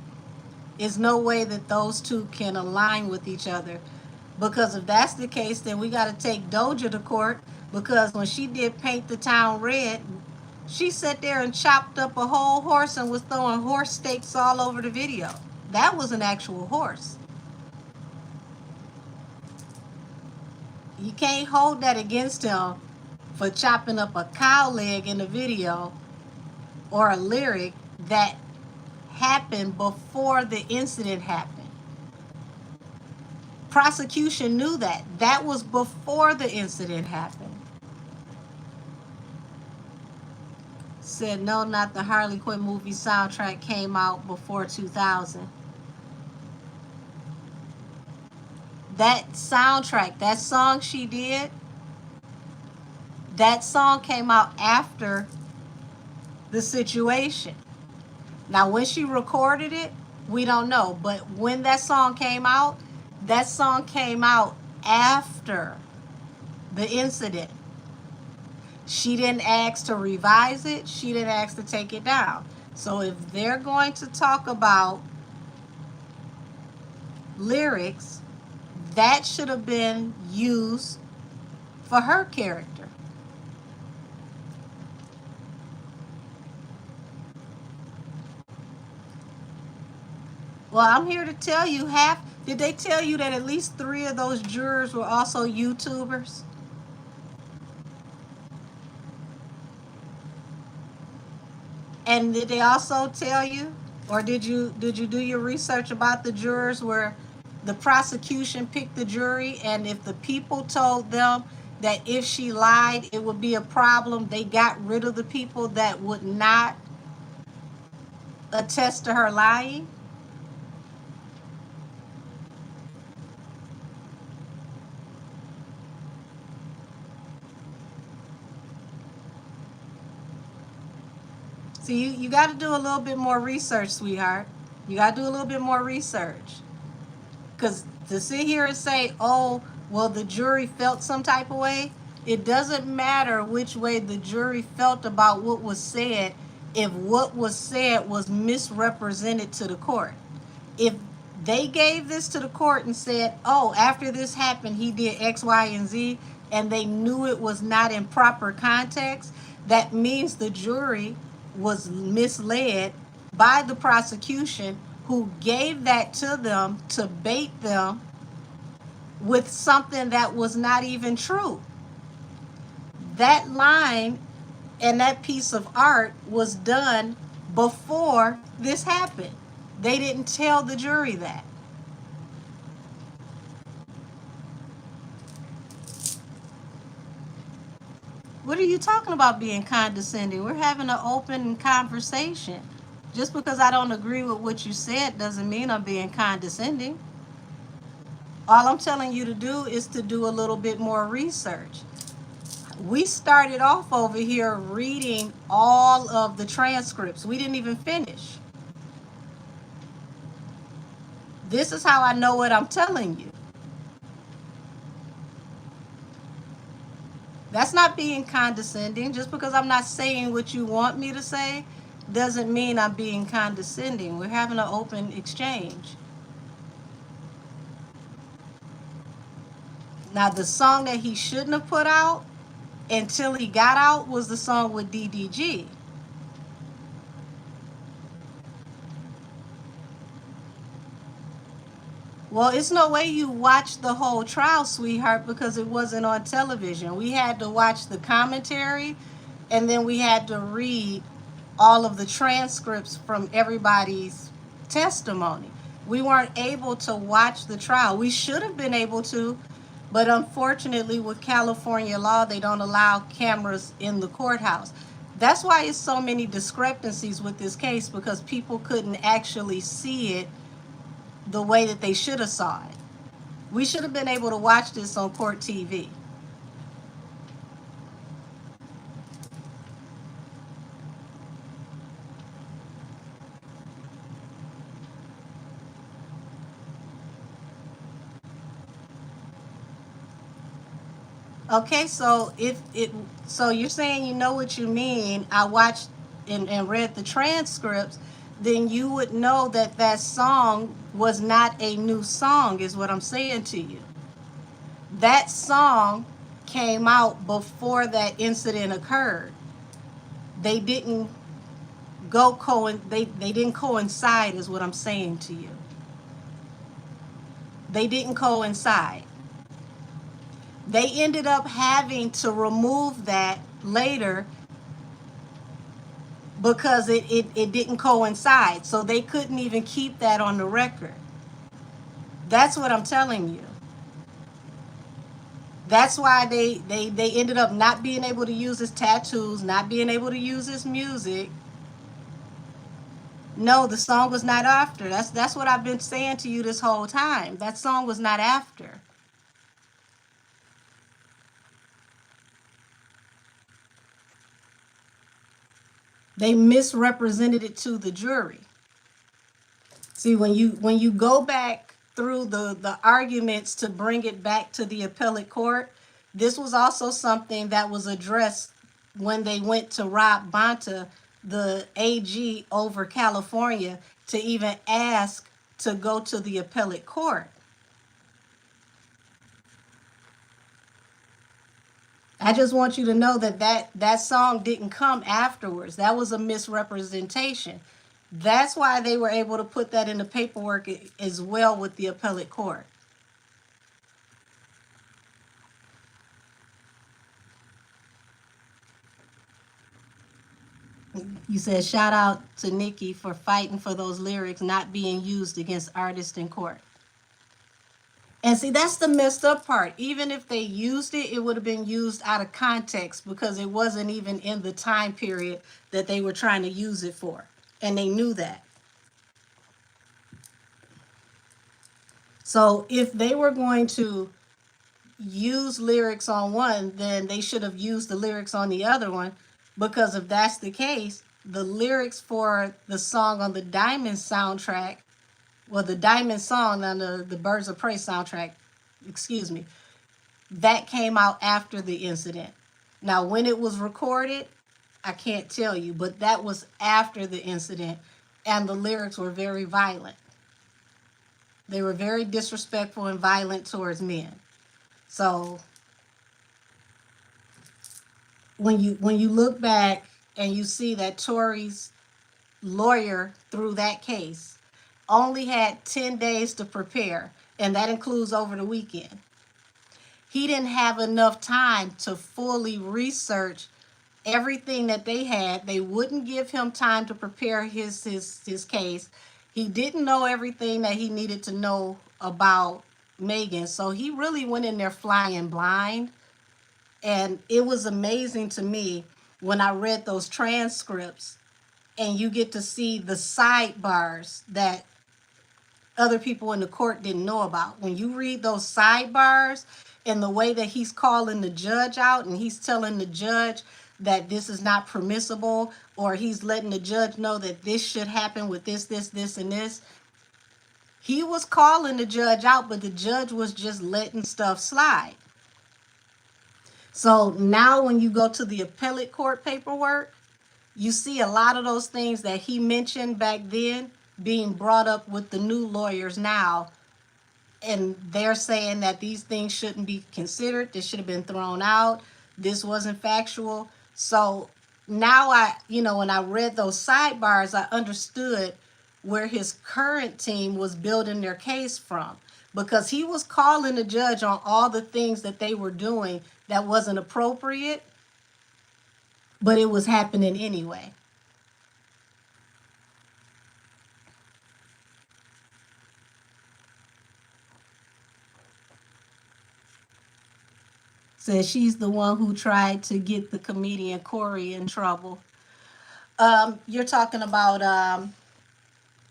there's no way that those two can align with each other. Because if that's the case, then we got to take Doja to court, because when she did Paint the Town Red, she sat there and chopped up a whole horse and was throwing horse steaks all over the video. That was an actual horse. You can't hold that against him for chopping up a cow leg in a video or a lyric that happened before the incident happened. Prosecution knew that. That was before the incident happened. Said, no, not the Harley Quinn movie soundtrack came out before 2000. That soundtrack, that song she did, that song came out after the situation. Now, when she recorded it, we don't know. But when that song came out after the incident. She didn't ask to revise it. She didn't ask to take it down. So if they're going to talk about lyrics, that should have been used for her character. Well, I'm here to tell you, did they tell you that at least 3 of those jurors were also YouTubers? And did they also tell you, or did you do your research about the jurors where the prosecution picked the jury, and if the people told them that if she lied, it would be a problem, they got rid of the people that would not attest to her lying? See, you got to do a little bit more research, sweetheart. You got to do a little bit more research. Because to sit here and say, oh, well, the jury felt some type of way, it doesn't matter which way the jury felt about what was said if what was said was misrepresented to the court. If they gave this to the court and said, oh, after this happened, he did X, Y, and Z, and they knew it was not in proper context, that means the jury was misled by the prosecution who gave that to them to bait them with something that was not even true. That line and that piece of art was done before this happened. They didn't tell the jury that. What are you talking about being condescending? We're having an open conversation. Just because I don't agree with what you said doesn't mean I'm being condescending. All I'm telling you to do is to do a little bit more research. We started off over here reading all of the transcripts. We didn't even finish. This is how I know what I'm telling you. That's not being condescending. Just because I'm not saying what you want me to say doesn't mean I'm being condescending. We're having an open exchange. Now, the song that he shouldn't have put out until he got out was the song with DDG. Well, it's no way you watched the whole trial, sweetheart, because it wasn't on television. We had to watch the commentary, and then we had to read all of the transcripts from everybody's testimony. We weren't able to watch the trial. We should have been able to, but unfortunately, with California law, they don't allow cameras in the courthouse. That's why it's so many discrepancies with this case, because people couldn't actually see it the way that they should have saw it. We should have been able to watch this on court TV. Okay, so so you're saying you know what you mean. I watched and read the transcripts, then you would know that that song was not a new song, is what I'm saying to you. That song came out before that incident occurred. They didn't they didn't coincide, is what I'm saying to you. They didn't coincide. They ended up having to remove that later because it didn't coincide. So they couldn't even keep that on the record. That's what I'm telling you. That's why they ended up not being able to use his tattoos, not being able to use his music. No, the song was not after. That's what I've been saying to you this whole time. That song was not after. They misrepresented it to the jury. See, when you go back through the arguments to bring it back to the appellate court, this was also something that was addressed when they went to Rob Bonta, the AG over California, to even ask to go to the appellate court. I just want you to know that song didn't come afterwards. That was a misrepresentation. That's why they were able to put that in the paperwork as well with the appellate court. You said shout out to Nikki for fighting for those lyrics not being used against artists in court. And see, that's the messed up part. Even if they used it, it would have been used out of context because it wasn't even in the time period that they were trying to use it for. and they knew that. So if they were going to use lyrics on one, then they should have used the lyrics on the other one, because if that's the case, the lyrics for the song on the Diamond soundtrack, well, the Diamond song on the Birds of Prey soundtrack, excuse me, that came out after the incident. Now, when it was recorded, I can't tell you, but that was after the incident, and the lyrics were very violent. They were very disrespectful and violent towards men. So when you look back and you see that Tory's lawyer through that case only had 10 days to prepare, and that includes over the weekend. He didn't have enough time to fully research everything that they had. They wouldn't give him time to prepare his case. He didn't know everything that he needed to know about Megan. So he really went in there flying blind. And it was amazing to me when I read those transcripts and you get to see the sidebars that other people in the court didn't know about. When you read those sidebars and the way that he's calling the judge out and he's telling the judge that this is not permissible, or he's letting the judge know that this should happen with this, and this. He was calling the judge out, but the judge was just letting stuff slide. So now when you go to the appellate court paperwork, you see a lot of those things that he mentioned back then being brought up with the new lawyers now. And they're saying that these things shouldn't be considered. This should have been thrown out. This wasn't factual. So now when I read those sidebars, I understood where his current team was building their case from, because he was calling the judge on all the things that they were doing that wasn't appropriate, but it was happening anyway. Says she's the one who tried to get the comedian Corey in trouble. You're talking about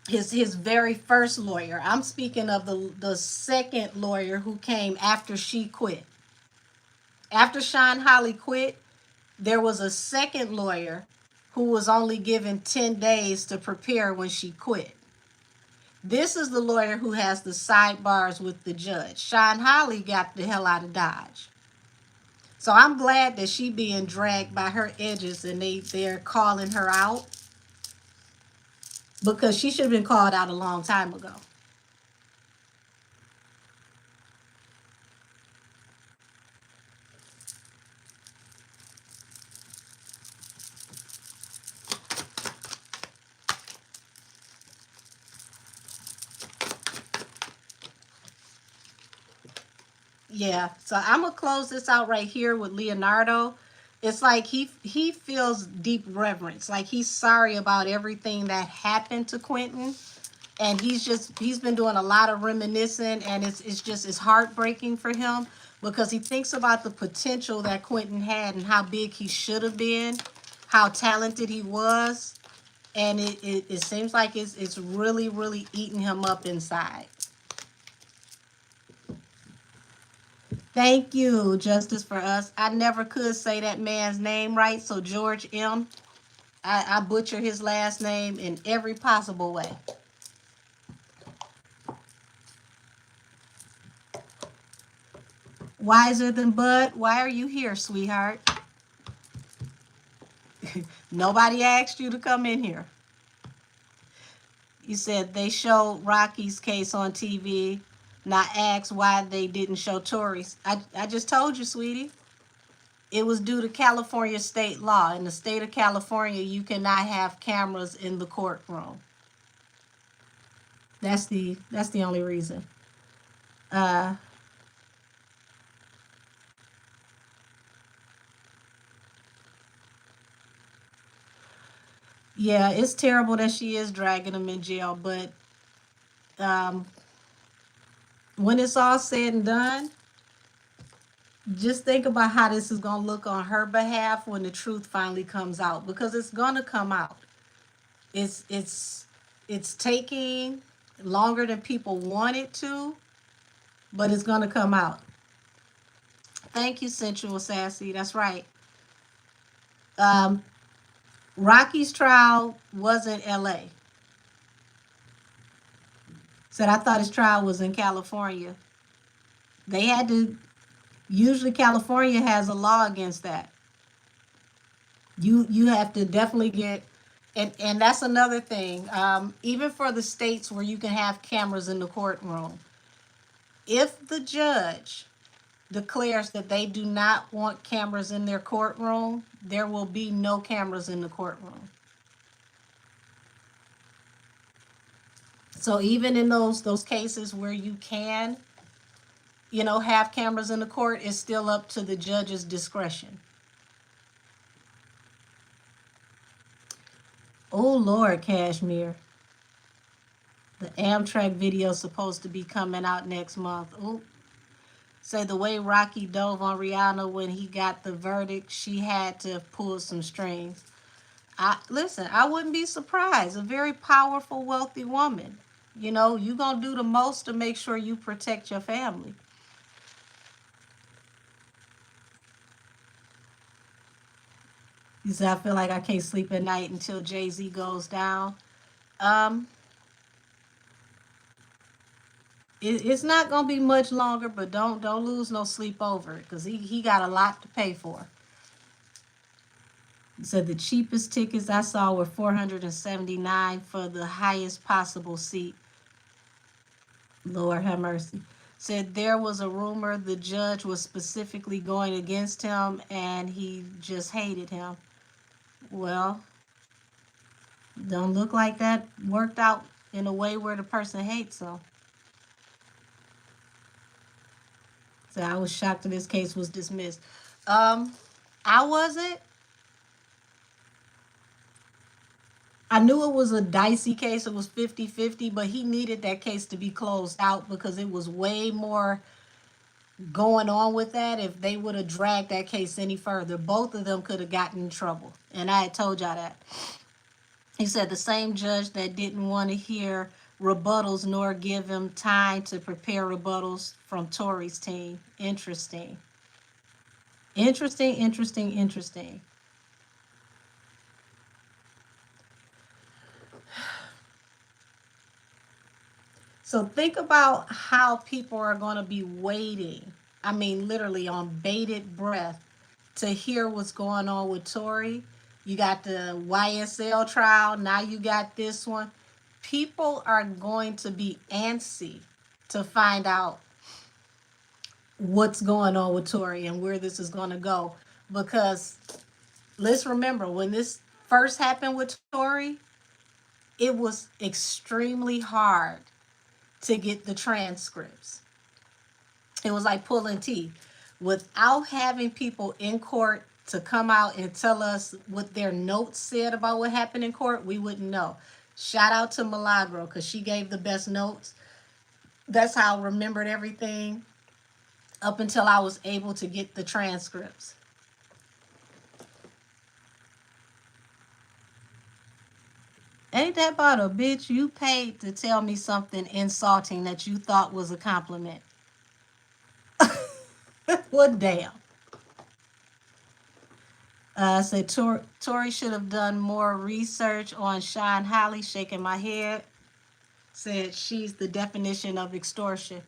his very first lawyer. I'm speaking of the second lawyer who came after she quit. After Sean Holly quit, there was a second lawyer who was only given 10 days to prepare when she quit. This is the lawyer who has the sidebars with the judge. Sean Holly got the hell out of Dodge. So I'm glad that she being dragged by her edges and they're calling her out, because she should have been called out a long time ago. Yeah, so I'm gonna close this out right here with Leonardo. It's like he feels deep reverence, like he's sorry about everything that happened to Quinton, and he's been doing a lot of reminiscing, and it's heartbreaking for him, because he thinks about the potential that Quinton had and how big he should have been, how talented he was, and it seems like it's really really eating him up inside. Thank you, Justice for Us. I never could say that man's name right, so George M. I butcher his last name in every possible way. Wiser than Bud, why are you here, sweetheart? Nobody asked you to come in here. You said they showed Rocky's case on TV, not asked why they didn't show Tory's. I just told you, sweetie. It was due to California state law. In the state of California, you cannot have cameras in the courtroom. That's the only reason. Uh, yeah, it's terrible that she is dragging him in jail, but um, when it's all said and done, just think about how this is going to look on her behalf when the truth finally comes out, because it's going to come out. It's taking longer than people want it to, but it's gonna come out. Thank you, Sensual Sassy. That's right. Um, Rocky's trial was in L.A. Said I thought his trial was in California. They had to. Usually, California has a law against that. You have to definitely get, and that's another thing. Even for the states where you can have cameras in the courtroom, if the judge declares that they do not want cameras in their courtroom, there will be no cameras in the courtroom. So even in those cases where you can, have cameras in the court, it's still up to the judge's discretion. Oh Lord, Cashmere. The Amtrak video is supposed to be coming out next month. Oh, say the way Rocky dove on Rihanna when he got the verdict, she had to pull some strings. Listen, I wouldn't be surprised. A very powerful, wealthy woman. You gonna do the most to make sure you protect your family. You said I feel like I can't sleep at night until Jay-Z goes down. Um, it's not gonna be much longer, but don't lose no sleep over it, because he got a lot to pay for. He said the cheapest tickets I saw were $479 for the highest possible seat. Lord have mercy. Said there was a rumor the judge was specifically going against him and he just hated him. Well, don't look like that worked out in a way where the person hates him. So I was shocked that this case was dismissed. I wasn't. I knew it was a dicey case. It was 50-50, but he needed that case to be closed out because it was way more going on with that. If they would have dragged that case any further, both of them could have gotten in trouble. And I had told y'all that. He said the same judge that didn't want to hear rebuttals nor give him time to prepare rebuttals from Tory's team. Interesting. Interesting, interesting, interesting. So think about how people are going to be waiting. I mean, literally on bated breath to hear what's going on with Tory. You got the YSL trial. Now you got this one. People are going to be antsy to find out what's going on with Tory and where this is going to go. Because let's remember, when this first happened with Tory, it was extremely hard to get the transcripts. It was like pulling teeth. Without having people in court to come out and tell us what their notes said about what happened in court, we wouldn't know. Shout out to Milagro, because she gave the best notes. That's how I remembered everything up until I was able to get the transcripts. Ain't that about a bitch? You paid to tell me something insulting that you thought was a compliment. What damn? Said Tory should have done more research on Sean Holly. Shaking my head. Said she's the definition of extortion.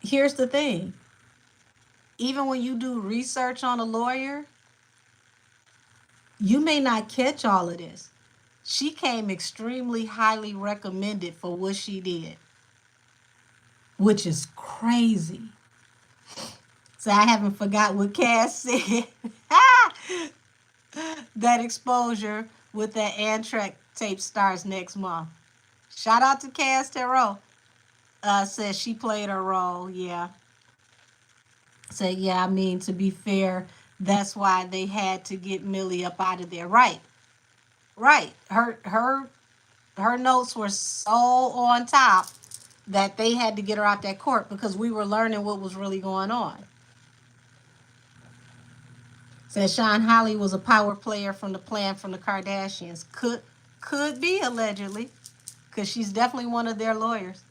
Here's the thing. Even when you do research on a lawyer, you may not catch all of this. She came extremely highly recommended for what she did, which is crazy. So I haven't forgot what Cass said. That exposure with that Amtrak tape starts next month. Shout out to Cass Tarot. Says she played her role. Yeah. Say, yeah, I mean, to be fair, that's why they had to get Millie up out of there. Right. Right. Her notes were so on top that they had to get her out that court because we were learning what was really going on. Said Sean Holly was a power player from the plan from the Kardashians. Could be allegedly, because she's definitely one of their lawyers.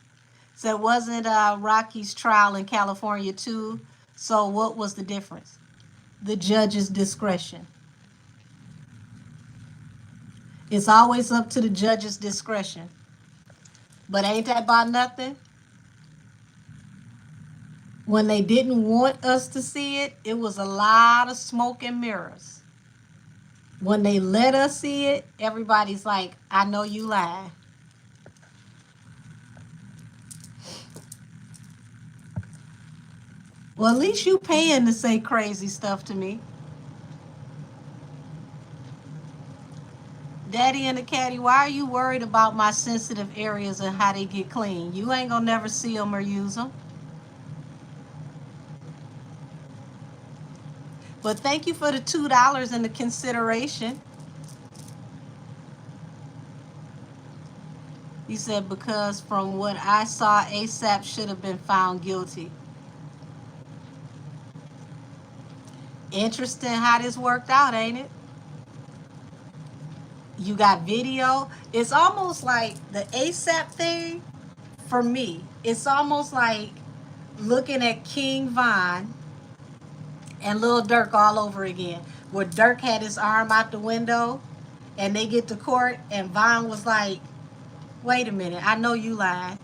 Said wasn't Rocky's trial in California too? So what was the difference? The judge's discretion. It's always up to the judge's discretion. But ain't that about nothing? When they didn't want us to see it, it was a lot of smoke and mirrors. When they let us see it, everybody's like, I know you lying. Well, at least you paying to say crazy stuff to me. Daddy and the caddy, why are you worried about my sensitive areas and how they get clean? You ain't gonna never see them or use them. But thank you for the $2 and the consideration. He said, because from what I saw, ASAP should have been found guilty. Interesting how this worked out, ain't it? You got video. It's almost like the ASAP thing, for me, it's almost like looking at King Von and Lil Durk all over again, where Durk had his arm out the window and they get to court and Von was like, wait a minute, I know you lying.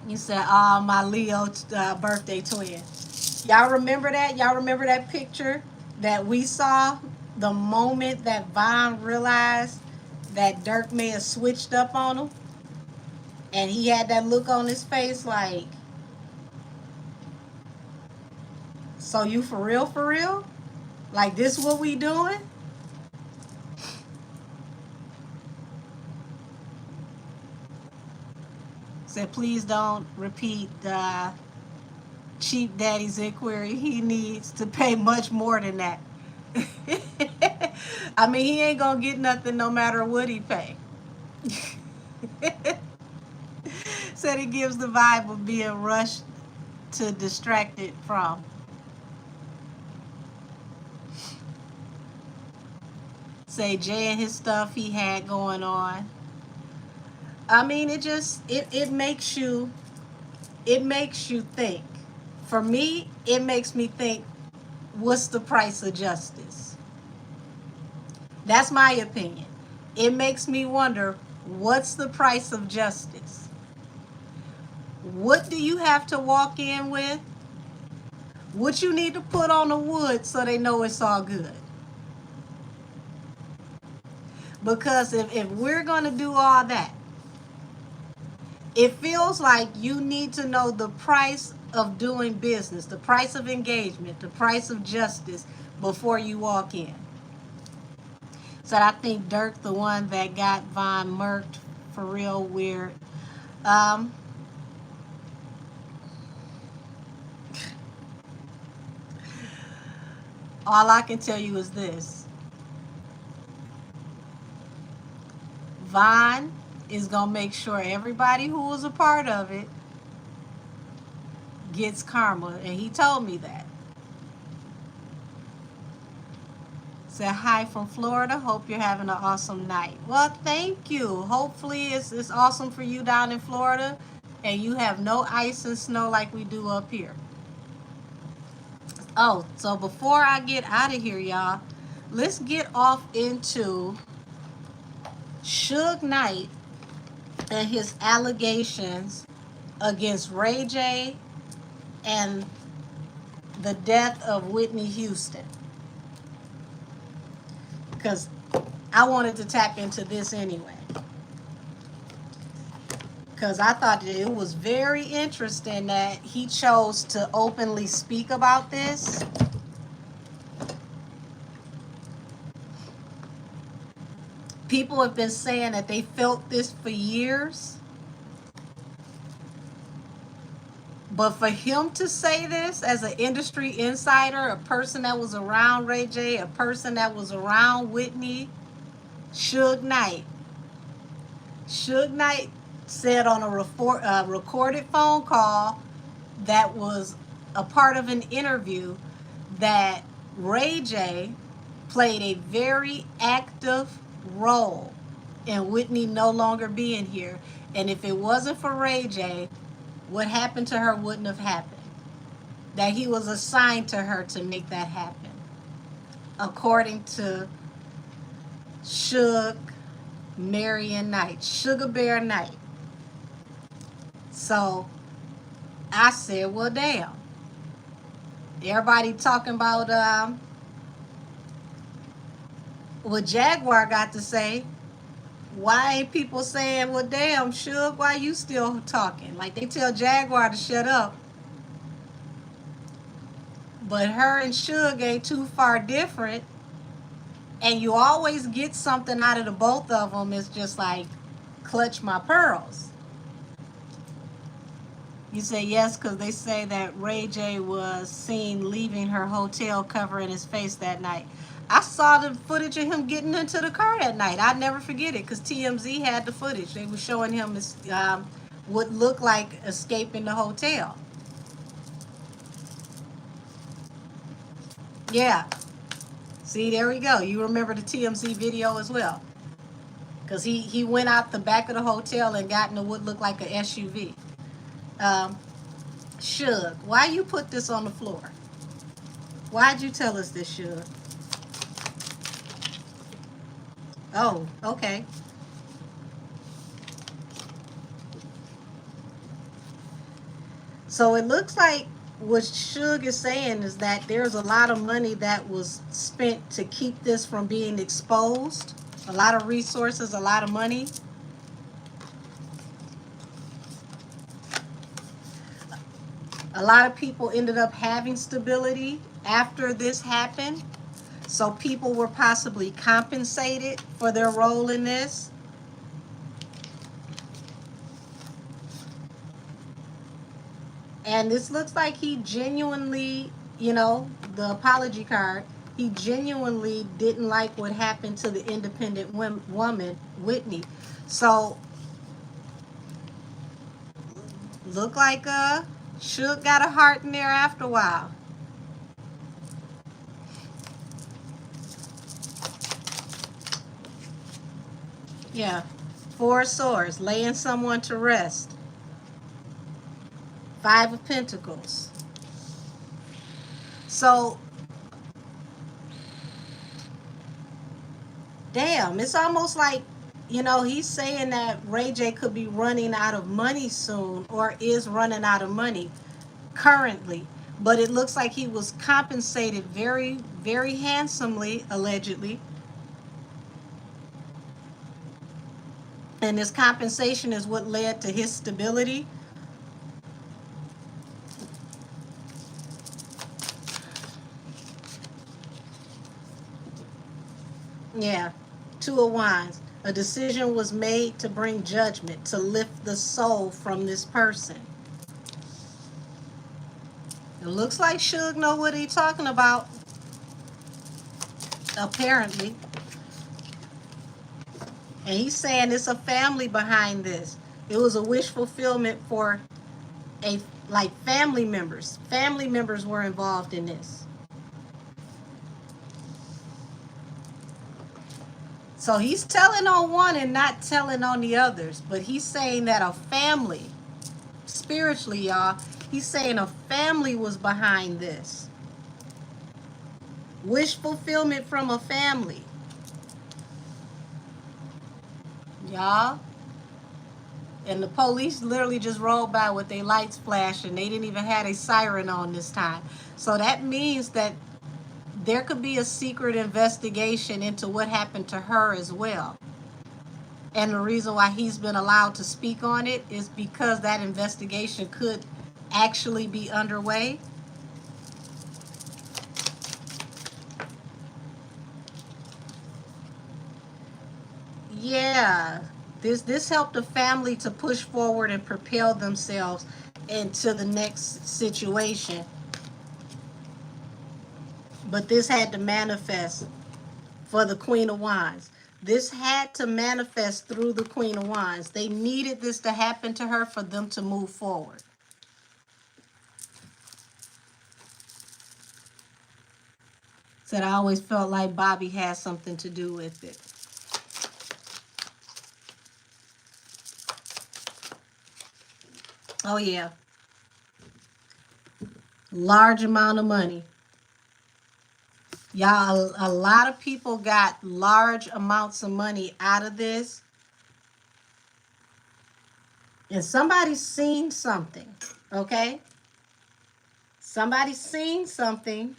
You said, oh, my Leo birthday twin. Y'all remember that? Y'all remember that picture that we saw the moment that Von realized that Durk may have switched up on him? And he had that look on his face like, so you for real, for real? Like, this what we doing? Said, please don't repeat Cheap Daddy's inquiry. He needs to pay much more than that. I mean, he ain't gonna get nothing no matter what he pay. Said it gives the vibe of being rushed to distracted from. Say Jay and his stuff he had going on. I mean, it makes you think. For me, it makes me think, what's the price of justice? That's my opinion. It makes me wonder, what's the price of justice? What do you have to walk in with? What you need to put on the wood so they know it's all good? Because if we're going to do all that, it feels like you need to know the price of doing business, the price of engagement, the price of justice before you walk in. So I think Durk, the one that got Von murked, for real weird. All I can tell you is this. Von is going to make sure everybody who was a part of it gets karma. And he told me that. Said, hi from Florida. Hope you're having an awesome night. Well, thank you. Hopefully it's awesome for you down in Florida and you have no ice and snow like we do up here. Oh, so before I get out of here, y'all, let's get off into Suge Knight and his allegations against Ray J and the death of Whitney Houston. Because I wanted to tap into this anyway. Because I thought that it was very interesting that he chose to openly speak about this. People have been saying that they felt this for years. But for him to say this as an industry insider, a person that was around Ray J, a person that was around Whitney, Suge Knight said on a recorded phone call that was a part of an interview that Ray J played a very active role in Whitney no longer being here. And if it wasn't for Ray J, what happened to her wouldn't have happened. That he was assigned to her to make that happen. According to Suge Marion Knight, Sugar Bear Knight. So I said, well, damn. Everybody talking about what Jaguar got to say. Why ain't people saying, well, damn, Suge, why you still talking? Like they tell Jaguar to shut up. But her and Suge ain't too far different. And you always get something out of the both of them. It's just like, clutch my pearls. You say yes because they say that Ray J was seen leaving her hotel covering his face that night. I saw the footage of him getting into the car that night. I'd never forget it because TMZ had the footage. They were showing him what looked like escaping the hotel. Yeah. See, there we go. You remember the TMZ video as well. Because he went out the back of the hotel and got into what looked like an SUV. Suge, why you put this on the floor? Why'd you tell us this, Suge? Oh, okay. So it looks like what Suge is saying is that there's a lot of money that was spent to keep this from being exposed. A lot of resources, a lot of money. A lot of people ended up having stability after this happened. So people were possibly compensated for their role in this. And this looks like he genuinely, the apology card, he genuinely didn't like what happened to the independent woman, Whitney. So, look like Suge got a heart in there after a while. Yeah. 4 swords, laying someone to rest. 5 of Pentacles. So, damn, it's almost like, he's saying that Ray J could be running out of money soon or is running out of money currently. But it looks like he was compensated very, very handsomely, allegedly. And this compensation is what led to his stability. Yeah, 2 of Wands. A decision was made to bring judgment, to lift the soul from this person. It looks like Suge know what he's talking about. Apparently. And he's saying it's a family behind this. It was a wish fulfillment for family members. Family members were involved in this. So he's telling on one and not telling on the others. But he's saying that a family, spiritually, y'all, he's saying a family was behind this. Wish fulfillment from a family. Y'all. And the police literally just rolled by with their lights flashing. They didn't even have a siren on this time. So that means that there could be a secret investigation into what happened to her as well. And the reason why he's been allowed to speak on it is because that investigation could actually be underway. Yeah, this helped the family to push forward and propel themselves into the next situation. But this had to manifest for the Queen of Wands. This had to manifest through the Queen of Wands. They needed this to happen to her for them to move forward. Said I always felt like Bobby had something to do with it. Oh yeah. Large amount of money. Y'all, a lot of people got large amounts of money out of this. And somebody's seen something, okay? Somebody's seen something.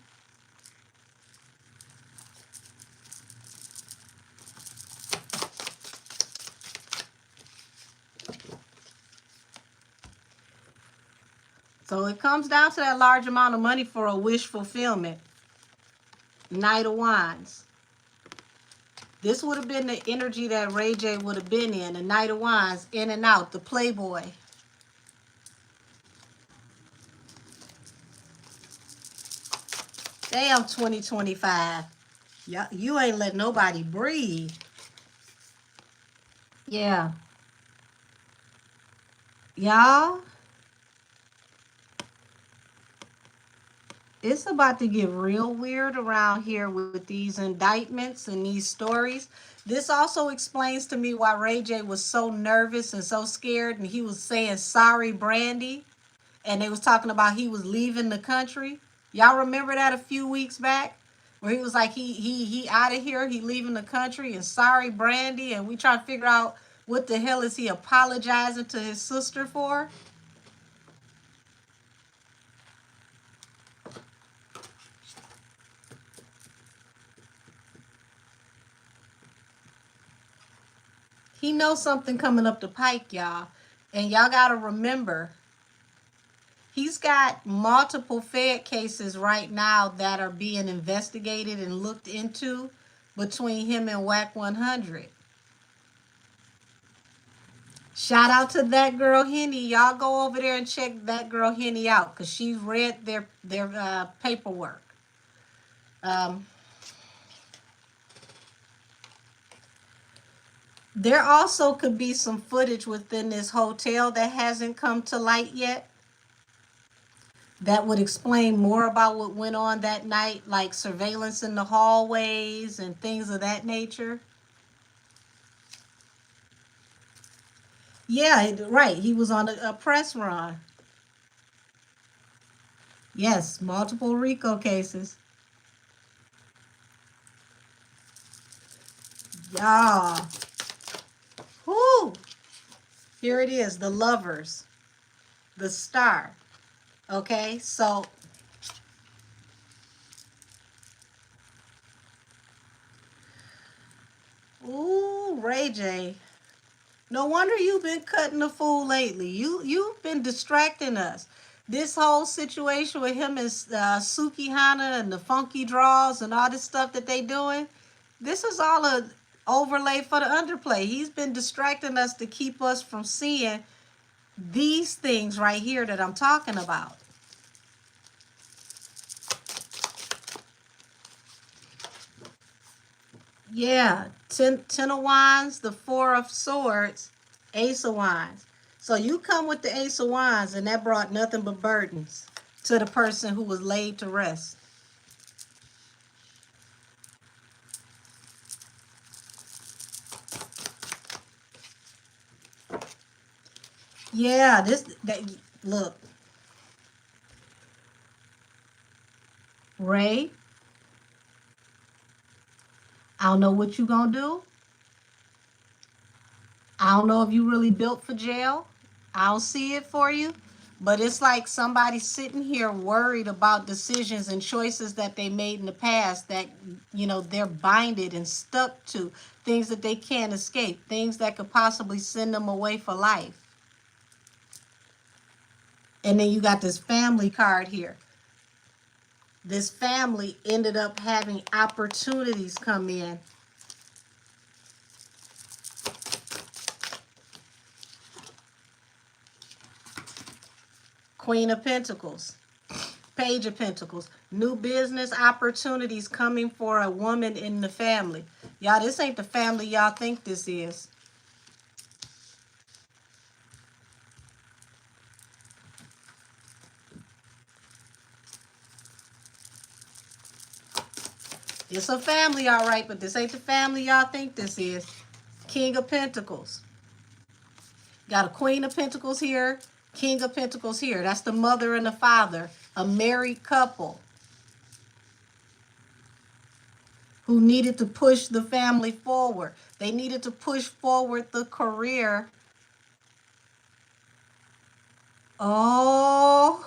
So it comes down to that large amount of money for a wish fulfillment. Knight of Wands. This would have been the energy that Ray J would have been in. The Knight of Wands, in and out, the playboy. Damn, 2025. Yeah, you ain't let nobody breathe. Yeah. Y'all, it's about to get real weird around here with these indictments and these stories. This also explains to me why Ray J was so nervous and so scared, and he was saying sorry, Brandy, and they was talking about he was leaving the country. Y'all remember that a few weeks back, where he was like he out of here, he leaving the country, and sorry, Brandy, and we trying to figure out what the hell is he apologizing to his sister for. He knows something coming up the pike, y'all. And y'all got to remember, he's got multiple Fed cases right now that are being investigated and looked into between him and WAC 100. Shout out to that girl Henny. Y'all go over there and check that girl Henny out, because she's read their paperwork. There also could be some footage within this hotel that hasn't come to light yet that would explain more about what went on that night, like surveillance in the hallways and things of that nature. Yeah, right. He was on a press run. Yes, multiple RICO cases. Y'all. Whoo! Here it is, the lovers, the star. Okay, so ooh, Ray J. No wonder you've been cutting the fool lately. You've been distracting us. This whole situation with him and Suki Hana and the funky draws and all this stuff that they doing, this is all a overlay for the underplay. He's been distracting us to keep us from seeing these things right here that I'm talking about. Yeah, ten of Wands, the Four of Swords, Ace of Wands. So you come with the Ace of Wands, and that brought nothing but burdens to the person who was laid to rest. Yeah, look, Ray, I don't know what you gonna do. I don't know if you really built for jail. I don't see it for you. But it's like somebody sitting here worried about decisions and choices that they made in the past that, they're binded and stuck to, things that they can't escape, things that could possibly send them away for life. And then you got this family card here. This family ended up having opportunities come in. Queen of Pentacles, Page of Pentacles, new business opportunities coming for a woman in the family. Y'all, this ain't the family y'all think this is. It's a family, all right, but this ain't the family y'all think this is. King of Pentacles. Got a Queen of Pentacles here, King of Pentacles here. That's the mother and the father, a married couple who needed to push the family forward. They needed to push forward the career. Oh,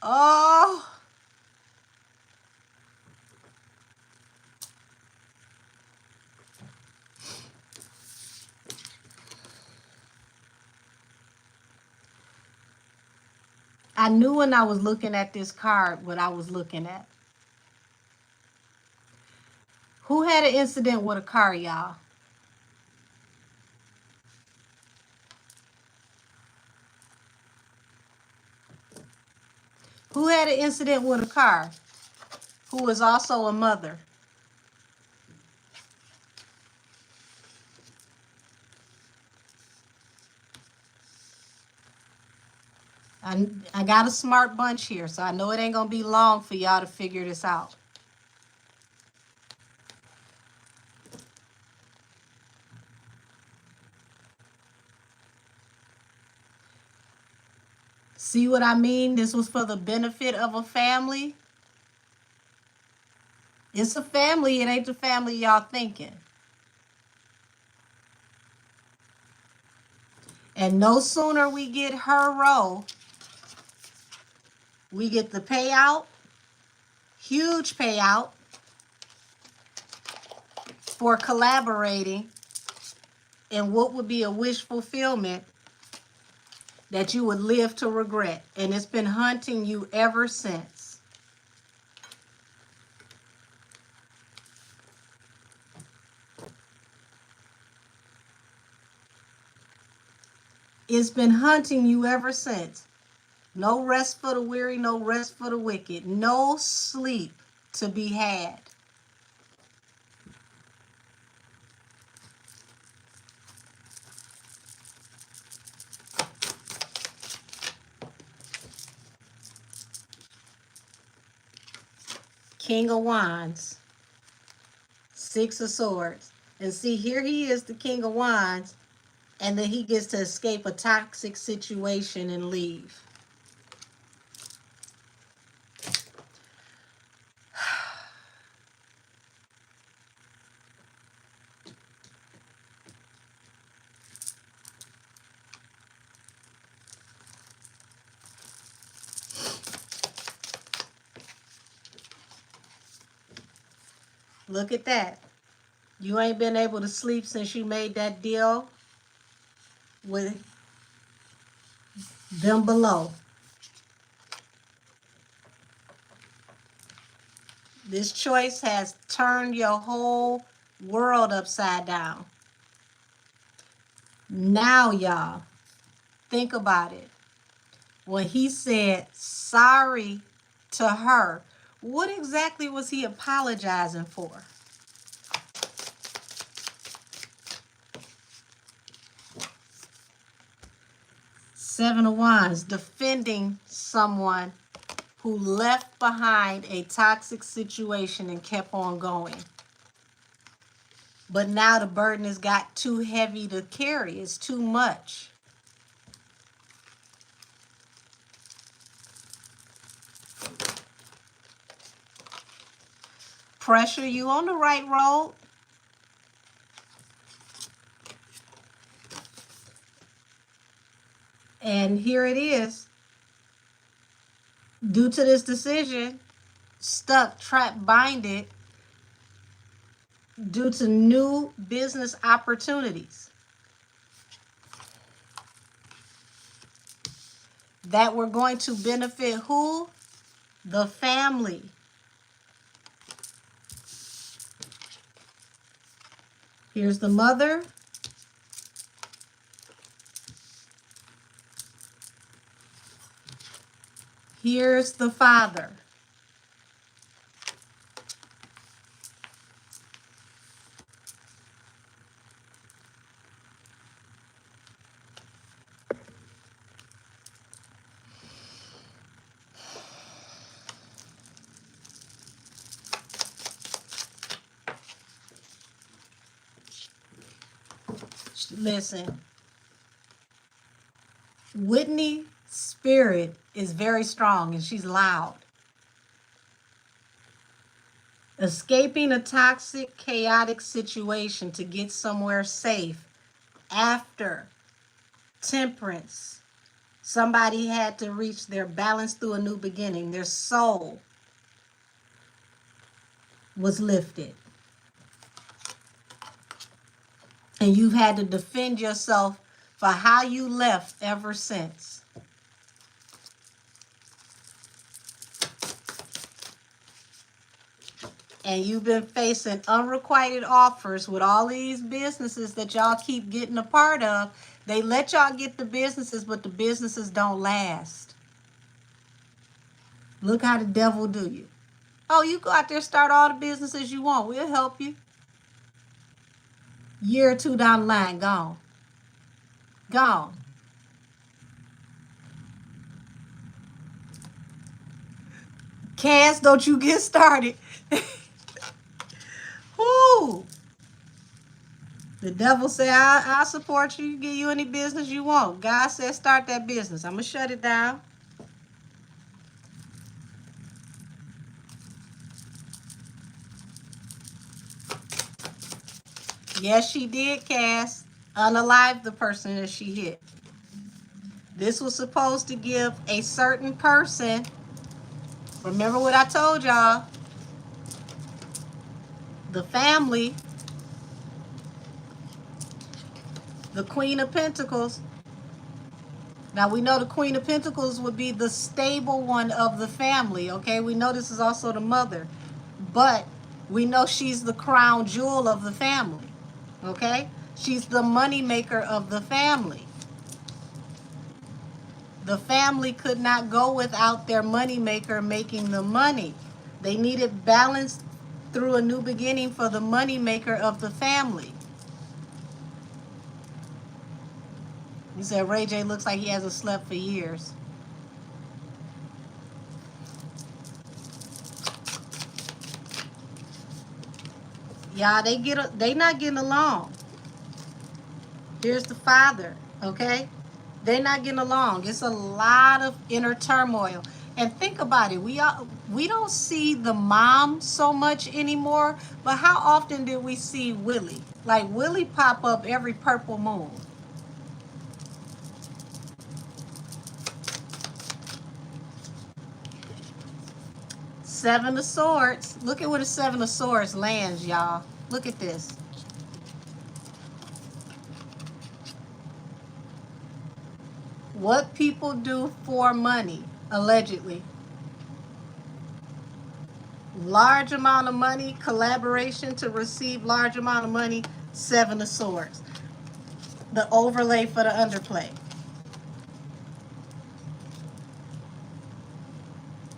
oh. I knew when I was looking at this card what I was looking at. Who had an incident with a car, y'all? Who had an incident with a car? Who is also a mother? I got a smart bunch here, so I know it ain't going to be long for y'all to figure this out. See what I mean? This was for the benefit of a family. It's a family. It ain't the family y'all thinking. And no sooner we get her role, we get the payout, huge payout for collaborating in what would be a wish fulfillment that you would live to regret. And it's been hunting you ever since. It's been hunting you ever since. No rest for the weary, no rest for the wicked. No sleep to be had. King of Wands. Six of Swords. And see, here he is, the King of Wands, and then he gets to escape a toxic situation and leave. Look at that. You ain't been able to sleep since you made that deal with them below. This choice has turned your whole world upside down. Now, y'all, think about it. When he said sorry to her, what exactly was he apologizing for? Seven of Wands, defending someone who left behind a toxic situation and kept on going. But now the burden has got too heavy to carry. It's too much. Pressure, you on the right road. And here it is. Due to this decision, stuck, trapped, binded, due to new business opportunities that were going to benefit who? The family. Here's the mother. Here's the father. Listen, Whitney's spirit is very strong and she's loud. Escaping a toxic, chaotic situation to get somewhere safe after temperance. Somebody had to reach their balance through a new beginning. Their soul was lifted. And you've had to defend yourself for how you left ever since. And you've been facing unrequited offers with all these businesses that y'all keep getting a part of. They let y'all get the businesses, but the businesses don't last. Look how the devil do you. Oh, you go out there, start all the businesses you want. We'll help you. Year or two down the line, gone. Gone. Cass, don't you get started. Whoo! The devil say, I'll support you, give you any business you want. God said, start that business. I'm going to shut it down. Yes, she did, Cass. Unalive the person that she hit. This was supposed to give a certain person, remember what I told y'all, the family, the Queen of Pentacles. Now we know the Queen of Pentacles would be the stable one of the family, okay? We know this is also the mother, but we know she's the crown jewel of the family, okay? She's the money maker of the family. The family could not go without their money maker making the money. They needed balance through a new beginning for the money maker of the family. You said Ray J looks like he hasn't slept for years. Y'all, they not getting along. Here's the father, okay? They're not getting along. It's a lot of inner turmoil. And think about it. We don't see the mom so much anymore, but how often did we see Willie? Like Willie pop up every purple moon. Seven of Swords. Look at where the Seven of Swords lands, y'all. Look at this. What people do for money, allegedly. Large amount of money, collaboration to receive large amount of money, Seven of Swords. The overlay for the underplay.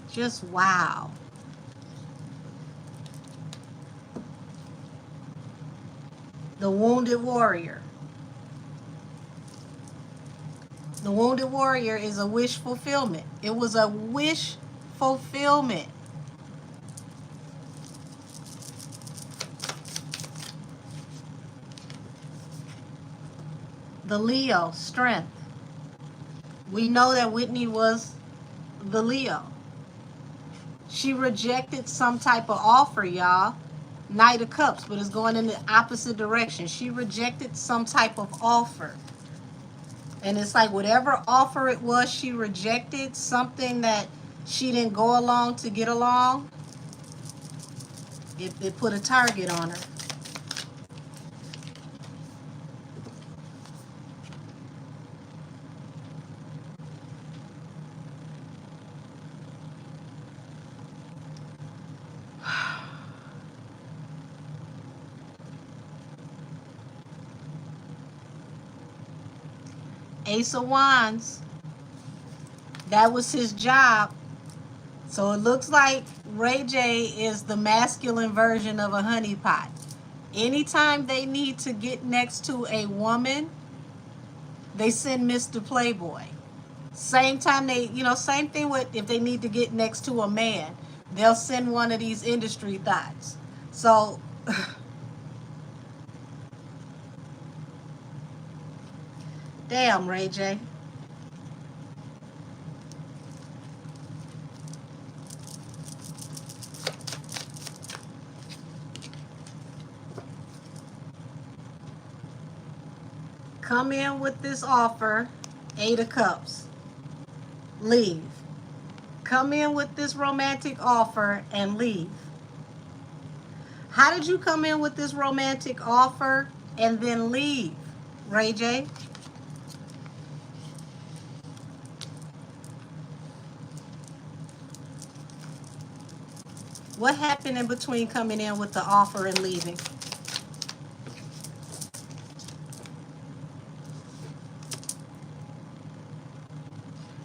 Just wow. The Wounded Warrior. The Wounded Warrior is a wish fulfillment. It was a wish fulfillment. The Leo, strength. We know that Whitney was the Leo. She rejected some type of offer, y'all. Knight of Cups, but it's going in the opposite direction. She rejected some type of offer. And it's like whatever offer it was she rejected, something that she didn't go along to get along, it put a target on her. Ace of Wands. That was his job. So it looks like Ray J is the masculine version of a honeypot. Anytime they need to get next to a woman, they send Mr. Playboy. Same time they, same thing with if they need to get next to a man, they'll send one of these industry thoughts. So Damn, Ray J. Come in with this offer, 8 of Cups. Leave. Come in with this romantic offer and leave. How did you come in with this romantic offer and then leave, Ray J? What happened in between coming in with the offer and leaving?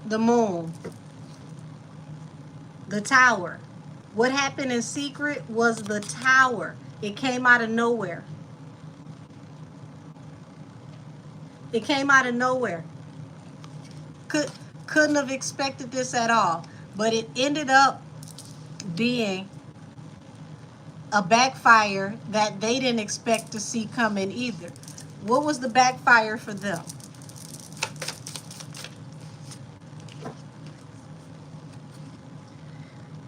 The moon. The tower. What happened in secret was the tower. It came out of nowhere. It came out of nowhere. Couldn't have expected this at all. But it ended up being a backfire that they didn't expect to see coming either. What was the backfire for them?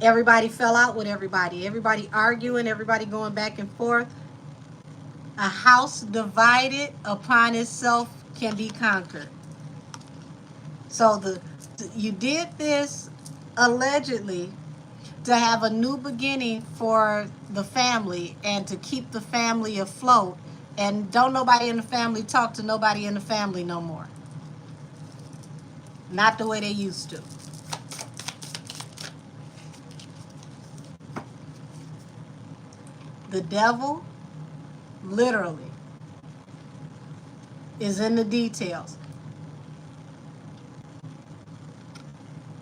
Everybody fell out with everybody. Everybody arguing, everybody going back and forth. A house divided upon itself can be conquered. So you did this allegedly to have a new beginning for the family and to keep the family afloat. And don't nobody in the family talk to nobody in the family no more. Not the way they used to. The devil, literally, is in the details.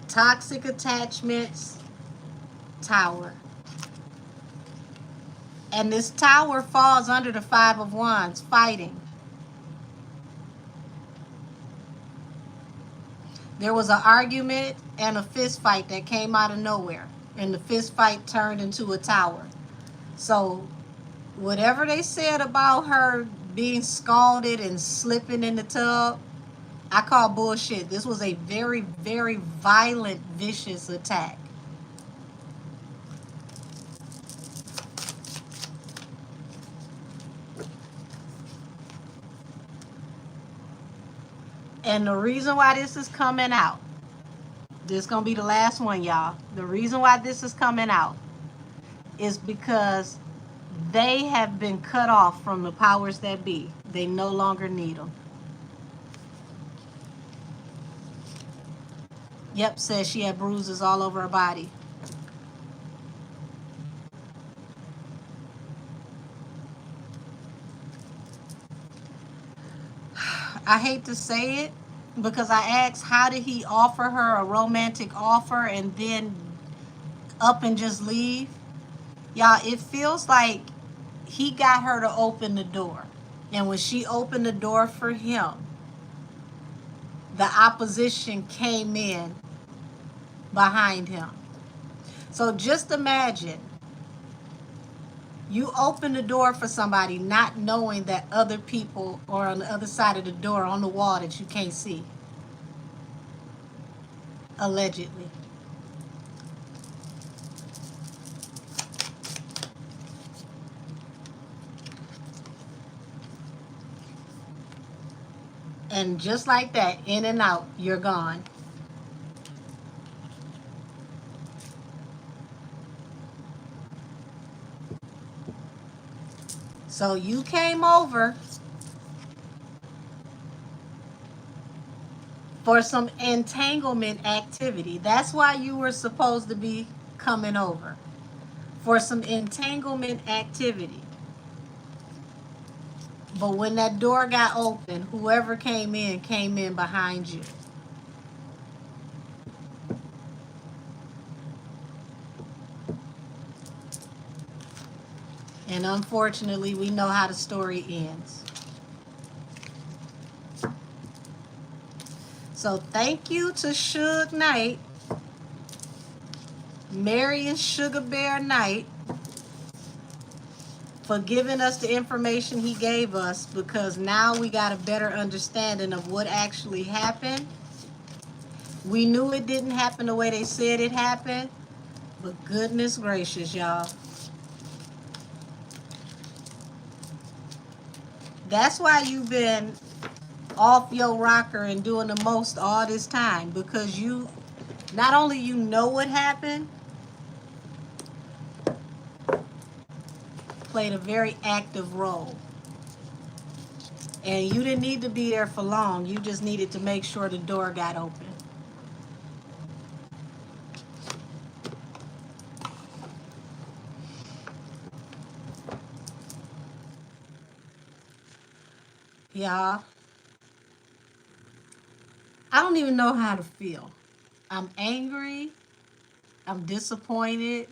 Toxic attachments, tower. And this tower falls under the 5 of Wands, fighting. There was an argument and a fist fight that came out of nowhere. And the fist fight turned into a tower. So whatever they said about her being scalded and slipping in the tub, I call bullshit. This was a very, very violent, vicious attack. And the reason why this is coming out, this is going to be the last one, y'all. The reason why this is coming out is because they have been cut off from the powers that be. They no longer need them. Yep, says she had bruises all over her body. I hate to say it because I asked, how did he offer her a romantic offer and then up and just leave? Y'all, it feels like he got her to open the door. And when she opened the door for him, the opposition came in behind him. So just imagine, you open the door for somebody not knowing that other people are on the other side of the door on the wall that you can't see. Allegedly. And just like that, in and out, you're gone. So you came over for some entanglement activity. That's why you were supposed to be coming over. For some entanglement activity. But when that door got open, whoever came in behind you. And unfortunately, we know how the story ends. So thank you to Suge Knight, Mary and Sugar Bear Knight, for giving us the information he gave us, because now we got a better understanding of what actually happened. We knew it didn't happen the way they said it happened, but goodness gracious, y'all. That's why you've been off your rocker and doing the most all this time, because you not only you know what happened, played a very active role. And you didn't need to be there for long. You just needed to make sure the door got open. Y'all, I don't even know how to feel. I'm angry. I'm disappointed.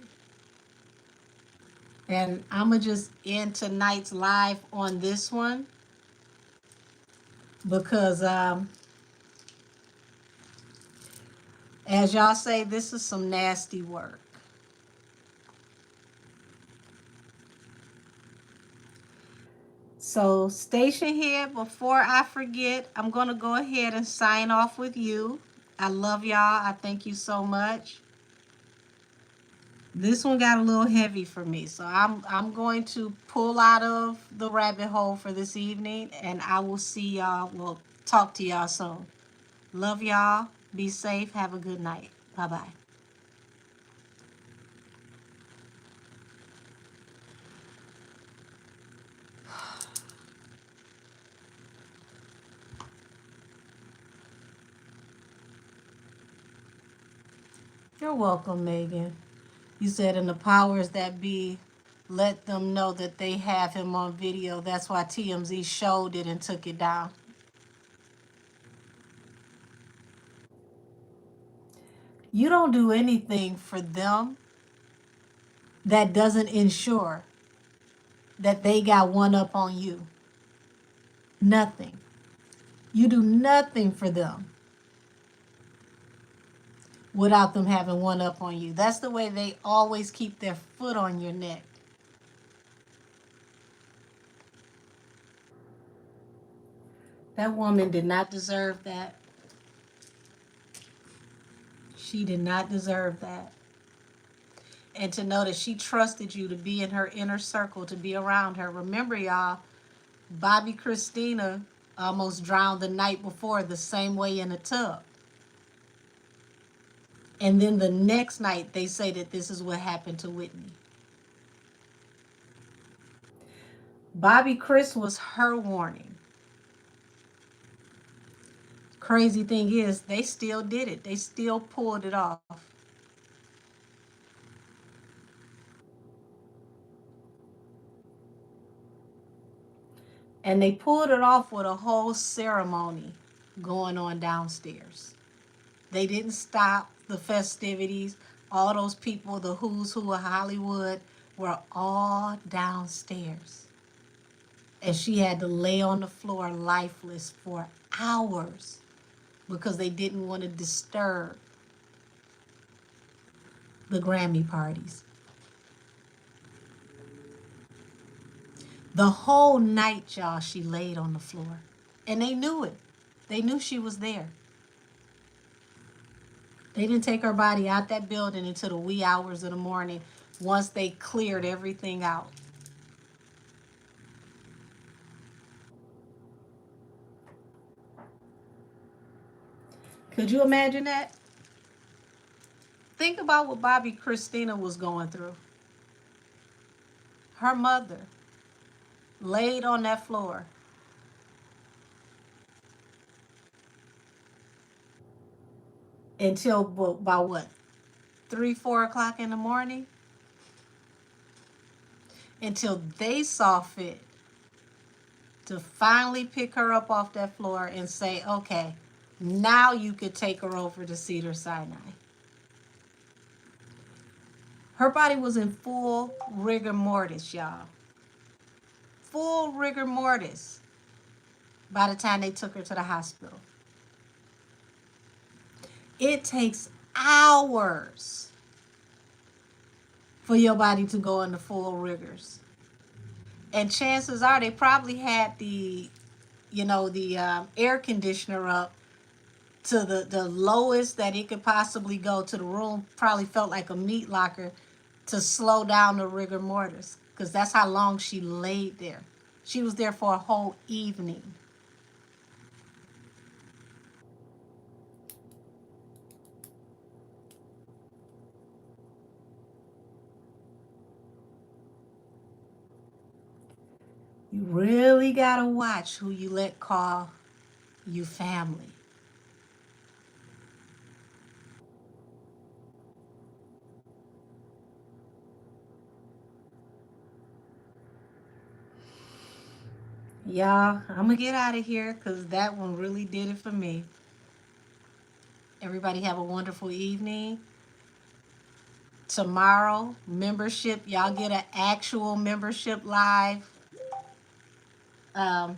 And I'm going to just end tonight's live on this one because, as y'all say, this is some nasty work. So, station head, before I forget, I'm going to go ahead and sign off with you. I love y'all. I thank you so much. This one got a little heavy for me, so I'm going to pull out of the rabbit hole for this evening, and I will see y'all. We'll talk to y'all soon. Love y'all. Be safe. Have a good night. Bye-bye. You're welcome, Megan. You said in the powers that be, let them know that they have him on video. That's why TMZ showed it and took it down. You don't do anything for them that doesn't ensure that they got one up on you. Nothing. You do nothing for them without them having one up on you. That's the way they always keep their foot on your neck. That woman did not deserve that. She did not deserve that. And to know that she trusted you to be in her inner circle, to be around her. Remember, y'all, Bobby Christina almost drowned the night before the same way in a tub. And then the next night, they say that this is what happened to Whitney. Bobby Chris was her warning. Crazy thing is, they still did it. They still pulled it off. And they pulled it off with a whole ceremony going on downstairs. They didn't stop the festivities. All those people, the who's who of Hollywood, were all downstairs. And she had to lay on the floor lifeless for hours because they didn't want to disturb the Grammy parties. The whole night, y'all, she laid on the floor. And they knew it. They knew she was there. They didn't take her body out that building until the wee hours of the morning once they cleared everything out. Could you imagine that? Think about what Bobby Christina was going through. Her mother laid on that floor until about what, 3, 4 o'clock in the morning? Until they saw fit to finally pick her up off that floor and say, okay, now you could take her over to Cedars-Sinai. Her body was in full rigor mortis, y'all. Full rigor mortis by the time they took her to the hospital. It takes hours for your body to go into full rigors. And chances are they probably had the, air conditioner up to the lowest that it could possibly go to the room. Probably felt like a meat locker to slow down the rigor mortis, because that's how long she laid there. She was there for a whole evening. You really gotta watch who you let call you family. Y'all, I'm gonna get out of here because that one really did it for me. Everybody have a wonderful evening. Tomorrow, membership, y'all get an actual membership live. Um,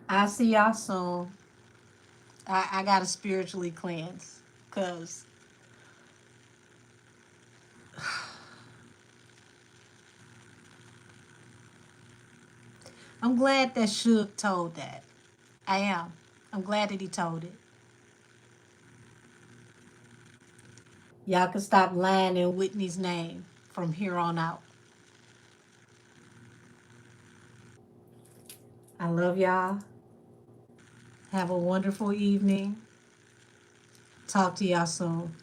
I'll see y'all soon. I gotta spiritually cleanse because I'm glad that Suge told that. I am. I'm glad that he told it. Y'all can stop lying in Whitney's name from here on out. I love y'all. Have a wonderful evening. Talk to y'all soon.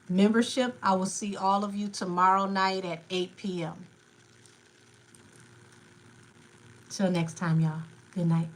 Membership, I will see all of you tomorrow night at 8 p.m. Till next time, y'all. Good night.